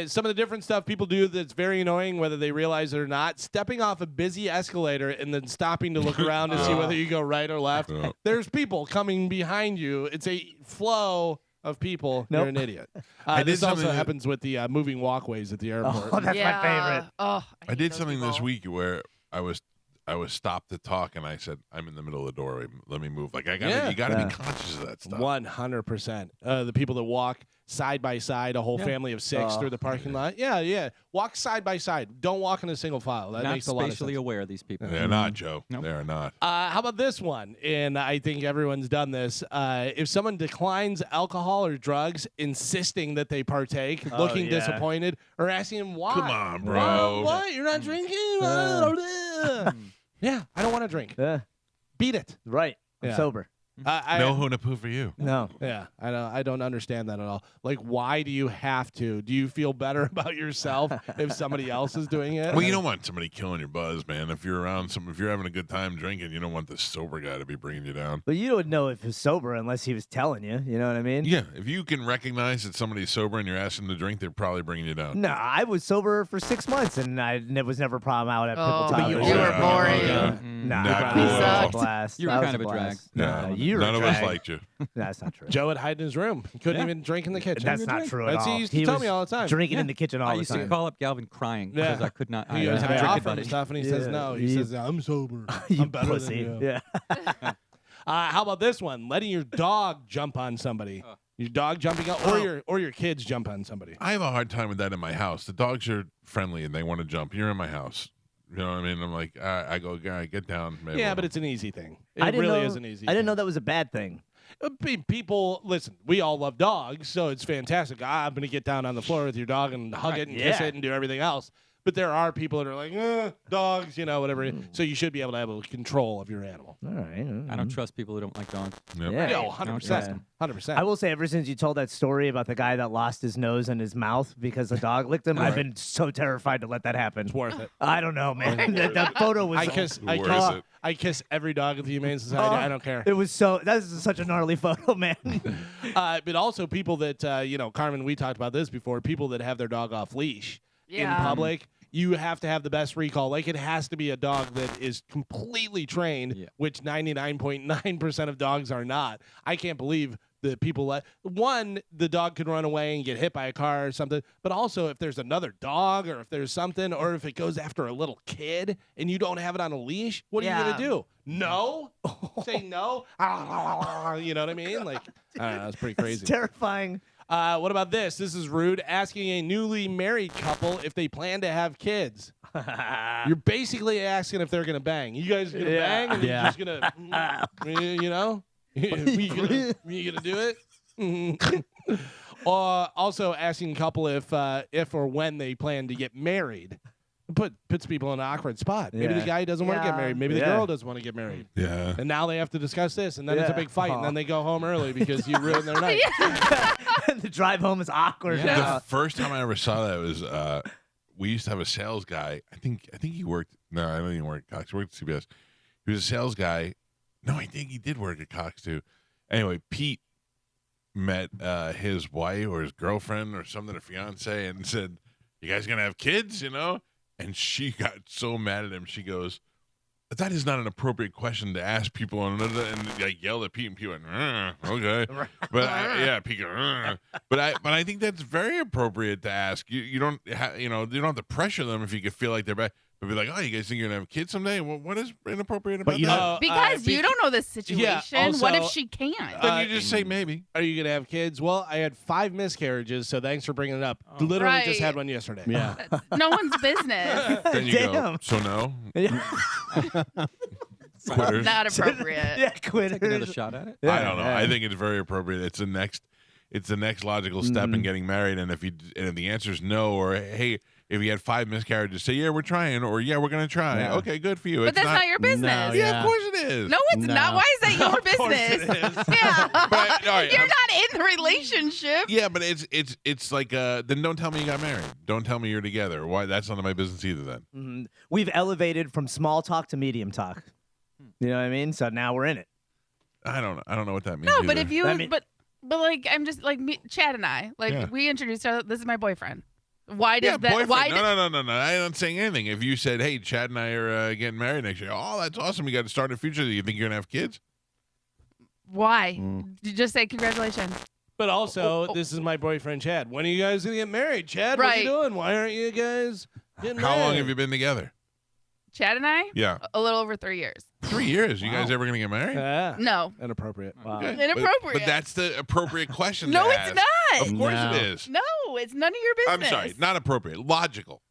Some of the different stuff people do that's very annoying, whether they realize it or not. Stepping off a busy escalator and then stopping to look around to see whether you go right or left. Yeah. There's people coming behind you. It's a flow of people. Nope. You're an idiot. I did This also something that- happens with the moving walkways at the airport. Oh, that's yeah. my favorite. Oh, I hate did those something this people. week where I was stopped to talk, and I said, "I'm in the middle of the doorway. Let me move." Like you got to Yeah. be conscious of that stuff. 100%. The people that walk side by side, a whole family of six through the parking lot. Yeah. Walk side by side. Don't walk in a single file. That Not makes a lot of spatially sense. aware, these people. They're not, Joe. Nope. They are not. How about this one? And I think everyone's done this. If someone declines alcohol or drugs, insisting that they partake, looking yeah. disappointed, or asking them why. Come on, bro. Why? What? You're not drinking? Yeah, I don't want to drink. Yeah, Beat it. right. I'm Yeah. sober. No Hunapu for you. No. Yeah, I don't understand that at all. Like, why do you have to? Do you feel better about yourself if somebody else is doing it? Well, you don't want somebody killing your buzz, man. If you're around if you're having a good time drinking, you don't want the sober guy to be bringing you down. But you don't know if he's sober unless he was telling you. You know what I mean? Yeah, if you can recognize that somebody's sober and you're asking them to drink, they're probably bringing you down. No, I was sober for 6 months, and I was never a problem out at Oh, Pickle you Tile. were Yeah. boring. Yeah. Nah, Not that cool was at a all. blast. You were That was kind a of a drag. blast. No, No, you were none a of us drag. liked you. That's not true. Joe would hide in his room. He couldn't Yeah. even drink in the kitchen. That's not true at That's- all. he used to tell me all the time. Drinking Yeah. in the kitchen all I the used time. to call up Galvin crying because Yeah. I could not. He I goes, had I a drinking offer him buddy. stuff, and he says Yeah. no. He says, I'm sober. You I'm better pussy. than you. Yeah. How about this one? Letting your dog jump on somebody. Your dog jumping up, or your kids jump on somebody. I have a hard time with that in my house. The dogs are friendly and they want to jump. You're in my house. You know what I mean? I'm like, I go, guy, get down. Maybe Yeah, we'll-" but it's an easy thing. I It didn't really know, is an easy. I didn't thing. know that was a bad thing. People, listen, we all love dogs, so it's fantastic. I'm going to get down on the floor with your dog and hug it and kiss Yeah. it and do everything else. But there are people that are like, dogs, whatever. So you should be able to have control of your animal. All right. I don't trust people who don't like dogs. Yep. Yeah. Yeah, don't 100%. trust 100%. I will say, ever since you told that story about the guy that lost his nose and his mouth because the dog licked him, I've been so terrified to let that happen. It's worth it. I don't know, man. that photo was. I kiss Where is it? I kiss every dog at the Humane Society. I don't care. It was so. That is such a gnarly photo, man. But also people that, Carmen, we talked about this before, people that have their dog off leash Yeah. in public. You have to have the best recall. Like, it has to be a dog that is completely trained, Yeah. which 99.9% of dogs are not. I can't believe that people let the dog could run away and get hit by a car or something. But also, if there's another dog or if there's something, or if it goes after a little kid and you don't have it on a leash, what are you Yeah. going to do? No? Say no? You know what I mean? Like, I don't know. That's pretty crazy. It's terrifying. What about this? This is rude. Asking a newly married couple if they plan to have kids. You're basically asking if they're gonna bang. You guys gonna bang? And Yeah. you're just gonna, you gonna do it? Also asking a couple if or when they plan to get married. Puts people in an awkward spot. Maybe the Yeah. guy doesn't want to get Yeah. married. Maybe the Yeah. girl doesn't want to get married. Yeah. And now they have to discuss this, and then it's a Yeah. big fight, and then they go home early because you ruined their night. The drive home is awkward. Yeah. The first time I ever saw that was we used to have a sales guy. I think he worked. No, I don't even work at Cox. He worked at CBS. He was a sales guy. No, I think he did work at Cox too. Anyway, Pete met his wife or his girlfriend or something, a fiance, and said, "You guys gonna have kids?" And she got so mad at him. She goes, "That is not an appropriate question to ask people." And like yelled at Pete, and Pete went, "Okay." But Pete goes, but I think that's very appropriate to ask. You don't you don't have to pressure them if you could feel like they're bad. But be like, "Oh, you guys think you're gonna have kids someday?" Well, what is inappropriate about you that? know- Because you don't know the situation. What if also- she can't? Then you just say maybe. Are you gonna have kids? Well, I had 5 miscarriages, so thanks for bringing it up. Literally just Right. had one yesterday. Yeah. No one's business. Then you go, Damn. "So no, Yeah. quitters." Not appropriate. Yeah, Take another quitters. shot at it. I don't know. I think it's very appropriate. It's the next logical step Mm-hmm. in getting married. And if the answer is no, or hey, if you had 5 miscarriages, say yeah, we're trying, or yeah, we're gonna try. Yeah. Okay, good for you. But It's that's not your business. No, Yeah, Yeah. of course it is. No, it's not. No. Why is that your Of course it business? is. Yeah. But, all right, You're I'm- not in the relationship. Yeah, but it's like then don't tell me you got married. Don't tell me you're together. Why? That's none of my business either. Then Mhm. We've elevated from small talk to medium talk. You know what I mean? So now we're in it. I don't know what that means. No, but either. if you, I mean- but like, I'm just like me, Chad and I, like Yeah. we introduced her. This is my boyfriend. Why does yeah, that? boyfriend. Why? No, no. I'm not saying anything. If you said, "Hey, Chad and I are getting married next year," oh, that's awesome. You got to start in the future. Do you think you're gonna have kids? Why? You just say congratulations. But also, Oh. this is my boyfriend Chad. When are you guys gonna get married, Chad? What are Right. you doing? Why aren't you guys getting How married? long have you been together? Chad and I, Yeah, a little over 3 years. 3 years. You guys ever gonna get married? Yeah. No, Inappropriate. Okay. Inappropriate. But that's the appropriate question. no, to it's ask. not. Of course No. it is. No, it's none of your I'm business. sorry, not appropriate. Logical.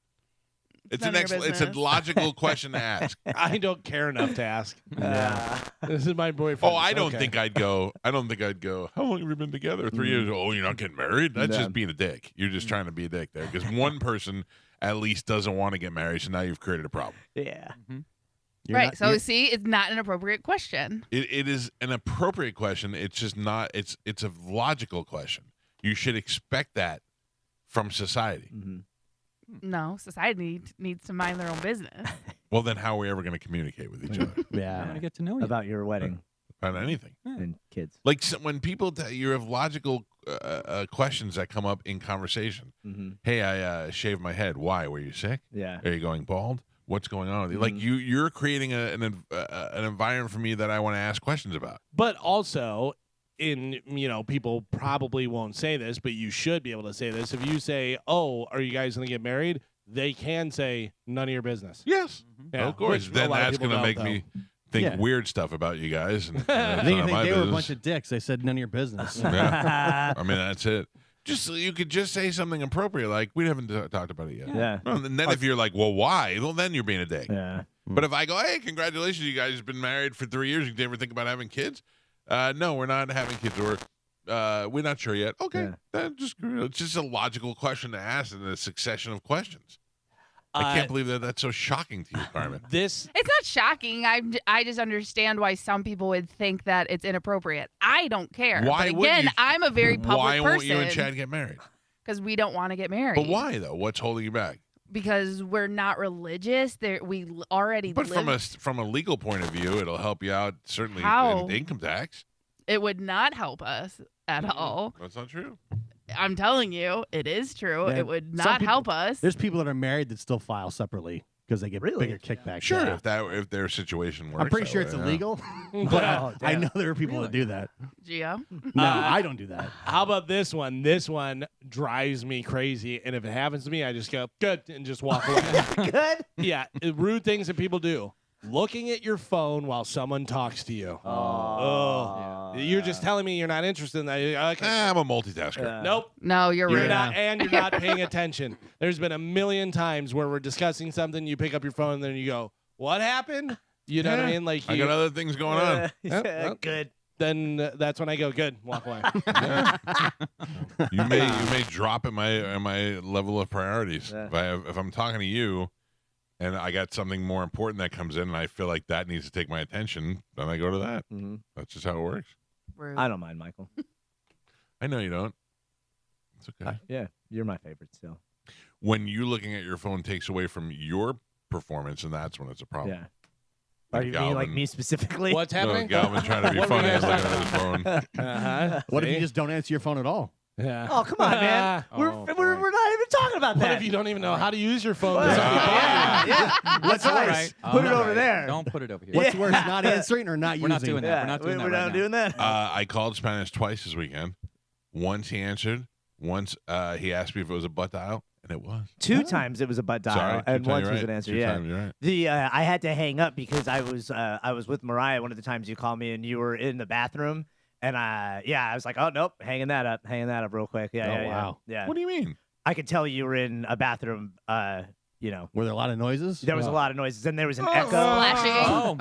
It's none of your it's a business. logical question to ask. I don't care enough to ask. Yeah. This is my boyfriend. Oh, I don't Okay. think I'd go. How long have we been together? 3 years. Oh, you're not getting married? That's No. just being a dick. You're just trying to be a dick there because one person at least doesn't want to get married. So now you've created a problem. Yeah. You're Right. not- So you're- see, it's not an appropriate question. It is an appropriate question. It's just not. It's a logical question. You should expect that from society. Mhm. No, society needs to mind their own business. Well, then how are we ever going to communicate with each other I Yeah. want to get to know you. About your wedding about anything? and kids. Like when people you have logical questions that come up in conversation. Mm-hmm. Hey, I shaved my head. Why? Were you sick? Yeah. Are you going bald? what's going on with you. Like you're creating an environment for me that I want to ask questions about. But also, people probably won't say this, but you should be able to say this. If you say, "Oh, are you guys going to get married?" They can say, "None of your business." Yes, Yeah, of course. which a Then lot of that's people going to don't, make me though. think Yeah. weird stuff about you guys. And, I think they were a bunch of dicks. They said none of your business. Yeah. I mean, that's it. Just you could just say something appropriate, like we haven't talked about it yet. Yeah. Well, and then if you're like, well, why? Well, then you're being a dick. Yeah. But if I go, hey, congratulations, you guys have been married for 3 years. You ever think about having kids? No, we're not having kids, or we're not sure yet. Okay, Yeah. then it's just a logical question to ask in a succession of questions. I can't believe that that's so shocking to you, Carmen. This It's not shocking. I just understand why some people would think that it's inappropriate. I don't care. Why but wouldn't again, you- I'm a very public Why won't you and person Chad get married? because we don't want to get married. But why though? What's holding you back? Because we're not religious. We already But live. from a legal point of view, it'll help you out certainly How? in income tax. It would not help us at all. That's not true. I'm telling you, it is true. Yeah, It would some not people- help us. There's people that are married that still file separately because they get Really? bigger kickbacks. Sure, Yeah. if their situation works. I'm pretty that sure way, it's yeah. illegal, but Oh, I damn. know there are people that do that. Gio? No, I don't do that. How about this one? This one drives me crazy, and if it happens to me, I just go good and just walk away. Good. Yeah, rude things that people do. Looking at your phone while someone talks to you. Oh, you're just telling me you're not interested in that. Okay. I'm a multitasker. Nope. No, you're You're rude. not, and you're not paying attention. There's been a million times where we're discussing something, you pick up your phone, and then you go, "What happened?" You know what I mean? Like I you, got other things going on. well, Good. then that's when I go, "Good, walk away." You may drop at my level of priorities. Yeah. If I'm talking to you, and I got something more important that comes in, and I feel like that needs to take my attention, then I go to that. hmm That's just how it works. Rude. I don't mind, Michael. I know you don't. It's okay. Yeah, you're my favorite still. When you looking at your phone takes away from your performance, and that's when it's a problem. Yeah. Are you mean like me specifically? What's No, happening? Galvin's trying to be What were you funny and guys looking at his phone. Uh-huh. What if See? you just don't answer your phone at all? Yeah. Oh, come on, man. We're not even talking about What that. if you don't even know how to use your phone? Well, There's something yeah, bothering you. yeah. That's right. Put it over there. Don't put it over here. What's worse, not answering or not We're using? not doing that. Yeah, We're not doing that we're right not now. doing that. I called Spanish twice this weekend. Once he answered. Once he asked me if it was a butt dial, and it was. 2 times it was a butt dial, Sorry, and two once times was you're an right. answer. Two Yeah. times you're right. The I had to hang up because I was with Mariah one of the times you called me and you were in the bathroom and I was like, oh nope, hanging that up real quick. Yeah, Oh, yeah, yeah. wow. Yeah. What do you mean? I could tell you were in a bathroom. Were there a lot of noises? There was a lot of noises and there was an echo. Splashing. Oh,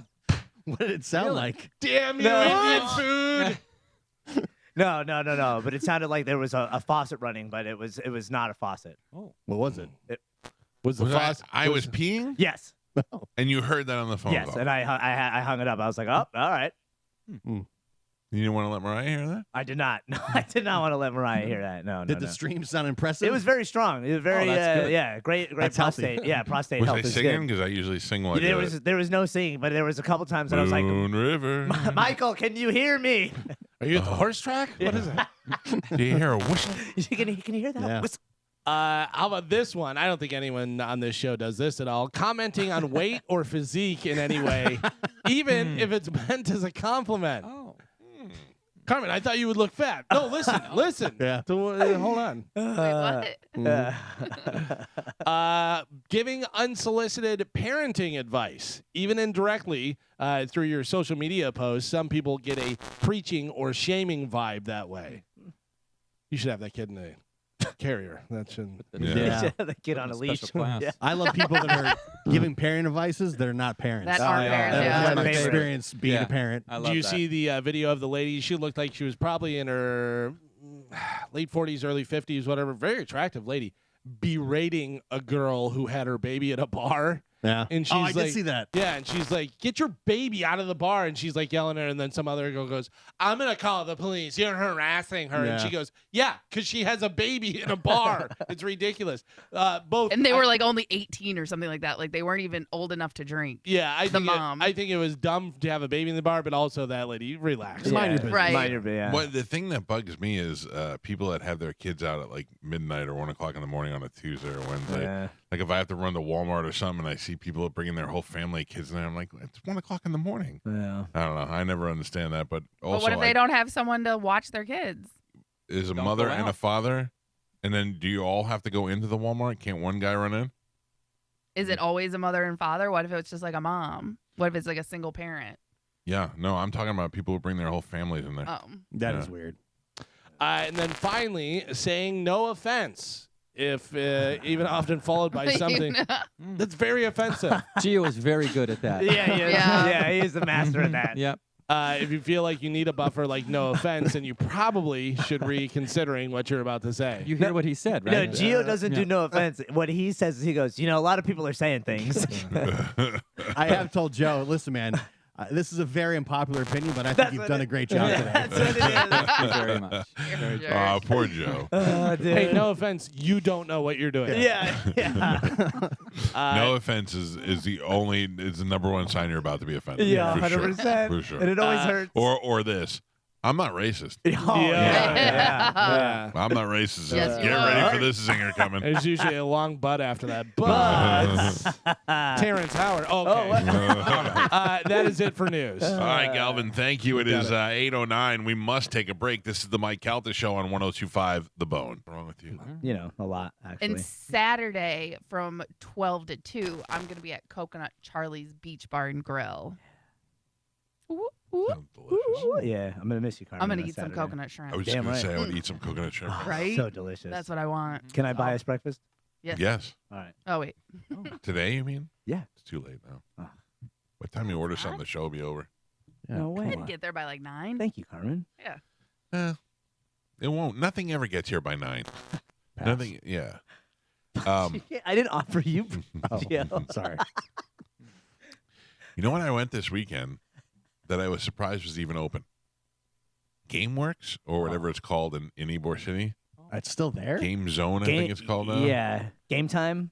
What did it sound like? Damn you, No. Indian food. No. But it sounded like there was a faucet running, but it was not a faucet. What was it? Was the Was faucet? I was peeing, Yes. and you heard that on the phone Yes. call. And I hung it up. I was like, oh, all right. You didn't want to let Mariah hear that? I did not. No, I did not want to let Mariah hear that. No. Did the stream sound impressive? It was very strong. It was very, that's good. yeah, great That's healthy. prostate. Yeah, prostate Was health I is singing? good. Because I usually sing like There was no singing, but there was a couple times that I was like, Moon River. Michael, can you hear me? Are you at the horse track? What is it? Do you hear a whistle? can you hear that? Yeah. Whistle? How about this one? I don't think anyone on this show does this at all. Commenting on weight or physique in any way, even if it's meant as a compliment. oh. Carmen, I thought you would look fat. No, listen. Yeah. Hold on. Wait, what? Giving unsolicited parenting advice, even indirectly through your social media posts. Some people get a preaching or shaming vibe that way. You should have that kid in a carrier. That shouldn't. Yeah. the kid on a leash. Special class. Yeah. I love people that are giving parent advices that are not parents. That aren't yeah. parents. That Yeah. was I've my favorite. experienced being Yeah. a parent. I love Do you that. see the video of the lady? She looked like she was probably in her late 40s, early 50s, whatever. Very attractive lady, berating a girl who had her baby at a bar. Yeah. And she's I like, did see that. Yeah, and she's like, get your baby out of the bar. And she's like yelling at her. And then some other girl goes, I'm going to call the police. You're harassing her. And Yeah. she goes, yeah, because she has a baby in a bar. It's ridiculous. Both. And they were like only 18 or something like that. Like they weren't even old enough to drink. Yeah, I think mom. I think it was dumb to have a baby in the bar, but also that lady, relax. Mind your business. Right. Mind your business. What the thing that bugs me is people that have their kids out at like midnight or 1 o'clock in the morning on a Tuesday or Wednesday. Yeah. Like if I have to run to Walmart or something and I see see people bringing their whole family kids in there. I'm like, it's 1 o'clock in the morning. Yeah. I don't know. I never understand that. But also, But what if they don't have someone to watch their kids? is a Don't mother go and a out. father, and then do you all have to go into the Walmart? Can't one guy run in? Is it always a mother and father? What if it's just like a mom? What if it's like a single parent? Yeah, no, I'm talking about people who bring their whole families in there. That Yeah. is weird. And then finally, saying no offense, if even often followed by something that's very offensive. Gio is very good at that. Yeah, he is. Yeah. Yeah, he is the master of that. Yep. If you feel like you need a buffer, like no offense, then you probably should reconsidering what you're about to say. You hear what he said, No, right? Gio doesn't do Yeah. no offense. What he says is he goes, a lot of people are saying things. I have told Joe, listen, man, this is a very unpopular opinion, but I think That's you've what done it- a great job today. That's what it is. Thank you very much. Sure. Poor Joe. Dude. Hey, no offense, you don't know what you're doing. Yeah, yeah. No offense is the number one sign you're about to be offended. Yeah, for sure. 100%. For sure. And it always hurts. Or this. I'm not racist. Oh, yeah. Yeah. I'm not racist. Yes, you Get are. ready for this zinger coming. There's usually a long butt after that. But Terrence Howard. Okay. That is it for news. All right, Galvin, thank you. It is 8:09. We must take a break. This is the Mike Calta Show on 102.5 The Bone. What's wrong with you? A lot, actually. And Saturday from 12 to 2, I'm going to be at Coconut Charlie's Beach Bar and Grill. Ooh, ooh. Sounds delicious. Yeah, I'm going to miss you, Carmen. I'm going to on eat some Saturday. coconut shrimp. I was just Damn going right. to say I would eat some coconut shrimp. Right? So delicious. That's what I want. Can I buy us breakfast? Yes. Yes. All right. Oh, wait. Today, you mean? Yeah. It's too late now. Oh. By the time you order something, the show will be over. No way. I'd get there by like 9. Thank you, Carmen. Yeah. It won't. Nothing ever gets here by 9. Pass. Nothing. Yeah. I didn't offer you. Oh, Yeah. sorry. You know what I went this weekend that I was surprised was even open? GameWorks or whatever it's called in Ybor City. It's still there? Game Zone, I think it's called now. Yeah. Game time.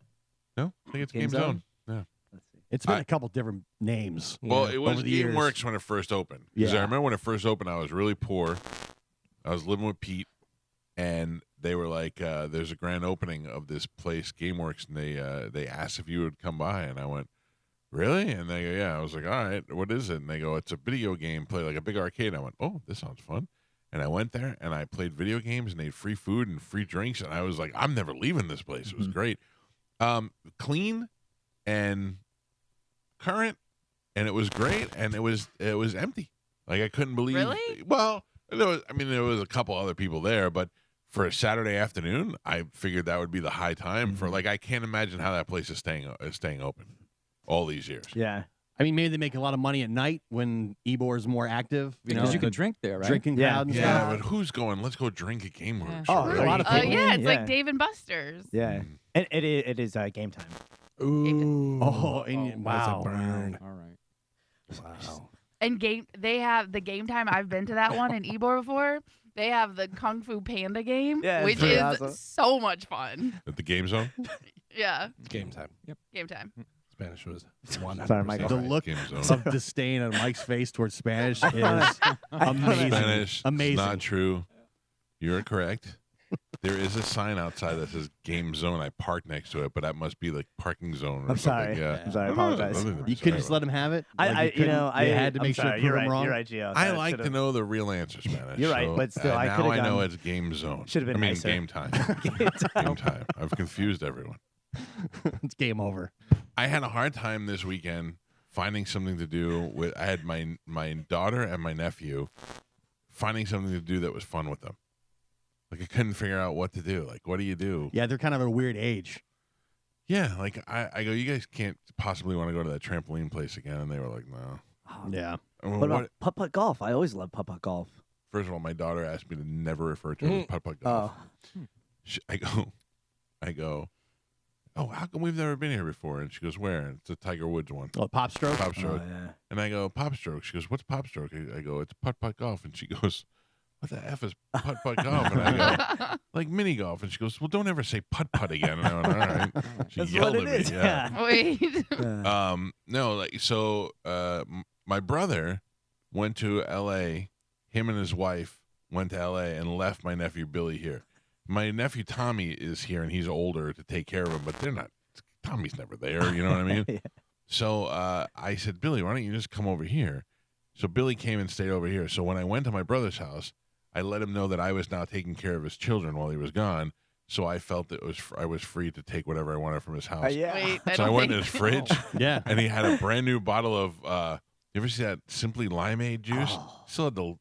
No, I think it's Game Game Zone. Zone? Yeah. Let's see. It's been I- a couple different names. Well, it was over the years. GameWorks when it first opened. Because I Yeah. remember when it first opened, I was really poor. I was living with Pete, and they were like, "There's a grand opening of this place, GameWorks," and they asked if you would come by, and I went, "Really?" And they go, "Yeah." I was like, "All right, what is it?" And they go, "It's a video game play, like a big arcade." I went, "Oh, this sounds fun." And I went there and I played video games and they had free food and free drinks, and I was like, "I'm never leaving this place." It was great, clean and current, and it was great, and it was empty. Like I couldn't believe. Really? Well, there was a couple other people there, but for a Saturday afternoon, I figured that would be the high time for. Like, I can't imagine how that place is staying open all these years. Yeah. I mean, maybe they make a lot of money at night when Ybor is more active. Because you the can drink there, right? drinking Yeah. crowd and Yeah, stuff. but who's going? Let's go drink at GameWorks. Oh, Sure. A lot of right. people. Yeah, it's Yeah. like Dave and Buster's. Yeah. And it is game time. Ooh. Oh, and That's a wow. burn. All right. Wow. And they have the game time. I've been to that one in Ybor before. They have the Kung Fu Panda game, Yeah, it's which pretty is awesome. so much fun. At the Game Zone. Yeah, Game time. game time. Spanish was 100%. Sorry, Michael. The look Game Zone. of disdain on Mike's face towards Spanish is amazing. Spanish. Amazing. It's not true. You're correct. There is a sign outside that says Game Zone. I parked next to it, but that must be like parking zone or I'm something. sorry. Yeah. I'm sorry. I No, no, apologize. nothing to be You could sorry just about. let him have it. I you had had to I'm make sure sorry. to You're prove right. him wrong. You're right, Gio. I That like should've- to know the real answer, Spanish. You're right, so- but still, I now could've I know gone- it's Game Zone. Should've been I mean, nicer. Game Time. Game Time. I've confused everyone. It's game over. I had a hard time this weekend finding something to do with. I had my daughter and my nephew finding something to do that was fun with them. Like I couldn't figure out what to do. Like, what do you do? Yeah, they're kind of a weird age. Yeah, like I go, you guys can't possibly want to go to that trampoline place again, and they were like, no. Yeah. I mean, What about putt-putt golf? I always love putt-putt golf. First of all, my daughter asked me to never refer to it as putt-putt golf. Oh. I go, oh, how come we've never been here before? And she goes, where? And it's a Tiger Woods one. Oh, pop stroke. Pop stroke. Oh, yeah. And I go, pop stroke. She goes, what's pop stroke? I go, it's putt-putt golf. And she goes, what the F is putt-putt golf? And I go, like mini golf. And she goes, well, don't ever say putt-putt again. And I went, all right. She That's yelled what it at me. is. Yeah. Wait. Yeah. No, like, so my brother went to L.A., him and his wife went to L.A. and left my nephew Billy here. My nephew Tommy is here, and he's older to take care of him, but Tommy's never there. You know what I mean? Yeah. So I said, Billy, why don't you just come over here? So Billy came and stayed over here. So when I went to my brother's house, I let him know that I was now taking care of his children while he was gone. So I felt that I was free to take whatever I wanted from his house. Yeah. Wait, So I went in his fridge, Yeah. and he had a brand new bottle of. You ever see that Simply Limeade juice? Still had the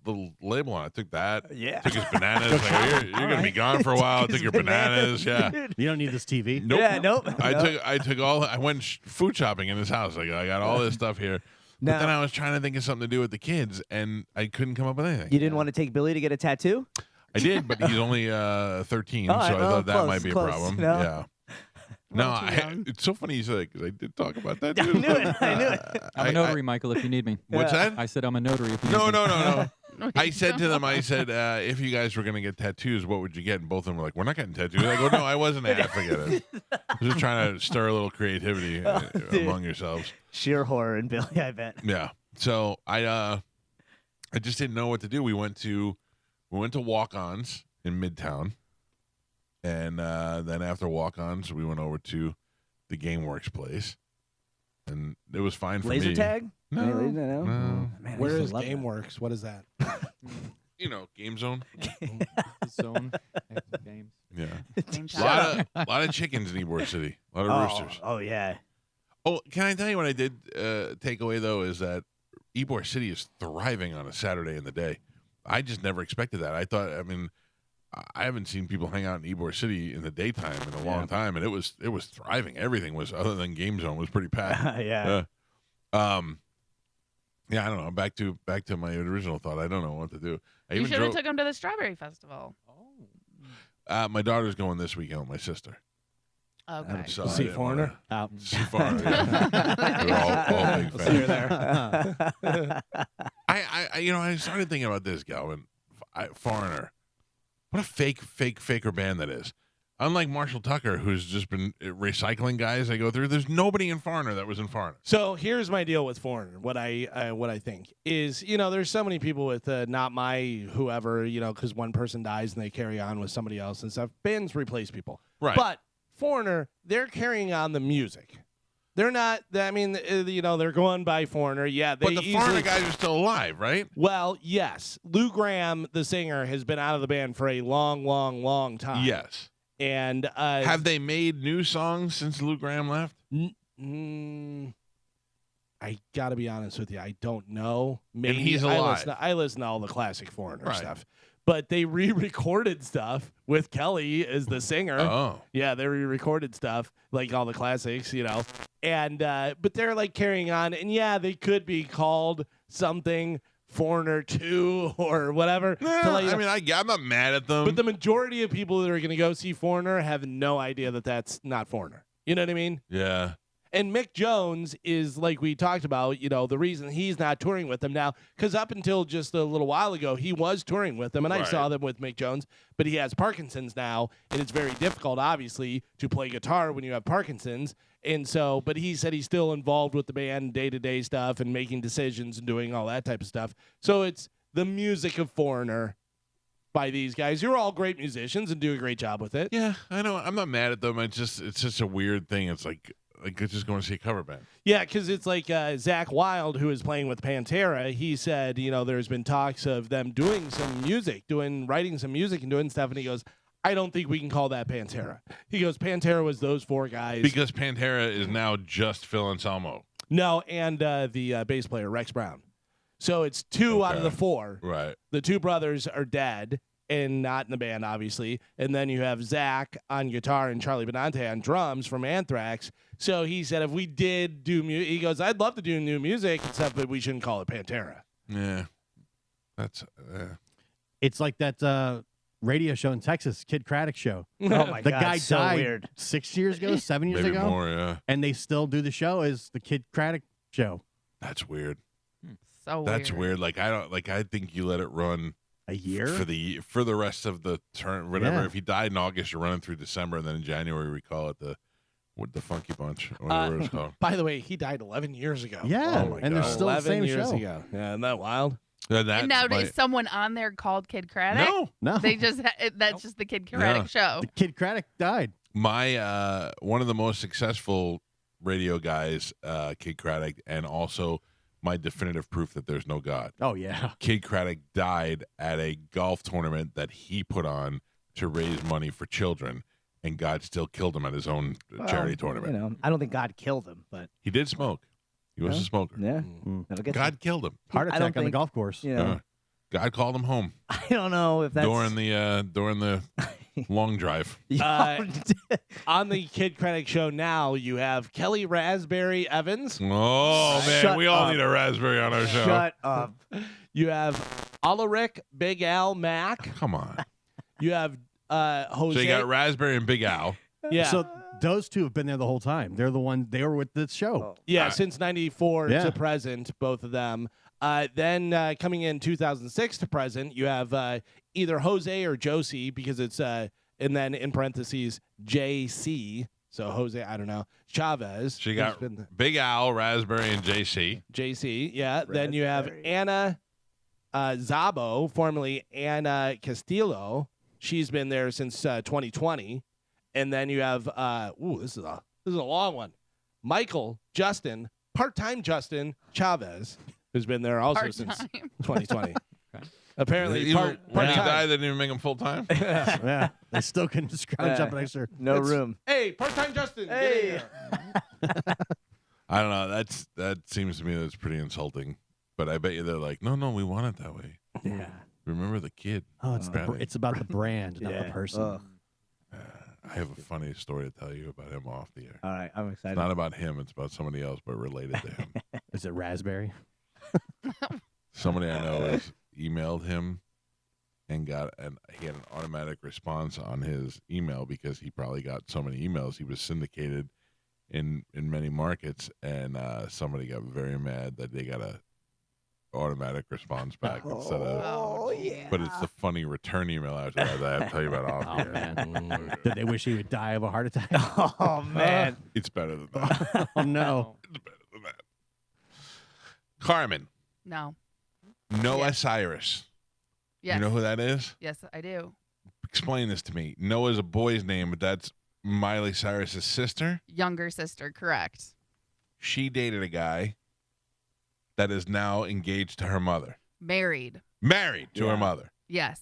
little label on it. I took that. Yeah. Took his bananas. Like, you're gonna be gone for a while. Took your bananas. Yeah. You don't need this TV. Nope. Yeah, nope. I took all. I went food shopping in his house. Like, I got all this stuff here. But Now- then I was trying to think of something to do with the kids, and I couldn't come up with anything. You didn't want to take Billy to get a tattoo? I did, but he's only 13, All right, so I well, thought that close, might be close, a problem. no? Yeah. No, Little too young. it's so funny you said it because I did talk about that. I Too. knew it. I knew it. I'm a notary, Michael, if you need me. What's Yeah. that? I said I'm a notary if you No, need me. no. No, I you said to don't. them, I said, if you guys were going to get tattoos, what would you get? And both of them were like, we're not getting tattoos. I go, no, I wasn't asked to get it. I was just trying to stir a little creativity dude. among yourselves. Sheer horror in Billy, I bet. Yeah. So I just didn't know what to do. We went to Walk-Ons in Midtown. And then after Walk-Ons, we went over to the GameWorks place. And it was fine for Laser me. tag? No. No. No. Man, I Where used to is love that. GameWorks? What is that? You know, Game Zone. Zone games. Yeah. Same A lot time. lot of chickens in Ybor City. A lot of roosters. Oh, yeah. Oh, can I tell you what I did take away, though, is that Ybor City is thriving on a Saturday in the day. I just never expected that. I thought, I haven't seen people hang out in Ybor City in the daytime in a long time, and it was thriving. Everything was, other than Game Zone, was pretty packed. Yeah. Yeah, I don't know. Back to my original thought. I don't know what to do. I You even should have drove. took him to the Strawberry Festival. My daughter's going this weekend with my sister. Okay. So See I didn't Foreigner? wanna- See Foreigner. Yeah. We're all big See you fans. there. I started thinking about this, Galvin. Foreigner. What a faker band that is. Unlike Marshall Tucker, who's just been recycling guys they go through, there's nobody in Foreigner that was in Foreigner. So here's my deal with Foreigner. What I think is, there's so many people with not my whoever, because one person dies and they carry on with somebody else and stuff. Bands replace people, Right. But Foreigner, they're carrying on the music. They're not. They're going by Foreigner. Yeah, they But the easily, Foreigner guys are still alive, right? Well, yes, Lou Gramm, the singer, has been out of the band for a long, long, long time. Yes. And Have they made new songs since Lou Gramm left? I gotta be honest with you, I don't know. Maybe he's I alive. listen to all the classic Foreigner Right. stuff, but they re-recorded stuff with Kelly as the singer. Oh. Yeah, they re-recorded stuff like all the classics, and but they're like carrying on, and yeah, they could be called something Foreigner 2 or whatever. to let you know. I'm not mad at them. But the majority of people that are going to go see Foreigner have no idea that that's not Foreigner. You know what I mean? yeah. And Mick Jones is, like we talked about, the reason he's not touring with them now, because up until just a little while ago, he was touring with them, and I Right. saw them with Mick Jones, but he has Parkinson's now, and it's very difficult, obviously, to play guitar when you have Parkinson's. And so, but he said he's still involved with the band, day-to-day stuff, and making decisions and doing all that type of stuff. So it's the music of Foreigner by these guys. You're all great musicians and do a great job with it. Yeah, I know. I'm not mad at them. It's just a weird thing. It's like just going to see a cover band. Yeah, because it's like Zach Wilde, who is playing with Pantera. He said, there's been talks of them doing some music, writing some music and doing stuff. And he goes, I don't think we can call that Pantera. He goes, Pantera was those four guys. Because Pantera is now just Phil Anselmo. No, and the bass player, Rex Brown. So it's two out of the four. Right. The two brothers are dead and not in the band, obviously. And then you have Zach on guitar and Charlie Benante on drums from Anthrax. So he said, if we did do music, he goes, I'd love to do new music and stuff, but we shouldn't call it Pantera. Yeah. That's It's like that radio show in Texas, Kid Craddock show. Oh, my The God. guy so died weird. 6 years ago, 7 years maybe ago, more, yeah. and they still do the show as the Kid Craddock show. That's weird. So That's weird. weird. I think you let it run A year? for the rest of the term, whatever. Yeah. If he died in August, you're running through December, and then in January we call it the Funky Bunch, or whatever it's called. By the way, he died 11 years ago. Yeah, Oh my and they're God. still the 11 same years show. ago. Yeah, isn't that wild? And And now is someone on there called Kid Craddock? no. No, They just that's just the Kid Craddock show. the Kid Craddock died. My one of the most successful radio guys, Kid Craddock, and also my definitive proof that there's no God. Oh yeah. Kid Craddock died at a golf tournament that he put on to raise money for children, and God still killed him at his own charity tournament. You know, I don't think God killed him, but He did smoke. He was a smoker. yeah, Mm. that'll get God killed him. Heart I attack don't on the think- golf course. you. You know, God called him home I don't know if that's during the long drive. On the Kid Craddock show now, you have Kelly Raspberry Evans. Oh man, Shut we all up. need a raspberry on our show. Shut up. You have Alaric Big Al Mack. Come on. You have Jose. So you got Raspberry and Big Al. yeah. So those two have been there the whole time. They're the one. They were with this show. Yeah, since 94 Yeah. to present, both of them. Then coming in 2006 to present, you have either Jose or Josie, because it's, and then in parentheses, JC. So Jose, I don't know. Chavez. So you who's got been Big Al, Raspberry, and JC. JC. Yeah. Then you have Anna Zabo, formerly Anna Castillo. She's been there since 2020. And then you have, this is a long one. Michael Justin, part-time Justin Chavez, who's been there also since Part-time. 2020. Apparently, When he part-time. died, they didn't even make him full time. Yeah. They still couldn't scrounge up an extra. No room. Hey, part-time Justin. get in Hey. here. I don't know. That seems to me that's pretty insulting. But I bet you they're like, no, we want it that way. Yeah. Remember the kid. Oh, it's about the brand, not the Yeah. person. Ugh. I have a funny story to tell you about him off the air. All right, I'm It's excited. not about him. It's about somebody else, but related to him. Is it raspberry? Somebody I know has emailed him and he had an automatic response on his email because he probably got so many emails. He was syndicated in many markets, and somebody got very mad that they got a automatic response back instead of. Oh, yeah. But it's the funny return email after that I have to tell you about off Oh the air. man. Did they wish he would die of a heart attack? Oh man. It's better than that. Oh no. It's better than that. Carmen, No. Noah Cyrus. Yes. You know who that is? Yes, I do. Explain this to me. Noah's a boy's name, but that's Miley Cyrus's sister. Younger sister, correct. She dated a guy that is now engaged to her mother, Married. married to her mother. Yes,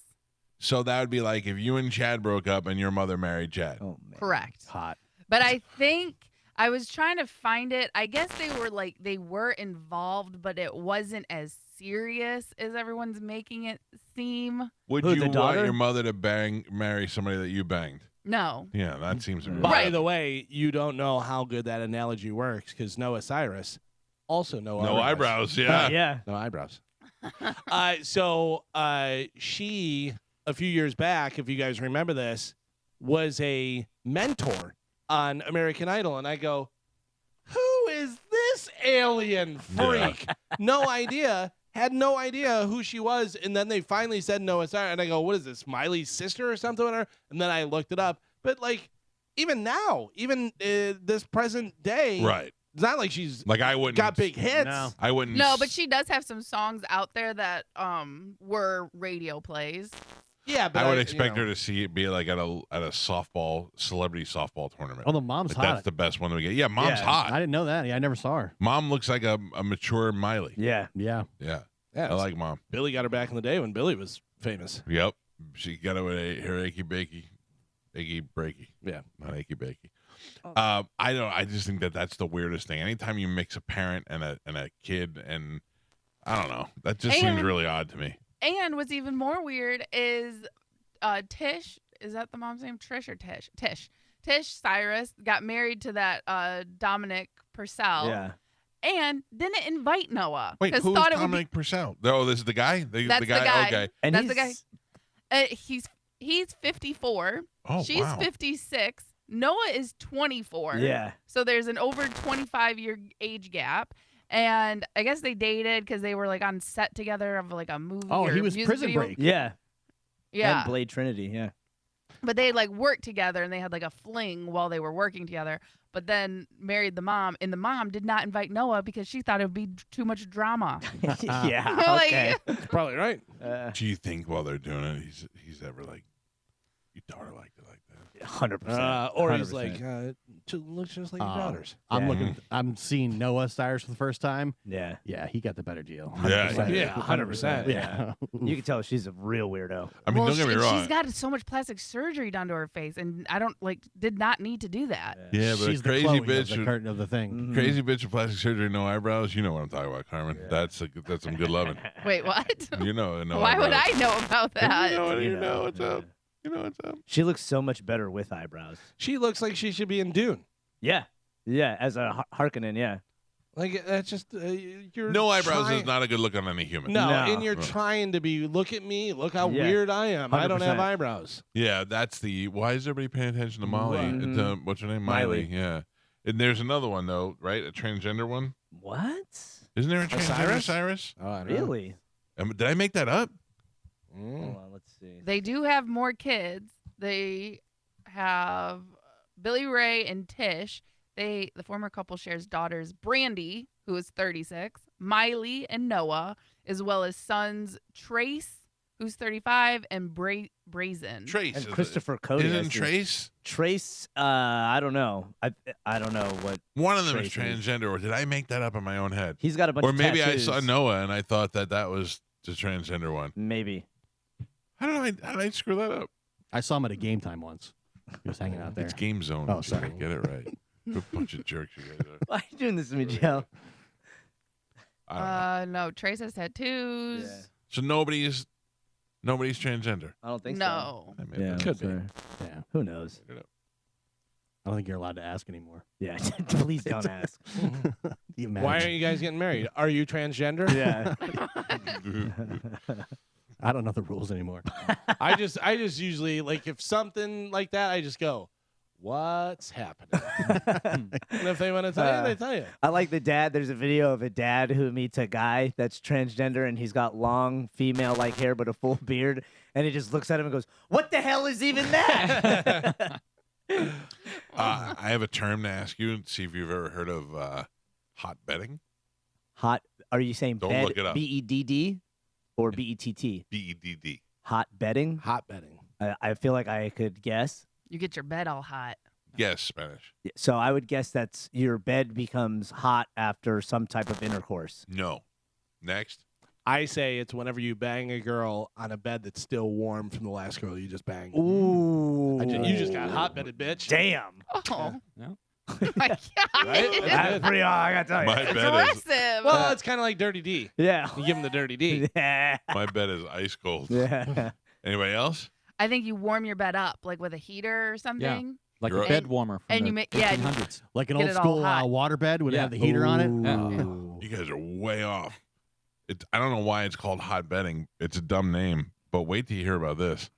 So that would be like if you and Chad broke up and your mother married Chad. Oh man. correct. Hot. But I think I was trying to find it. I guess they were involved, but it wasn't as serious as everyone's making it seem. Would Who, you the want daughter? your mother to marry somebody that you banged? No. Yeah, that seems to be By right. the way, you don't know how good that analogy works because Noah Cyrus also no eyebrows. Yeah. Yeah. No eyebrows. She, a few years back, if you guys remember this, was a mentor on American Idol. And I go, who is this alien freak? No idea. Had no idea who she was. And then they finally said Noah Cyrus. And I go, what is this, Miley's sister or something? And then I looked it up. But, like, even now, even this present day, Right. it's not like she's Like I wouldn't got big hits. No. I wouldn't No, but she does have some songs out there that were radio plays. Yeah, but I would you expect know. her to see it be like at a celebrity softball tournament. Oh, the mom's Like, hot. that's the best one we get. Yeah, mom's Yeah. hot. I didn't know that. Yeah, I never saw her. Mom looks like a mature Miley. Yeah. Yeah. Yeah. Yeah, I like mom. Billy got her back in the day when Billy was famous. Yep. She got it with her achy breaky. Yeah. Not achy breaky. Oh. I just think that's the weirdest thing. Anytime you mix a parent and a kid, and I don't know, that just seems And- really odd to me. And what's even more weird is Tish. Is that the mom's name? Trish or Tish? Tish Cyrus got married to that Dominic Purcell. Yeah. And didn't invite Noah. Wait, 'cause who's thought it would be- Dominic Purcell? Oh, this is the guy. That's the guy. Okay. And That's the guy. he's- He's 54. Oh, She's wow. 56. Noah is 24. Yeah. So there's an over 25-year age gap. And I guess they dated because they were like on set together of like a movie. Oh, or he was music Prison video. Break. Yeah. Yeah. And Blade Trinity. Yeah. But they like worked together and they had like a fling while they were working together. But then married the mom, and the mom did not invite Noah because she thought it would be too much drama. yeah. Like- Okay. That's probably right. Do you think while they're doing it, he's ever like, your daughter liked it like that? 100%. Or he's 100%. like, looks just like your daughters. I'm Yeah. looking. I'm seeing Noah Cyrus for the first time. Yeah. Yeah, he got the better deal. Yeah, 100%. Yeah, 100%. Yeah. You can tell she's a real weirdo. I mean, well, don't get me wrong. she's got so much plastic surgery done to her face, and I don't did not need to do that. Yeah, but She's a the crazy Chloe of bitch, the with, curtain of the thing. Mhm. crazy bitch with plastic surgery, no eyebrows. You know what I'm talking about, Carmen. That's some good loving. Wait, what? You know, no Why would eyebrows. I know about that? You know what's up. You know what's up. She looks so much better with eyebrows. She looks like she should be in Dune. Yeah. Yeah, as a Harkonnen, yeah. Like that's just you're No eyebrows trying- is not a good look on any human. No, No. and you're trying to be. Look at me. Look how Yeah. weird I am. I don't have 100%. eyebrows. Yeah, that's the. Why is everybody paying attention to Molly? Right. To, what's her name? Miley. Yeah. And there's another one though, right? A transgender one. What? Isn't there a transgender Cyrus? Cyrus? Oh, I don't know. Really? Did I make that up? Mm. Hold on, let's see. They do have more kids. They have Billy Ray and Tish. The former couple shares daughters Brandy, who is 36, Miley and Noah, as well as sons Trace, who's 35, and Brazen. Trace. And is it- Christopher Cody. I Isn't see. Trace? Trace, I don't know. I don't know what. One of them is Trace is. transgender, or did I make that up in my own head? He's got a bunch Or of maybe tattoos. I saw Noah and I thought that was the transgender one. Maybe. How did I screw that up? I saw him at a game time once. He was hanging out there. It's Game Zone. Oh, sorry. Get it right. What a bunch of jerks you guys are. Why are you doing this to me, Joe? I don't know. No, Trace has tattoos. Yeah. So nobody's transgender. I don't think No. I made so. Yeah, that Could be. sorry. Yeah. Who knows? I don't think you're allowed to ask anymore. Yeah, please don't ask. You Why imagine? aren't you guys getting married? Are you transgender? Yeah. I don't know the rules anymore. I just usually like if something like that, I just go, "What's happening?" And if they want to tell you, they tell you. I like the dad. There's a video of a dad who meets a guy that's transgender and he's got long female-like hair but a full beard, and he just looks at him and goes, "What the hell is even that?" I have a term to ask you and see if you've ever heard of hot betting. Hot? Are you saying Don't bed? look it up. BEDD or BETT? BEDD. Hot betting? Hot betting. I feel like I could guess. You get your bed all hot. Yes, Spanish. So I would guess that's your bed becomes hot after some type of intercourse. No. Next. I say it's whenever you bang a girl on a bed that's still warm from the last girl you just banged. Ooh. You just got hot bedded, bitch. Damn. Oh. No. My God. Right? That's pretty hard, I gotta tell you. My It's bed is aggressive. Well, it's kind of like Dirty D. Yeah. You give him the Dirty D. Yeah. my bed is ice cold. Yeah. Anybody else? I think you warm your bed up like with a heater or something. Like You're a right. bed warmer from and the you make- yeah, you- 1800s. Like an Get old it all school hot. water bed would Yeah. have the heater on it. Ooh. You guys are way off. I don't know why it's called hot bedding. It's a dumb name, but wait till you hear about this.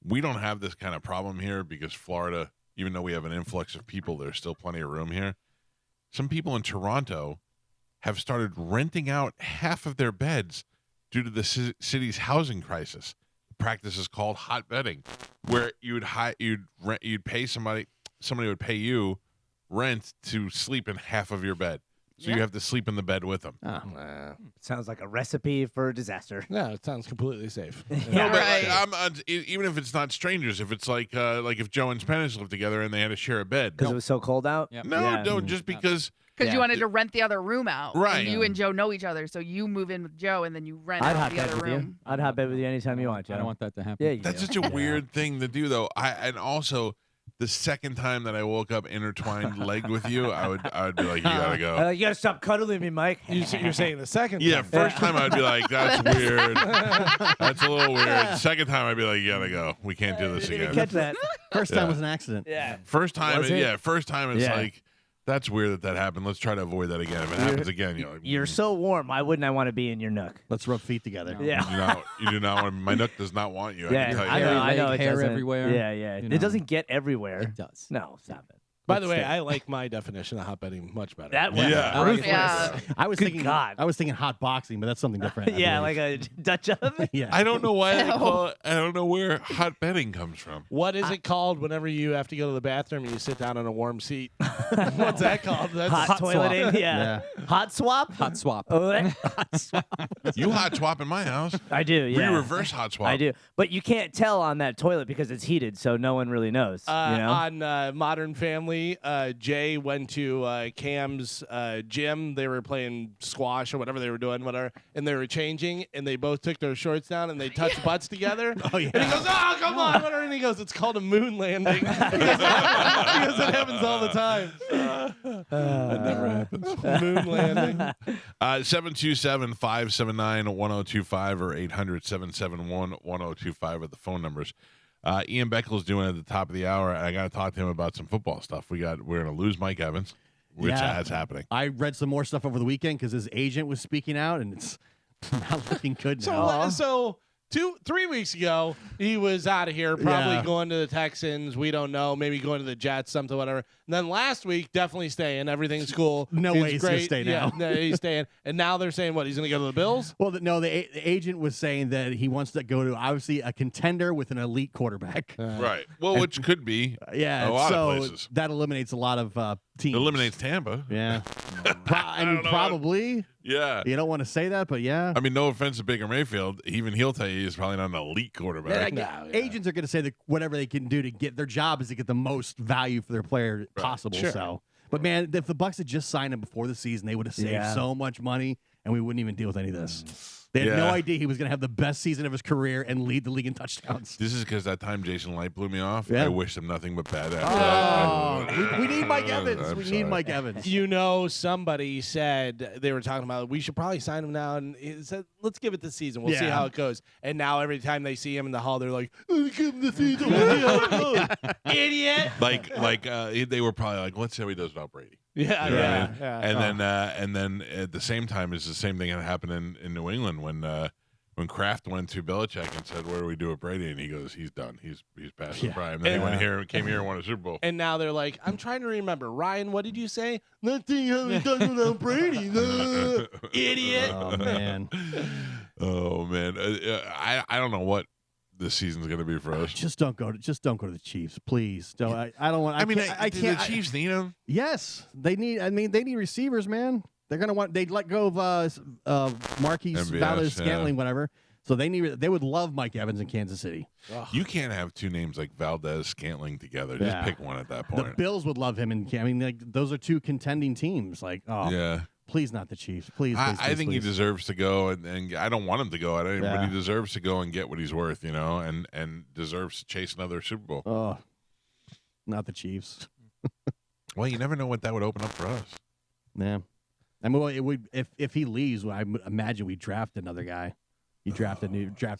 We don't have this kind of problem here because Florida, even though we have an influx of people, there's still plenty of room here. Some people in Toronto have started renting out half of their beds due to the city's housing crisis. The practice is called hot bedding, where you'd pay somebody would pay you rent to sleep in half of your bed. So you Yeah. have to sleep in the bed with them. Sounds like a recipe for disaster. No, it sounds completely safe. Yeah, No, but right. even if it's not strangers, if it's like if Joe and Spanish lived together and they had to share a bed. Because it was so cold out? Yep. No, Yeah. no, just because Because Yeah. you wanted to rent the other room out. Right. And you and Joe know each other, so you move in with Joe and then you rent I'd out hot the bed other with you. room. I'd hot bed with you anytime you want, Joe. I don't want that to happen. Yeah, you that's do. such a weird thing to do, though. And also the second time that I woke up intertwined leg with you, I would be like, you gotta go. You gotta stop cuddling me, Mike. You're saying the second Yeah, time. first time I'd be like, that's weird. That's a little weird. Second time I'd be like, you gotta go. We can't do this Didn't even again. catch that. First Yeah. time was an accident. Yeah. First time, Was it? yeah. First time it's Yeah. like, that's weird that happened. Let's try to avoid that again. If it happens again, you're like, You're so warm. Why wouldn't I want to be in your nook? Let's rub feet together. Yeah. You do not want. My nook does not want you. I Yeah, can tell you. I know. Hairy I know. leg, It hair doesn't. everywhere, Yeah, yeah. you It know. doesn't get everywhere. It does. No, stop it. By the way, I like my definition of hot betting much better. That one. Yeah. Ruthless. Yeah. I was Good thinking God. I was thinking hot boxing, but that's something different. I Yeah, believe. like a Dutch oven. yeah. I don't know why they call it. I don't know where hot betting comes from. What is it called whenever you have to go to the bathroom and you sit down on a warm seat? What's that called? That's Hot toileting. Yeah. Hot swap. Hot swap. Oh, that- You hot swap in my house. I do. Yeah. We reverse hot swap. I do, but you can't tell on that toilet because it's heated, so no one really knows. You know? On Modern Family, Jay went to Cam's gym. They were playing squash or whatever they were doing, and they were changing, and they both took their shorts down and they touched butts together. Oh yeah. And he goes, "Oh, come on!" Whatever. And he goes, "It's called a moon landing." Because it happens all the time. That never happens. Moon landing. 727-579-1025 or 800-771-1025 are the phone numbers. Ian Beckel's doing it at the top of the hour. And I got to talk to him about some football stuff. We're going to lose Mike Evans, which Yeah. is happening. I read some more stuff over the weekend because his agent was speaking out, and it's not looking good now. So 3 weeks ago, he was out of here, probably Yeah. going to the Texans. We don't know. Maybe going to the Jets, something, whatever. And then last week, definitely staying. Everything's cool. No way he's gonna stay Yeah, now. no, he's staying. And now they're saying, what, he's going to go to the Bills? Well, the agent was saying that he wants to go to obviously a contender with an elite quarterback. Right. Well, which could be yeah, a lot so of places. that eliminates a lot of teams. Eliminates Tampa. Yeah. I mean, don't know. probably. Yeah. You don't want to say that, but yeah. I mean, no offense to Baker Mayfield. Even he'll tell you he's probably not an elite quarterback. Agents are going to say that whatever they can do to get their job is to get the most value for their player possible. Sure. So, but man, if the Bucks had just signed him before the season, they would have saved Yeah. so much money, and we wouldn't even deal with any of this. They had no Yeah. idea he was going to have the best season of his career and lead the league in touchdowns. This is because that time Jason Light blew me off. Yeah. I wish him nothing but bad after Oh, that. we need Mike Evans. I'm We sorry. need Mike Evans. You know, somebody said they were talking about we should probably sign him now, and he said, "Let's give it the season. We'll see Yeah. how it goes." And now every time they see him in the hall, they're like, "Give him the season. We'll see how it goes." Idiot. They were probably like, let's see how he does without Brady. Yeah, You know what I yeah, mean? yeah. And then at the same time, it's the same thing that happened in New England when Kraft went to Belichick and said, "What do we do with Brady?" And he goes, "He's done. He's past the prime." Then he came here and won a Super Bowl. And now they're like, I'm trying to remember. Ryan, what did you say? Nothing how he does without Brady. Idiot. Oh man, Oh man, I don't know what this season's gonna be for us. just don't go to the Chiefs, please. Don't. I don't want. I do can't. the Chiefs need him? Yes, they need. I mean, they need receivers, man. They're gonna want. They'd let go of Marquise MVS, Valdez yeah. Scantling, whatever. So they need. They would love Mike Evans in Kansas City. You can't have two names like Valdez Scantling together. Just Yeah. pick one at that The point. Bills would love him, and I mean, like, those are two contending teams. Like, oh, Yeah. please not the Chiefs. Please, I please, think please. he deserves to go, and I don't want him to go at it, but Yeah. he deserves to go and get what he's worth, and deserves to chase another Super Bowl. Oh, not the Chiefs. Well, you never know what that would open up for us. Yeah, I mean, well, it would if he leaves. I would imagine we draft another guy. You draft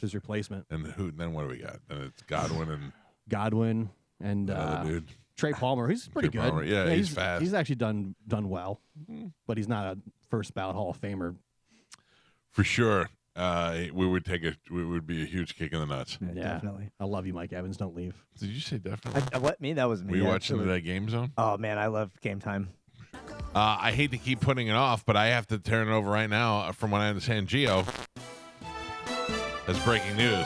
his replacement, And then what do we got? Then it's Godwin and Godwin and another dude. Trey Palmer. He's pretty Trey good. Palmer, yeah, he's fast. He's actually done well, but he's not a first ballot Hall of Famer. For sure, we would be a huge kick in the nuts. Yeah, definitely. I love you, Mike Evans. Don't leave. Did you say definitely? What me? That was me. Were you yeah, watching absolutely. that Game Zone? Oh man, I love Game Time. I hate to keep putting it off, but I have to turn it over right now. From what I understand, Gio has breaking news.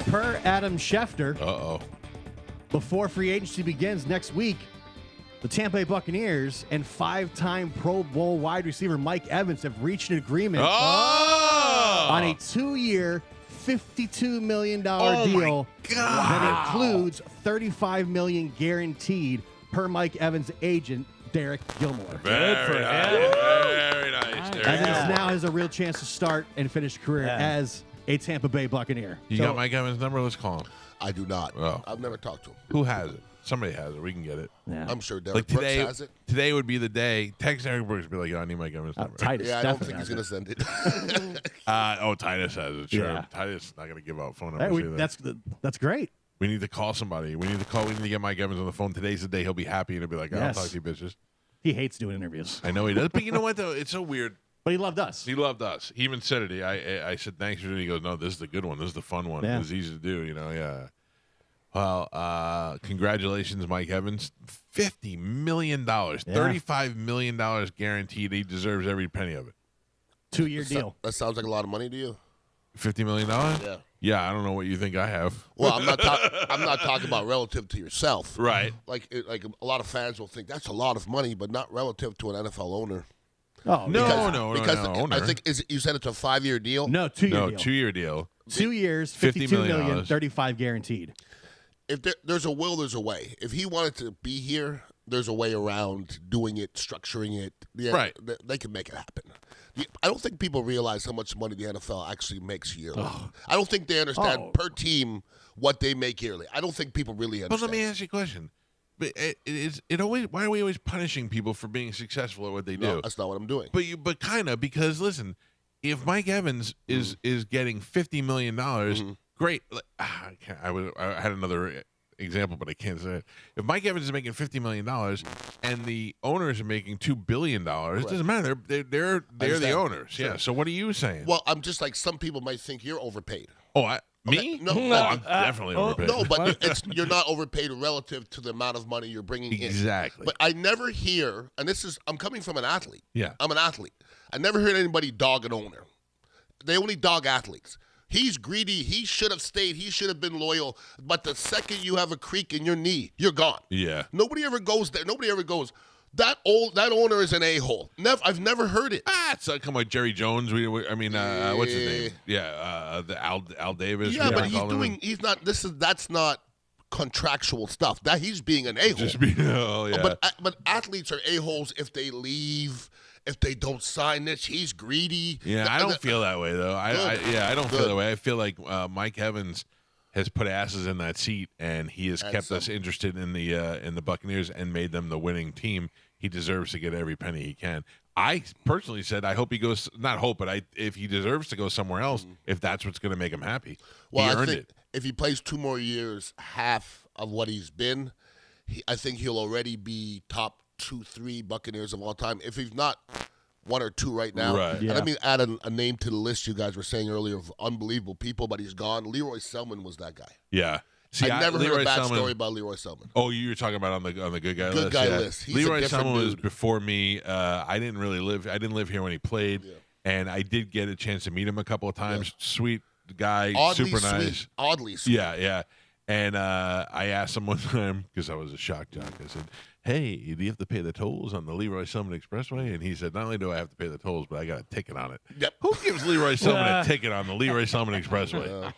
Per Adam Schefter, Uh-oh. before free agency begins next week, the Tampa Bay Buccaneers and five-time Pro Bowl wide receiver Mike Evans have reached an agreement Oh! on a 2-year, $52 million Oh, my deal God. that includes $35 million guaranteed per Mike Evans' agent, Derek Gilmore. Very nice. Very nice. There you Evans go. now has a real chance to start and finish his career Yeah. as a Tampa Bay Buccaneer. You got Mike Evans' number? Let's call him. I do not. Oh. I've never talked to him. Who has it? Somebody has it. We can get it. Yeah. I'm sure Derek Like Brooks today, has it. today would be the day. Text Eric Brooks and be like, "Yo, I need Mike Evans' number." Titus Yeah, I don't definitely think he's has going it. to send it. Titus has it. Sure. Yeah. Titus is not going to give out phone Hey, numbers either. that's great. We need to call somebody. We need to get Mike Evans on the phone. Today's the day he'll be happy and he'll be like, "I'll Yes. talk to you bitches." He hates doing interviews, I know he does, but you know what though? It's so weird. but he loved us. He loved us. He even said it. I said thanks for it. He goes, "No, this is the good one. This is the fun one. Yeah. It's easy to do." Yeah. Well, congratulations, Mike Evans. $50 million, $35 million guaranteed. He deserves every penny of it. 2-year deal. That sounds like a lot of money to you. $50 million? Yeah. Yeah, I don't know what you think I have. Well, I'm not talking about relative to yourself. Right. Like a lot of fans will think that's a lot of money, but not relative to an NFL owner. Oh, No, Because owner. I think you said it's a 5-year deal. No, 2-year No, deal. 2-year deal. 2 years, $50 $52 million. million, 35 guaranteed. If there's a will, there's a way. If he wanted to be here, there's a way around doing it, structuring it. Yeah, Right. They can make it happen. I don't think people realize how much money the NFL actually makes yearly. I don't think they understand per team what they make yearly. I don't think people really But understand. let me ask you a question. But it always, why are we always punishing people for being successful at what they do? No, that's not what I'm doing. But kind of, because listen, if Mike Evans is getting $50 million, great. I had another example, but I can't say it. If Mike Evans is making $50 million and the owners are making $2 billion, it doesn't matter. They're the understand. owners. Sure. Yeah. So what are you saying? Well, I'm just like some people might think you're overpaid. Me? No, I'm definitely overpaid. No, but you're not overpaid relative to the amount of money you're bringing in. Exactly. But I never hear, and I'm coming from an athlete. Yeah. I'm an athlete. I never heard anybody dog an owner. They only dog athletes. He's greedy. He should have stayed. He should have been loyal. But the second you have a creak in your knee, you're gone. Yeah. Nobody ever goes there. Nobody ever goes, that owner is an a-hole. I've never heard it. It's come on, Jerry Jones. What's his name? Yeah, the Al Davis. Yeah, but he's that's not contractual stuff. That he's being an a-hole. Just be, yeah. But athletes are a-holes if they leave, if they don't sign this. He's greedy. Yeah, I don't feel that way though. I don't feel that way. I feel like Mike Evans has put asses in that seat, and he has kept us interested in the Buccaneers and made them the winning team. He deserves to get every penny he can. I personally said I hope he goes. Not hope, but if he deserves to go somewhere else, if that's what's going to make him happy. Well, he I earned think it. if he plays 2 more years, half of what he's been, I think he'll already be top 2-3 Buccaneers of all time. If he's not 1 or 2 right now. Right. And let me add a name to the list you guys were saying earlier of unbelievable people, but he's gone. Leroy Selman was that guy. Yeah. See, I never heard Leroy a bad Selman, story about Leroy Selman. Oh, you were talking about on the good guy list. Good guy yeah. list. He's Leroy a different Selman was dude. before me. I didn't live here when he played, and I did get a chance to meet him a couple of times. Sweet guy, Oddly super sweet. nice. Oddly sweet. Yeah. And I asked him one time because I was a shock jock. I said, "Hey, do you have to pay the tolls on the Leroy Selman Expressway?" And he said, "Not only do I have to pay the tolls, but I got a ticket on it." Yep. Who gives Leroy Selman a ticket on the Leroy Selman Expressway?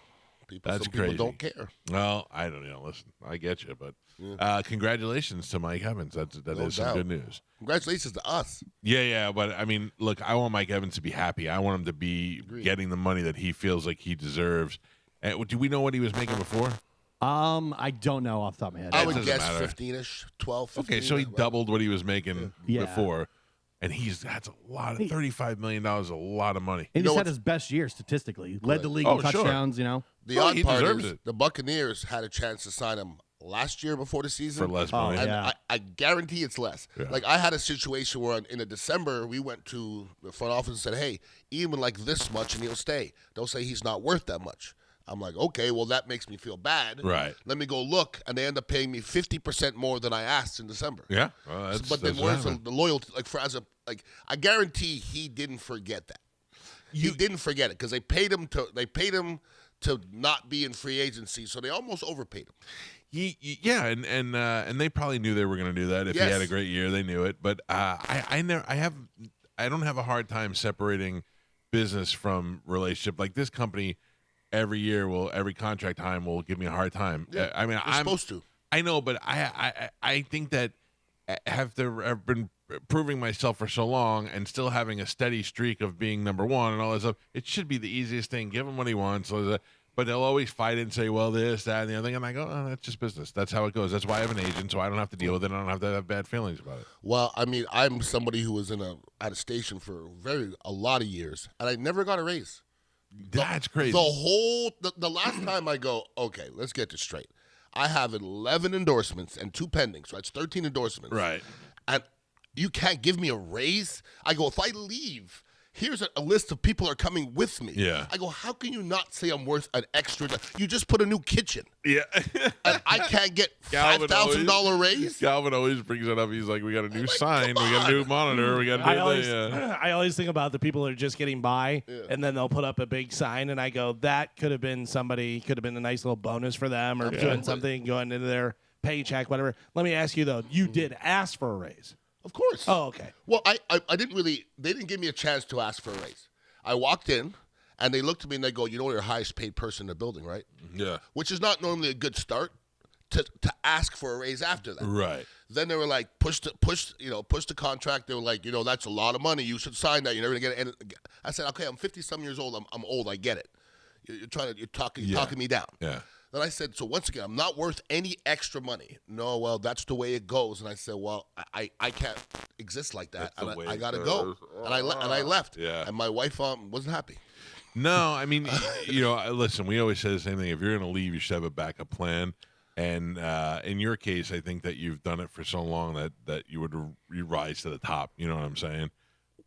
That's some crazy. People don't care. Well, I don't know. Listen, I get you, but congratulations to Mike Evans. That No is some doubt. good news. Congratulations to us. Yeah, but I mean, look, I want Mike Evans to be happy. I want him to be getting the money that he feels like he deserves. And do we know what he was making before? I don't know off the top of my head. I would doesn't guess matter. 15-ish, 12, 15. Okay, so he doubled what he was making Yeah. before, and that's a lot of $35 million is a lot of money. And know he's had what's- his best year statistically. Led the league Oh, in sure. touchdowns, you know. The Well, odd he part deserves is it. the Buccaneers had a chance to sign him last year before the season. For less money. Oh, And yeah. I guarantee it's less. Yeah. Like I had a situation where in December we went to the front office and said, "Hey, even like this much and he'll stay." They'll say he's not worth that much. I'm like, okay, well that makes me feel bad. Right. Let me go look, and they end up paying me 50% more than I asked in December. Yeah, well, But then that's where's what the loyalty? I guarantee he didn't forget that. He didn't forget it because they paid him to not be in free agency, so they almost overpaid him. Yeah, and they probably knew they were going to do that if he Yes. had a great year. They knew it, but I don't have a hard time separating business from relationship. Like this company, every contract time will give me a hard time. Yeah, I mean, you're supposed to. I know, but I think that I've been proving myself for so long and still having a steady streak of being number one and all that stuff. It should be the easiest thing. Give him what he wants. But they'll always fight it and say, well, this, that, and the other thing. And I go, oh, that's just business. That's how it goes. That's why I have an agent, so I don't have to deal with it. I don't have to have bad feelings about it. Well, I mean, I'm somebody who was at a station for a lot of years, and I never got a raise. That's crazy. The last time I go, okay, let's get this straight. I have 11 endorsements and 2 pending, so that's 13 endorsements. Right. And you can't give me a raise? I go, if I leave, here's a list of people are coming with me. Yeah. I go, how can you not say I'm worth an extra? You just put a new kitchen. Yeah. And I can't get Galvin $5,000 raise? Galvin always brings it up. He's like, we got a new sign, we got a new monitor, we got a new I always think about the people that are just getting by, and then they'll put up a big sign, and I go, that could have been somebody, could have been a nice little bonus for them, or doing something going into their paycheck, whatever. Let me ask you though, you did ask for a raise? Of course. Oh, okay. Well, I didn't really, they didn't give me a chance to ask for a raise. I walked in, and they looked at me and they go, you know, you're the highest paid person in the building, right? Yeah. Which is not normally a good start to ask for a raise after that. Right. Then they were like, push the contract. They were like, you know, that's a lot of money. You should sign that. You're never gonna get it. And I said, okay, I'm 50-some years old. I'm old. I get it. You're talking me down. Yeah. Then I said, so once again, I'm not worth any extra money. No, well, that's the way it goes. And I said, well, I can't exist like that. That's the way I it got to goes. go. And I left. Yeah. And my wife wasn't happy. No, I mean, you know, listen, we always say the same thing. If you're going to leave, you should have a backup plan. And in your case, I think that you've done it for so long that you rise to the top. You know what I'm saying?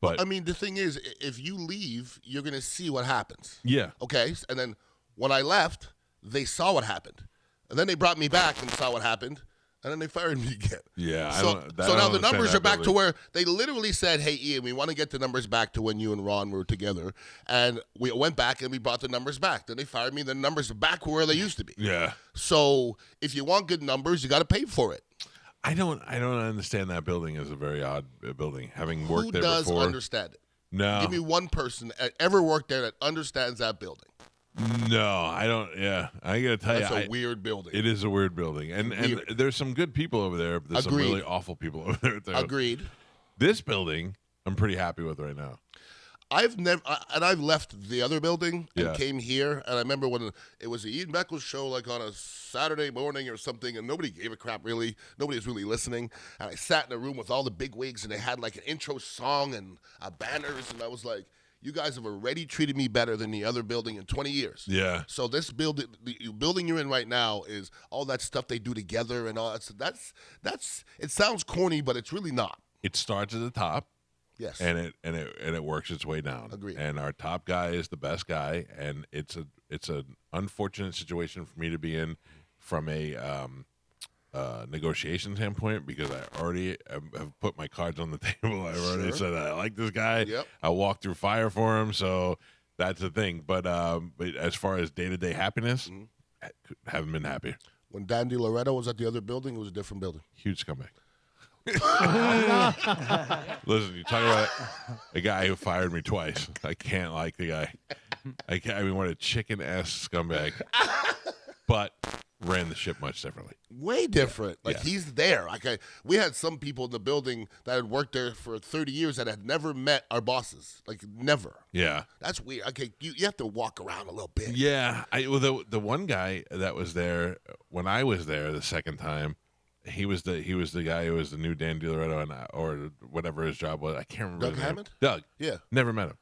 But I mean, the thing is, if you leave, you're going to see what happens. Yeah. Okay? And then when I left, they saw what happened. And then they brought me back and saw what happened. And then they fired me again. Yeah. So now the numbers are back to where they literally said, hey, Ian, we want to get the numbers back to when you and Ron were together. And we went back and we brought the numbers back. Then they fired me. The numbers are back where they used to be. Yeah. So if you want good numbers, you got to pay for it. I don't understand that building as a very odd building. Having worked there before. Who does understand it? No. Give me one person that ever worked there that understands that building. No, I don't. Yeah, I gotta tell That's you, a weird building. It is a weird building, and there's some good people over there. But there's some Agreed. really awful people over there too. Agreed. This building, I'm pretty happy with right now. I've left the other building and Yeah. came here, and I remember when it was the Ian Beckles show, like on a Saturday morning or something, and nobody gave a crap really. Nobody was really listening, and I sat in a room with all the big wigs, and they had like an intro song and banners, and I was like, you guys have already treated me better than the other building in 20 years. Yeah. So this building, the building you're in right now, is all that stuff they do together and all that. So that's. It sounds corny, but it's really not. It starts at the top. Yes. And it works its way down. Agreed. And our top guy is the best guy, and it's an unfortunate situation for me to be in from a negotiation standpoint, because I already have put my cards on the table. I've already said I like this guy. Yep. I walked through fire for him, so that's the thing. But as far as day-to-day happiness, I haven't been happy. When Dan DiLoretto was at the other building, it was a different building. Huge scumbag. Listen, you talk about a guy who fired me twice. I can't like the guy. I mean, what a chicken-ass scumbag. But ran the ship much differently. Way different. Like, Yeah. he's there. We had some people in the building that had worked there for 30 years that had never met our bosses. Like, never. Yeah. That's weird. Okay, you have to walk around a little bit. Yeah. The one guy that was there when I was there the second time, he was the guy who was the new Dan DiLoretto or whatever his job was. I can't remember. Doug his name. Hammond? Doug. Yeah. Never met him.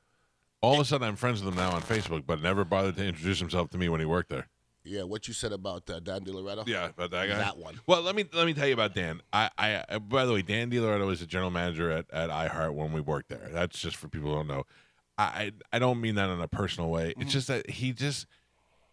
All of a sudden, I'm friends with him now on Facebook, but never bothered to introduce himself to me when he worked there. Yeah, what you said about Dan DiLoretto? Yeah, about that guy. That one. Well, let me tell you about Dan. I by the way, Dan DiLoretto was the general manager at iHeart when we worked there. That's just for people who don't know. I don't mean that in a personal way. It's just that he just,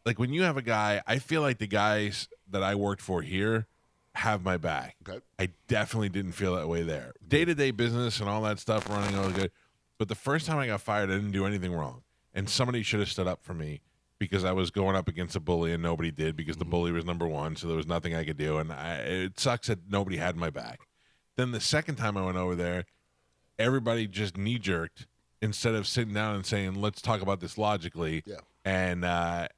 like, when you have a guy, I feel like the guys that I worked for here have my back. Okay. I definitely didn't feel that way there. Day-to-day business and all that stuff running all good. But the first time I got fired, I didn't do anything wrong. And somebody should have stood up for me, because I was going up against a bully and nobody did, because the bully was number one, so there was nothing I could do. And it sucks that nobody had my back. Then the second time I went over there, everybody just knee-jerked instead of sitting down and saying, let's talk about this logically. Yeah. And I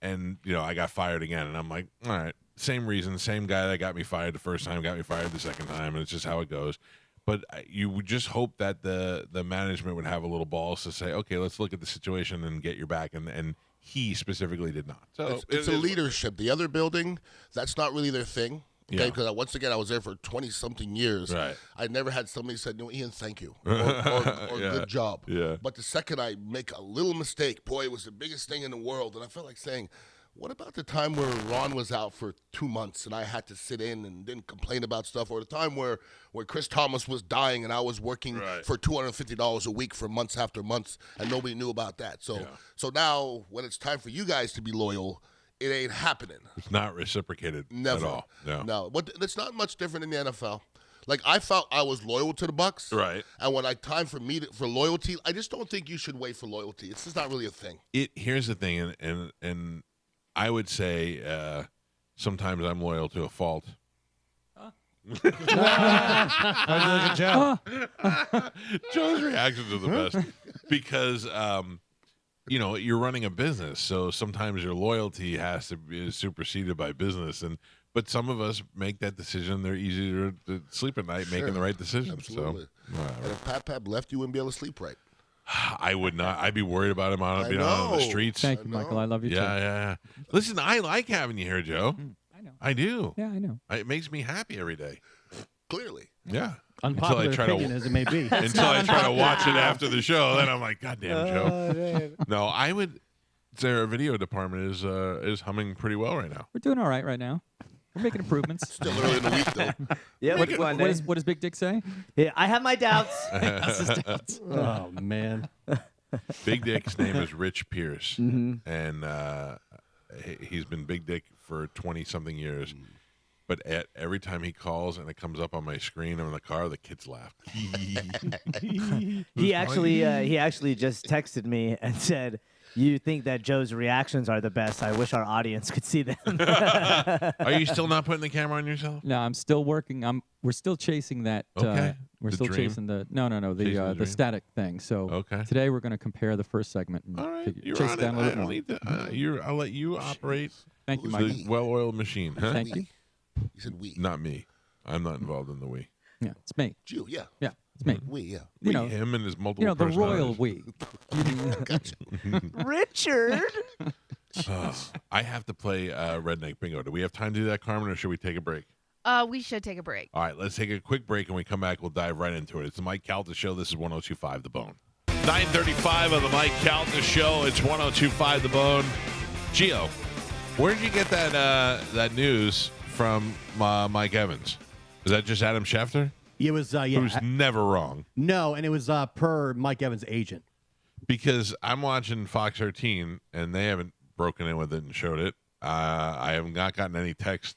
got fired again. And I'm like, all right, same reason, same guy that got me fired the first time got me fired the second time, and it's just how it goes. But you would just hope that the management would have a little balls to say, okay, let's look at the situation and get your back. And he specifically did not. So It's a leadership. The other building, that's not really their thing. Okay, Yeah. because once again, I was there for 20-something years. Right. I never had somebody say, "No, Ian, thank you," or Yeah. "Good job." Yeah. But the second I make a little mistake, boy, it was the biggest thing in the world, and I felt like saying, What about the time where Ron was out for 2 months and I had to sit in and didn't complain about stuff, or the time where Chris Thomas was dying and I was working for $250 a week for months after months and nobody knew about that. So so now when it's time for you guys to be loyal, it ain't happening. It's not reciprocated Never. at all. No. But it's not much different in the NFL. Like, I felt I was loyal to the Bucks. Right. And when for loyalty, I just don't think you should wait for loyalty. It's just not really a thing. Here's the thing, and I would say sometimes I'm loyal to a fault. Joe's reactions are the best because you're running a business, so sometimes your loyalty has to be superseded by business, but some of us make that decision. They're easier to sleep at night making the right decision. Absolutely. So, and if Pat left, you wouldn't be able to sleep right. I would not. I'd be worried about him being out on the streets. Thank you, Michael. I love you too. Yeah. Listen, I like having you here, Joe. I know. I do. Yeah, I know. It makes me happy every day. Clearly. Yeah. Unpopular opinion as it may be. Until I try to watch it after the show, then I'm like, God damn, Joe. No, I would say our video department is humming pretty well right now. We're doing all right now. We're making improvements. Still early in the week, though. Yeah, what does Big Dick say? Yeah, I have my doubts. Oh, man. Big Dick's name is Rich Pierce, and he's been Big Dick for 20-something years. But every time he calls and it comes up on my screen in the car, the kids laugh. He actually just texted me and said, "You think that Joe's reactions are the best? I wish our audience could see them." Are you still not putting the camera on yourself? No, I'm still working. We're still chasing that. Okay. We're The still dream? chasing the Chasing the static thing. So Okay. today we're going to compare the first segment and All right, you're chase on it down it. a I little don't more. need to, I'll let you operate Thank you, the Michael. well-oiled machine. Huh? Thank you. You said we. Not me. I'm not involved in the we. Yeah, it's me. You, yeah. Yeah, it's me. We, yeah. We, You know, him and his multiple the royal personalities. we. Richard. I have to play Redneck Bingo. Do we have time to do that, Carmen, or should we take a break? We should take a break. All right, let's take a quick break, and when we come back, we'll dive right into it. It's the Mike Calta Show. This is 102.5 The Bone. 9:35 on the Mike Calta Show. It's 102.5 The Bone. Gio, where did you get that news from Mike Evans? Is that just Adam Schefter? It was, Who's never wrong. No, and it was per Mike Evans' agent. Because I'm watching Fox 13, and they haven't broken in with it and showed it. I have not gotten any text,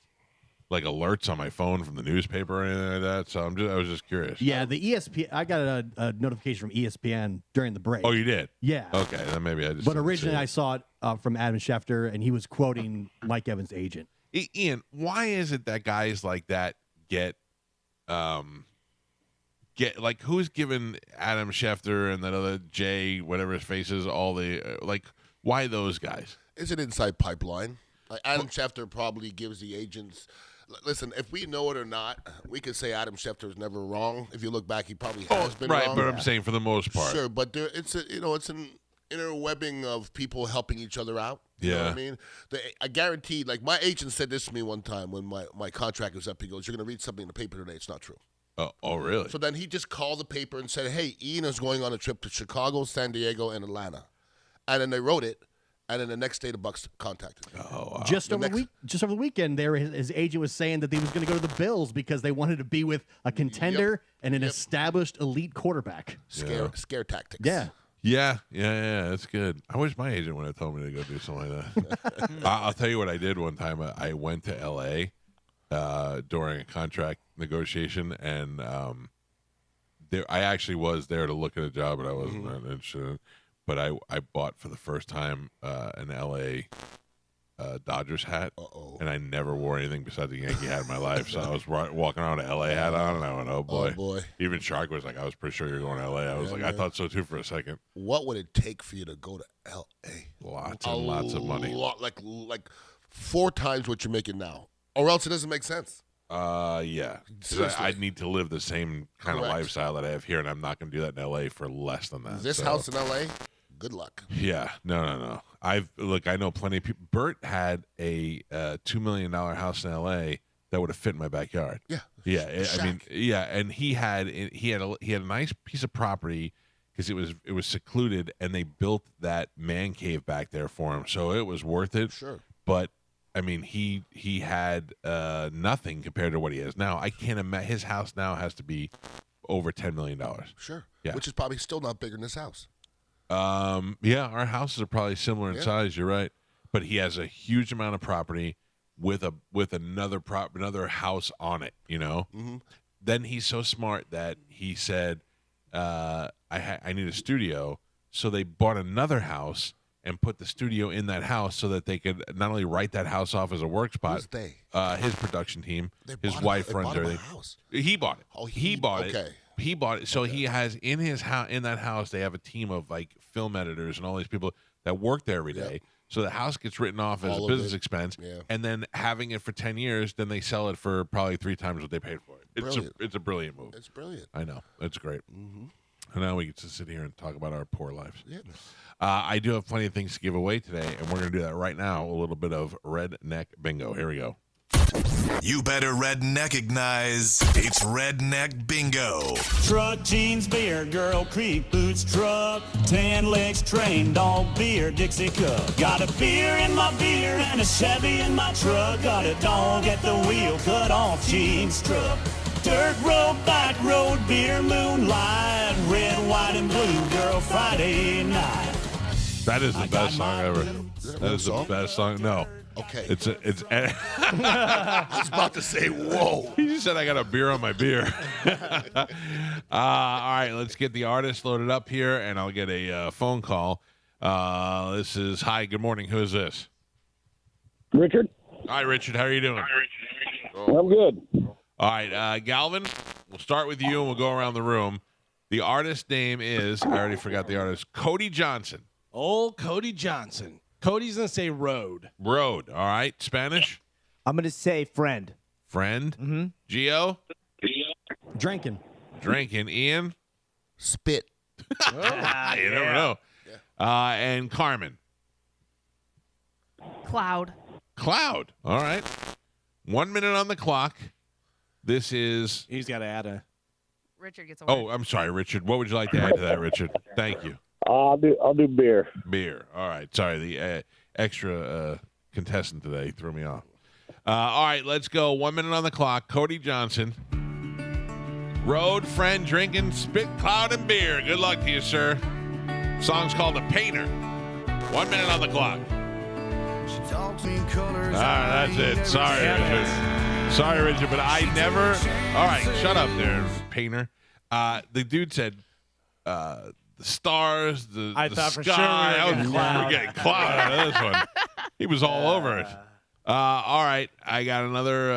like alerts on my phone from the newspaper or anything like that. So I was just curious. Yeah, the ESPN. I got a notification from ESPN during the break. Oh, you did? Yeah. Okay, then maybe I just. But didn't originally, see I it. saw it from Adam Schefter, and he was quoting Mike Evans' agent. Ian, why is it that guys like that get like who's giving Adam Schefter and that other Jay, whatever his face is, all the like? Why those guys? It's an inside pipeline. Like Adam Schefter probably gives the agents. Listen, if we know it or not, we could say Adam Schefter is never wrong. If you look back, he probably has been right, wrong. but I'm saying for the most part. Sure, but it's an interwebbing of people helping each other out. You know what I mean? I guarantee, like my agent said this to me one time when my contract was up. He goes, "You're going to read something in the paper today. It's not true." Oh, really? So then he just called the paper and said, "Hey, Ian is going on a trip to Chicago, San Diego, and Atlanta," and then they wrote it. And then the next day, the Bucks contacted me. Oh, wow. Just over the weekend, his agent was saying that he was going to go to the Bills because they wanted to be with a contender and an established elite quarterback. Scare tactics. Yeah. Yeah, that's good. I wish my agent would have told me to go do something like that. I'll tell you what I did one time. I went to L.A. During a contract negotiation, and I actually was there to look at a job, but I wasn't that interested. But I bought for the first time an L.A. Dodgers hat, and I never wore anything besides a Yankee hat in my life. So I was walking around with an L.A. hat on, and I went, "Oh boy!" Oh, boy. Even Shark was like, "I was pretty sure you're going to L.A." I was like, "I thought so too for a second." What would it take for you to go to L.A.? Lots and lots of money. Like 4 times what you're making now, or else it doesn't make sense. Yeah. 'Cause Seriously. I'd need to live the same kind of Correct. lifestyle that I have here, and I'm not going to do that in L.A. for less than that. This so. house in L.A., good luck. Yeah, no. I know plenty of people. Bert had a $2 million house in L.A. that would have fit in my backyard. Yeah, I mean, and he had a nice piece of property because it was secluded, and they built that man cave back there for him, so it was worth it. Sure. but I mean, he had nothing compared to what he has now. I can't imagine his house now has to be over $10 million. Sure. Yeah. Which is probably still not bigger than this house. Yeah, our houses are probably similar in size. You're right, but he has a huge amount of property with another house on it. You know. Mm-hmm. Then he's so smart that he said, I need a studio, so they bought another house and put the studio in that house so that they could not only write that house off as a work spot. Who's they? His production team, his bought wife they runs bought him a everything. house. He bought it. Oh, he bought it. okay. He bought it. So he has in his house, in that house, they have a team of like film editors and all these people that work there every day. So the house gets written off as All a of business it. expense, Yeah. and then having it for 10 years, then they sell it for probably 3 times what they paid for it. Brilliant. It's a brilliant move. It's brilliant. I know. It's great. Mm-hmm. And now we get to sit here and talk about our poor lives. Yeah. I do have plenty of things to give away today, and we're going to do that right now. A little bit of Redneck Bingo. Here we go. You better redneck-ignize. It's Redneck Bingo. Truck, jeans, beer, girl, creek, boots, truck, 10 legs, train, dog, beer, Dixie cup. Got a beer in my beer and a Chevy in my truck. Got a dog at the wheel, cut off jeans truck. Dirt road, back road, beer, moonlight, red, white, and blue, girl, Friday night. That is the best song ever. That is the song? best song. No. Okay. It's. I was about to say, whoa. He just said I got a beer on my beer. All right, let's get the artist loaded up here, and I'll get a phone call. This is hi. Good morning. Who is this? Richard? Hi, Richard. How are you doing? I'm good. All right, Galvin. We'll start with you, and we'll go around the room. The artist name is. I already forgot the artist. Cody Johnson. Old Cody Johnson. Cody's going to say road. Road. All right. Spanish. I'm gonna say friend. Friend. Mm-hmm. Gio. Drinking. Drinking. Ian. Spit. You never know. And Carmen. Cloud. Cloud. All right. 1 minute on the clock. This is. He's got to add a. Richard gets a word. Oh, I'm sorry, Richard. What would you like to add to that, Richard? Thank you. I'll do beer. Beer. All right. Sorry, the extra contestant today threw me off. All right, let's go. 1 minute on the clock. Cody Johnson. Road, friend, drinking, spit, cloud, and beer. Good luck to you, sir. Song's called The Painter. 1 minute on the clock. All right, that's it. Sorry, Richard. Sorry, Richard, but I never. All right, shut up there, Painter. The dude said the stars, the thought sky. for sure we were getting cloud out of this one. He was all over it. All right, I got another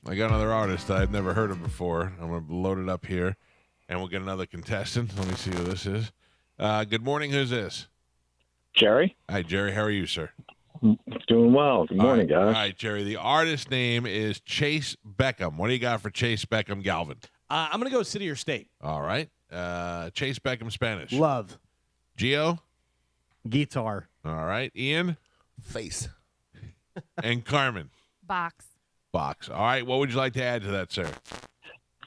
artist that I've never heard of before. I'm gonna load it up here, and we'll get another contestant. Let me see who this is. Good morning. Who's this? Jerry? Hi, Jerry. How are you, sir? Doing well. Good morning, All guys. right, Jerry. The artist name is Chase Beckham. What do you got for Chase Beckham, Galvin? I'm going to go city or state. All right. Chase Beckham, Spanish. Love. Gio? Guitar. All right. Ian? Face. And Carmen? Box. Box. All right. What would you like to add to that, sir?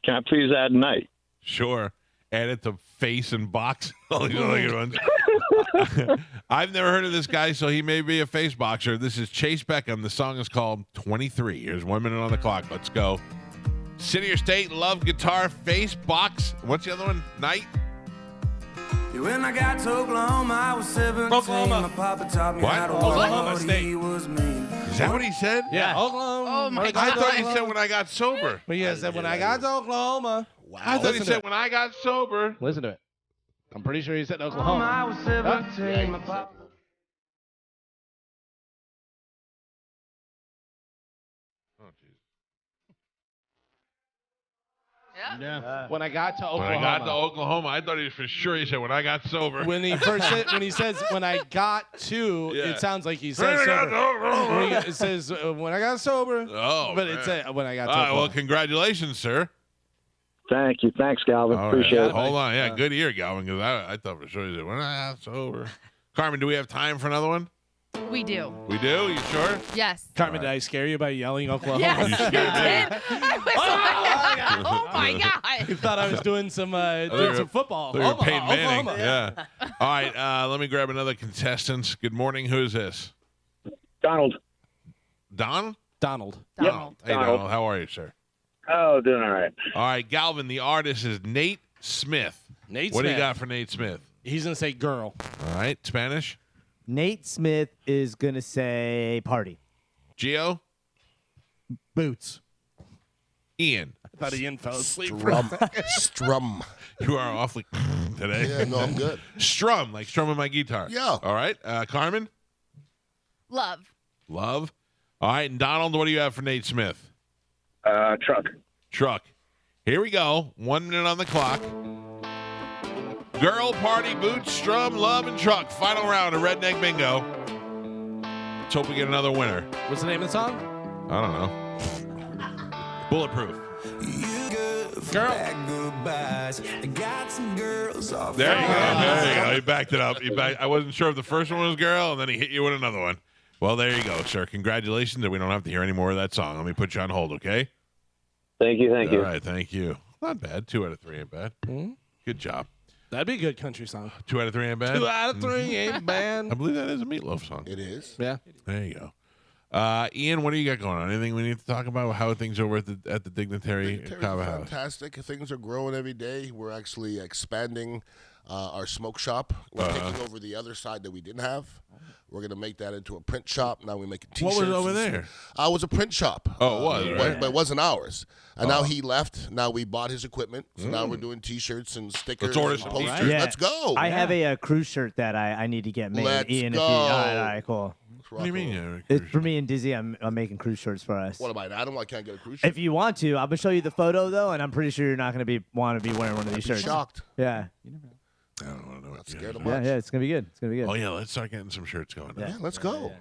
Can I please add night? Sure. Add it to face and box. All these other good ones. I've never heard of this guy, so he may be a face boxer. This is Chase Beckham. The song is called 23. Here's 1 minute on the clock. Let's go. City or state, love, guitar, face, box. What's the other one? Night? When I got to Oklahoma, I was 17. Oklahoma. My papa taught me What? how to Oklahoma walk. State. He was mean. Is that what he said? Yeah. Oklahoma. Oh, my I God. thought he said when I got sober. But yeah, said when I got to Oklahoma. Wow. I thought he Listen to said it. when I got sober. Listen to it. I'm pretty sure he said I Oklahoma. was 17. My papa. Oh, jeez. Yeah. Yeah. When I got to When Oklahoma. I got to Oklahoma, I thought he was for sure he said when I got sober. When he first said, when he says when I got to, Yeah. it sounds like he When says I got sober. to Oklahoma. When it says when I got sober. Oh, but man. it's when I got to All right, well, Oklahoma. congratulations, sir. Thank you. Thanks, Galvin. All right. Appreciate it. Hold on. Yeah, good ear, Galvin, because I thought for sure he said when I got sober. Carmen, do we have time for another one? We do. We do? You sure? Yes. Carmen, did I scare you by yelling Oklahoma? Yes, You you scared did. me. I was like, oh my You God. thought I was doing some football. They're Oklahoma, Peyton Manning. Oklahoma. Yeah. All right. Let me grab another contestant. Good morning. Who's this? Donald. Don? Donald. Donald. Hey, Donald. How are you, sir? Oh, doing all right. All right, Galvin, the artist is Nate Smith. Nate What do Smith. you got for Nate Smith? He's going to say girl. All right, Spanish? Nate Smith is gonna say party. Gio? Boots. Ian? I thought Ian fell asleep. Strum. You are awfully today. Yeah, no, I'm good. Strum, like strumming my guitar. Yeah. All right, Carmen? Love. Love. All right, and Donald, what do you have for Nate Smith? Truck. Truck. Here we go. 1 minute on the clock. Girl, party, boots, strum, love, and truck. Final round of Redneck Bingo. Let's hope we get another winner. What's the name of the song? I don't know. Bulletproof. Girl. There you go. He backed it up. I wasn't sure if the first one was girl, and then he hit you with another one. Well, there you go, sir. Congratulations, and we don't have to hear any more of that song. Let me put you on hold, okay? Thank you. All right, thank you. Not bad. 2 out of 3 ain't bad. Good job. That'd be a good country song. 2 out of 3 ain't bad? 2 out of 3 ain't bad. I believe that is a Meatloaf song. It is. Yeah. There you go. Ian, what do you got going on? Anything we need to talk about? How are things over at the Dignitary Dignitary's Kava House? fantastic. Things are growing every day. We're actually expanding our smoke shop. We're taking over the other side that we didn't have. We're going to make that into a print shop. Now we're making T-shirts. What was over there? It was a print shop. Oh, it was, right? But it wasn't ours. And now he left. Now we bought his equipment. So now we're doing T-shirts and stickers order and some. posters. Yeah. Let's go. I have a cruise shirt that I need to get made. Let's Ian, go. if you, all right, cool. What do you mean? It's for me and Dizzy. I'm making cruise shirts for us. What am I? Adam, I can't get a cruise ship. If you want to, I'm gonna show you the photo though, and I'm pretty sure you're not gonna want to be wearing one of these shirts. Shocked. Yeah, I don't want to know. Not scared of yeah, much. yeah. It's gonna be good. It's gonna be good. Oh, yeah, let's start getting some shirts going. Yeah, let's go.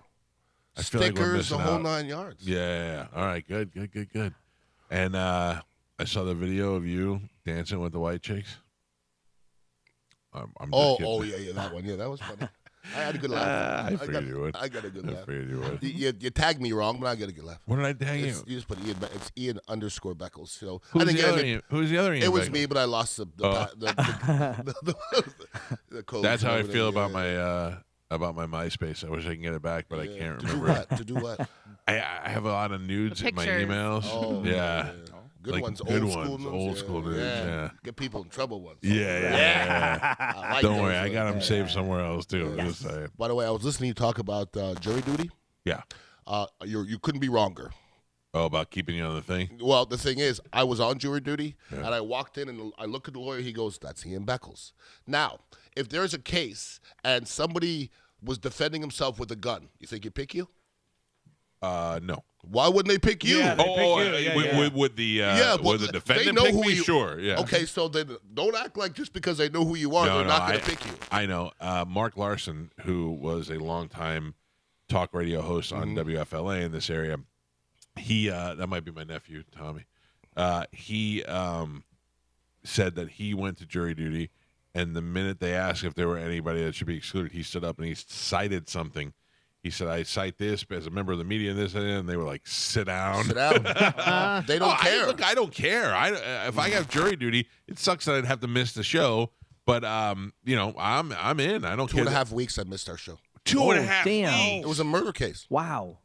I feel like we're Stickers, the missing whole out. 9 yards. Yeah. All right, good. And I saw the video of you dancing with the white chicks. I'm just kidding. Yeah, that one. Yeah, that was funny. I had a good laugh. I figured you would. I got a good I laugh. figured you would. You tagged me wrong, but I got a good laugh. What did I tag you? You just put Ian. It's Ian _ Beckles. So Who's I think the other Ian? Who's the other Ian? It was Beckles? me, but I lost the code. That's how I over feel there. about my MySpace. I wish I can get it back, but I can't To do remember. what? To do what? I have a lot of nudes in my pictures. emails. Oh, yeah. Good Like ones, good old school ones, ones. old school dudes, yeah. Get people in trouble ones. Yeah. I like Don't those worry, I ones. got them saved somewhere else too. I'm just saying. By the way, I was listening to you talk about jury duty. Yeah. You couldn't be wronger. Oh, about keeping you on the thing? Well, the thing is, I was on jury duty, and I walked in, and I look at the lawyer. He goes, "That's Ian Beckles." Now, if there's a case and somebody was defending himself with a gun, you think he'd pick you? No. Why wouldn't they pick you? Yeah, Would the but would the they defendant know pick who me? you. Sure. Yeah. Okay, so then don't act like just because they know who you are, they're not going to pick you. I know. Mark Larson, who was a longtime talk radio host on WFLA in this area, he that might be my nephew, Tommy. He said that he went to jury duty, and the minute they asked if there were anybody that should be excluded, he stood up and he cited something. He said, "I cite this as a member of the media," and this and that, and they were like, "Sit down." Sit down. They don't care. Look, I don't care. If I have jury duty, it sucks that I'd have to miss the show. But I'm in. I don't care. 2.5 weeks I missed our show. 2.5 damn. weeks. It was a murder case. Wow.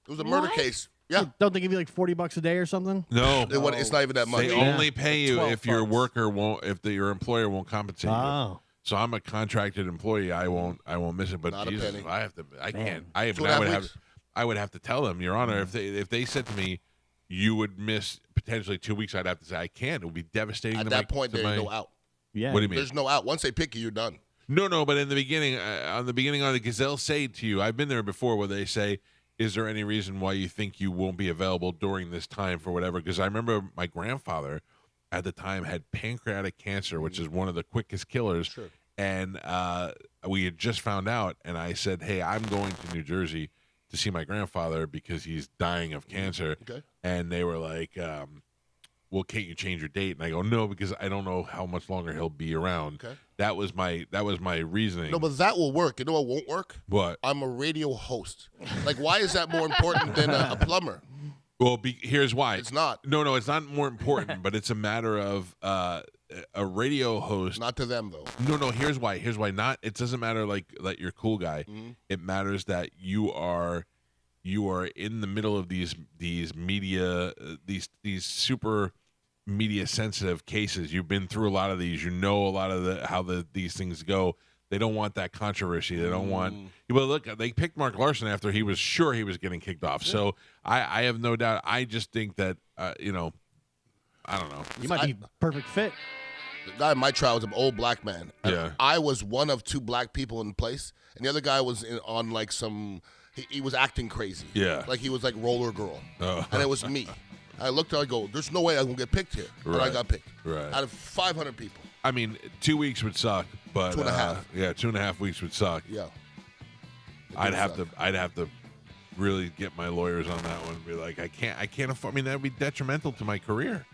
It was a murder What? case. Yeah. Don't they give you like $40 a day or something? No, It's not even that much. they only pay you 12 if your bucks. worker won't, if your employer won't compensate you. Oh. So I'm a contracted employee. I won't miss it. But Not a Jesus, penny. I can't. I 2.5 would have. weeks. I would have to tell them, Your Honor, if they said to me, you would miss potentially 2 weeks, I'd have to say I can't. It would be devastating. At to that my, point, to there's my, no out. Yeah. What do you mean? There's no out. Once they pick you, you're done. No, but in the beginning, on the Gazelle say to you, I've been there before where they say, is there any reason why you think you won't be available during this time for whatever? Because I remember my grandfather at the time had pancreatic cancer, which is one of the quickest killers. Sure. And we had just found out, and I said, hey, I'm going to New Jersey to see my grandfather because he's dying of cancer. Okay. And they were like, well, can't you change your date? And I go, no, because I don't know how much longer he'll be around. Okay. That was my reasoning. No, but that will work. You know what won't work? What? I'm a radio host. Like, why is that more important than a plumber? Well, here's why. It's not. No, it's not more important, but it's a matter of a radio host. Not to them, though. No, here's why. It doesn't matter like that you're a cool guy. Mm-hmm. It matters that you are you are in the middle of these media these super media sensitive cases. You've been through a lot of these. You know a lot of how these things go. They don't want that controversy. They don't want. But look, they picked Mark Larson after he was sure he was getting kicked off. So I have no doubt. I just think that I don't know. You might be perfect fit. The guy in my trial was an old black man. And Yeah. I was one of 2 black people in place, and the other guy was on like some. He was acting crazy. Yeah. Like he was like roller girl, Oh. and it was me. I looked at it, I go, there's no way I'm going to get picked here. And I Right. got picked. Right. Out of 500 people. I mean, 2 weeks would suck, but 2.5. Yeah, 2.5 weeks would suck. Yeah. I'd have to really get my lawyers on that one and be like, I can't afford. I mean, that would be detrimental to my career.